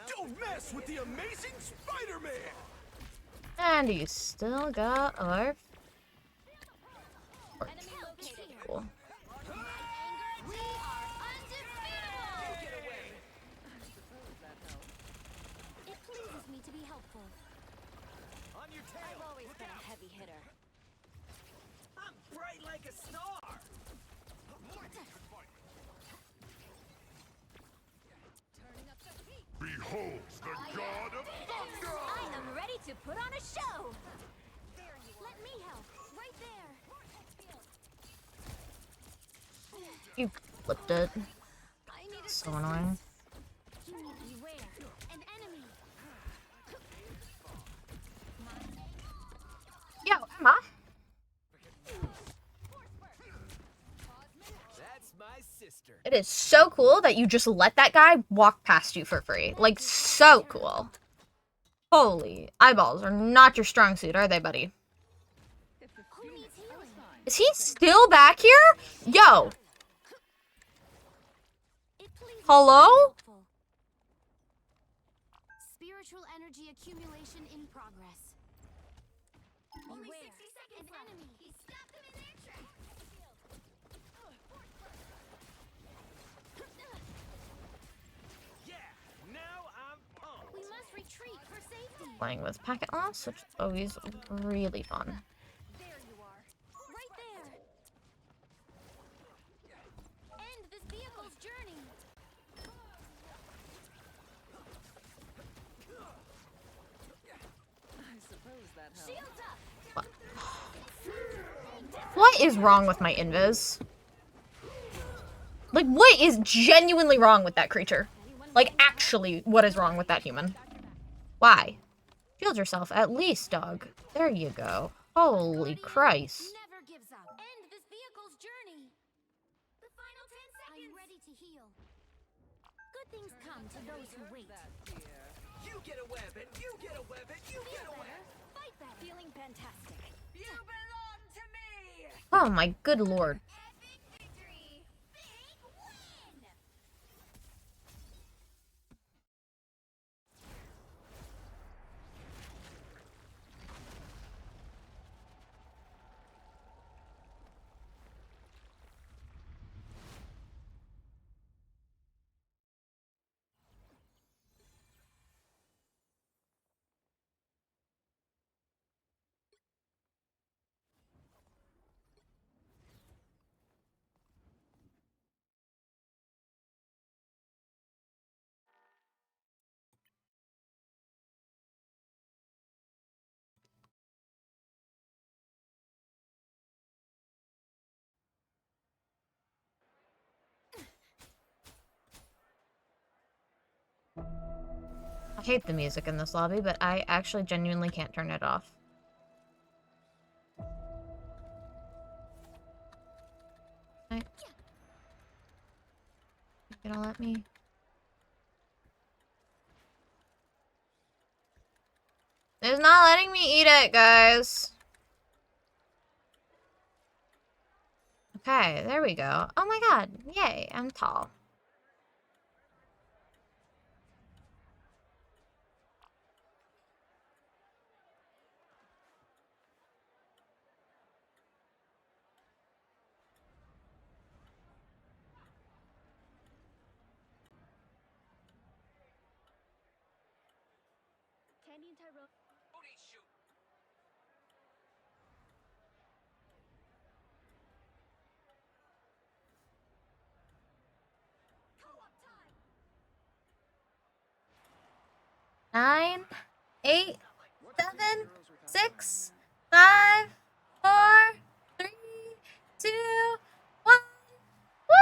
Don't mess with the amazing Spider-Man. And you still got a life. Enemy located. Cool. We are undefeatable. It pleases me to be helpful. On your tail. I've always been a heavy hitter. I'm bright like a star. Turning up the heat. Behold the god of thunder! I am ready to put on a show. Let me help. Right there. You flipped it. I need So annoying. You need to beware. An enemy. Yo, Emma. That's my sister. It is so cool that you just let that guy walk past you for free. Like, so cool. Holy, eyeballs are not your strong suit, are they, buddy? Who needs healing? Is he still back here? Yo, It pleases me to be hello? helpful. accumulation in progress. Only Beware. 60 seconds An left. enemy. He stopped them in their tracks. Yeah, now I'm pumped. We must retreat for safety. Playing with packet loss, which is always really fun. There you are. Right there. End this vehicle's journey. I suppose that helps. Shields up. What is wrong with my invis? Like, what is genuinely wrong with that creature? Like, actually, what is wrong with that human? Why? Shield yourself, at least, dog. There you go. Holy Christ. Never gives up. End this vehicle's journey. The final 10 seconds. I'm ready to heal. Good things come to those who wait. You get a weapon, you get a weapon, you get a weapon. Fight better. Feeling fantastic. You belong to me! Oh my good lord. Epic victory. Big win. I hate the music in this lobby, but I actually genuinely can't turn it off. Right. You gonna let me? It's not letting me eat it, guys. Okay, there we go. Oh my god, yay, I'm tall. Candy and Tyrone. Nine, 8, 7, 6, 5, 4, 3, 2, 1. Woo!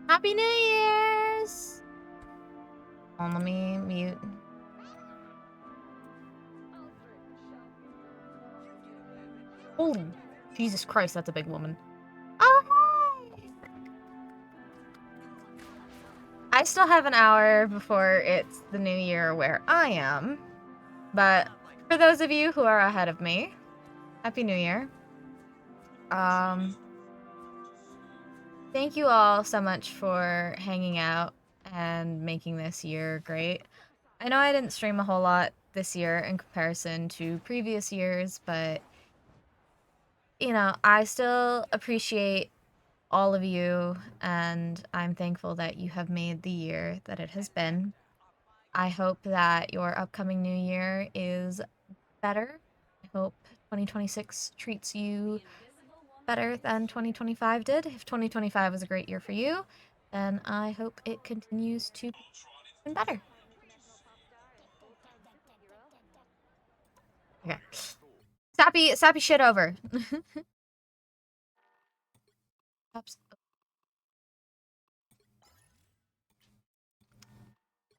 Happy New Year's! Oh, let me mute. Holy Jesus Christ, that's a big woman. Oh, hey! I still have an hour before it's the new year where I am. But for those of you who are ahead of me, Happy New Year. Thank you all so much for hanging out and making this year great. I know I didn't stream a whole lot this year in comparison to previous years, but you know, I still appreciate all of you, and I'm thankful that you have made the year that it has been. I hope that your upcoming new year is better. I hope 2026 treats you better than 2025 did. If 2025 was a great year for you, then I hope it continues to be even better. Okay. Sappy shit over. Oops.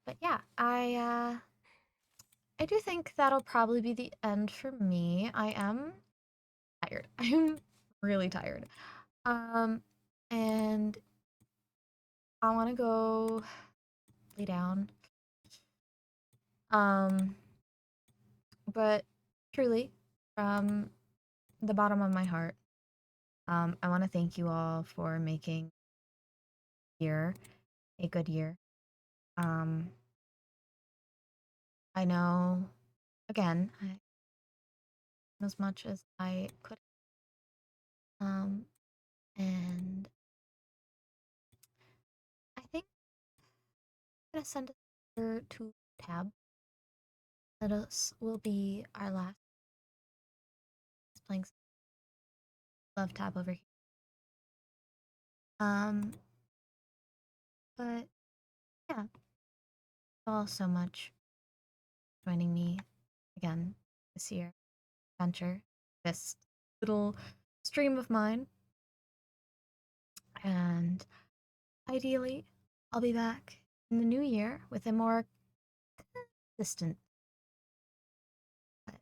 But yeah, I do think that'll probably be the end for me. I am tired. I'm really tired. And I want to go lay down. But truly, from the bottom of my heart, I want to thank you all for making year, a good year. I know, again, I as much as I could. And I think I'm gonna send it to Tab. That will be our last playing. Love Tab over here. But yeah, thank you all so much for joining me again this year. Adventure, this little stream of mine. And ideally, I'll be back in the new year with a more consistent. But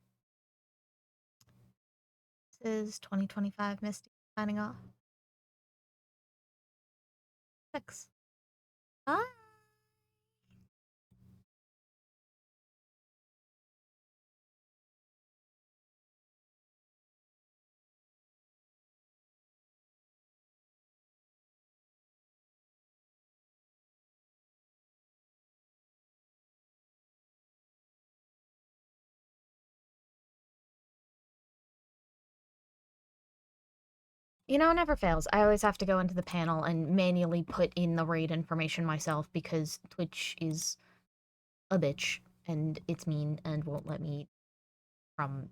this is 2025 Misty signing off. 6. Bye. You know, it never fails. I always have to go into the panel and manually put in the raid information myself because Twitch is a bitch and it's mean and won't let me from...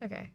Okay.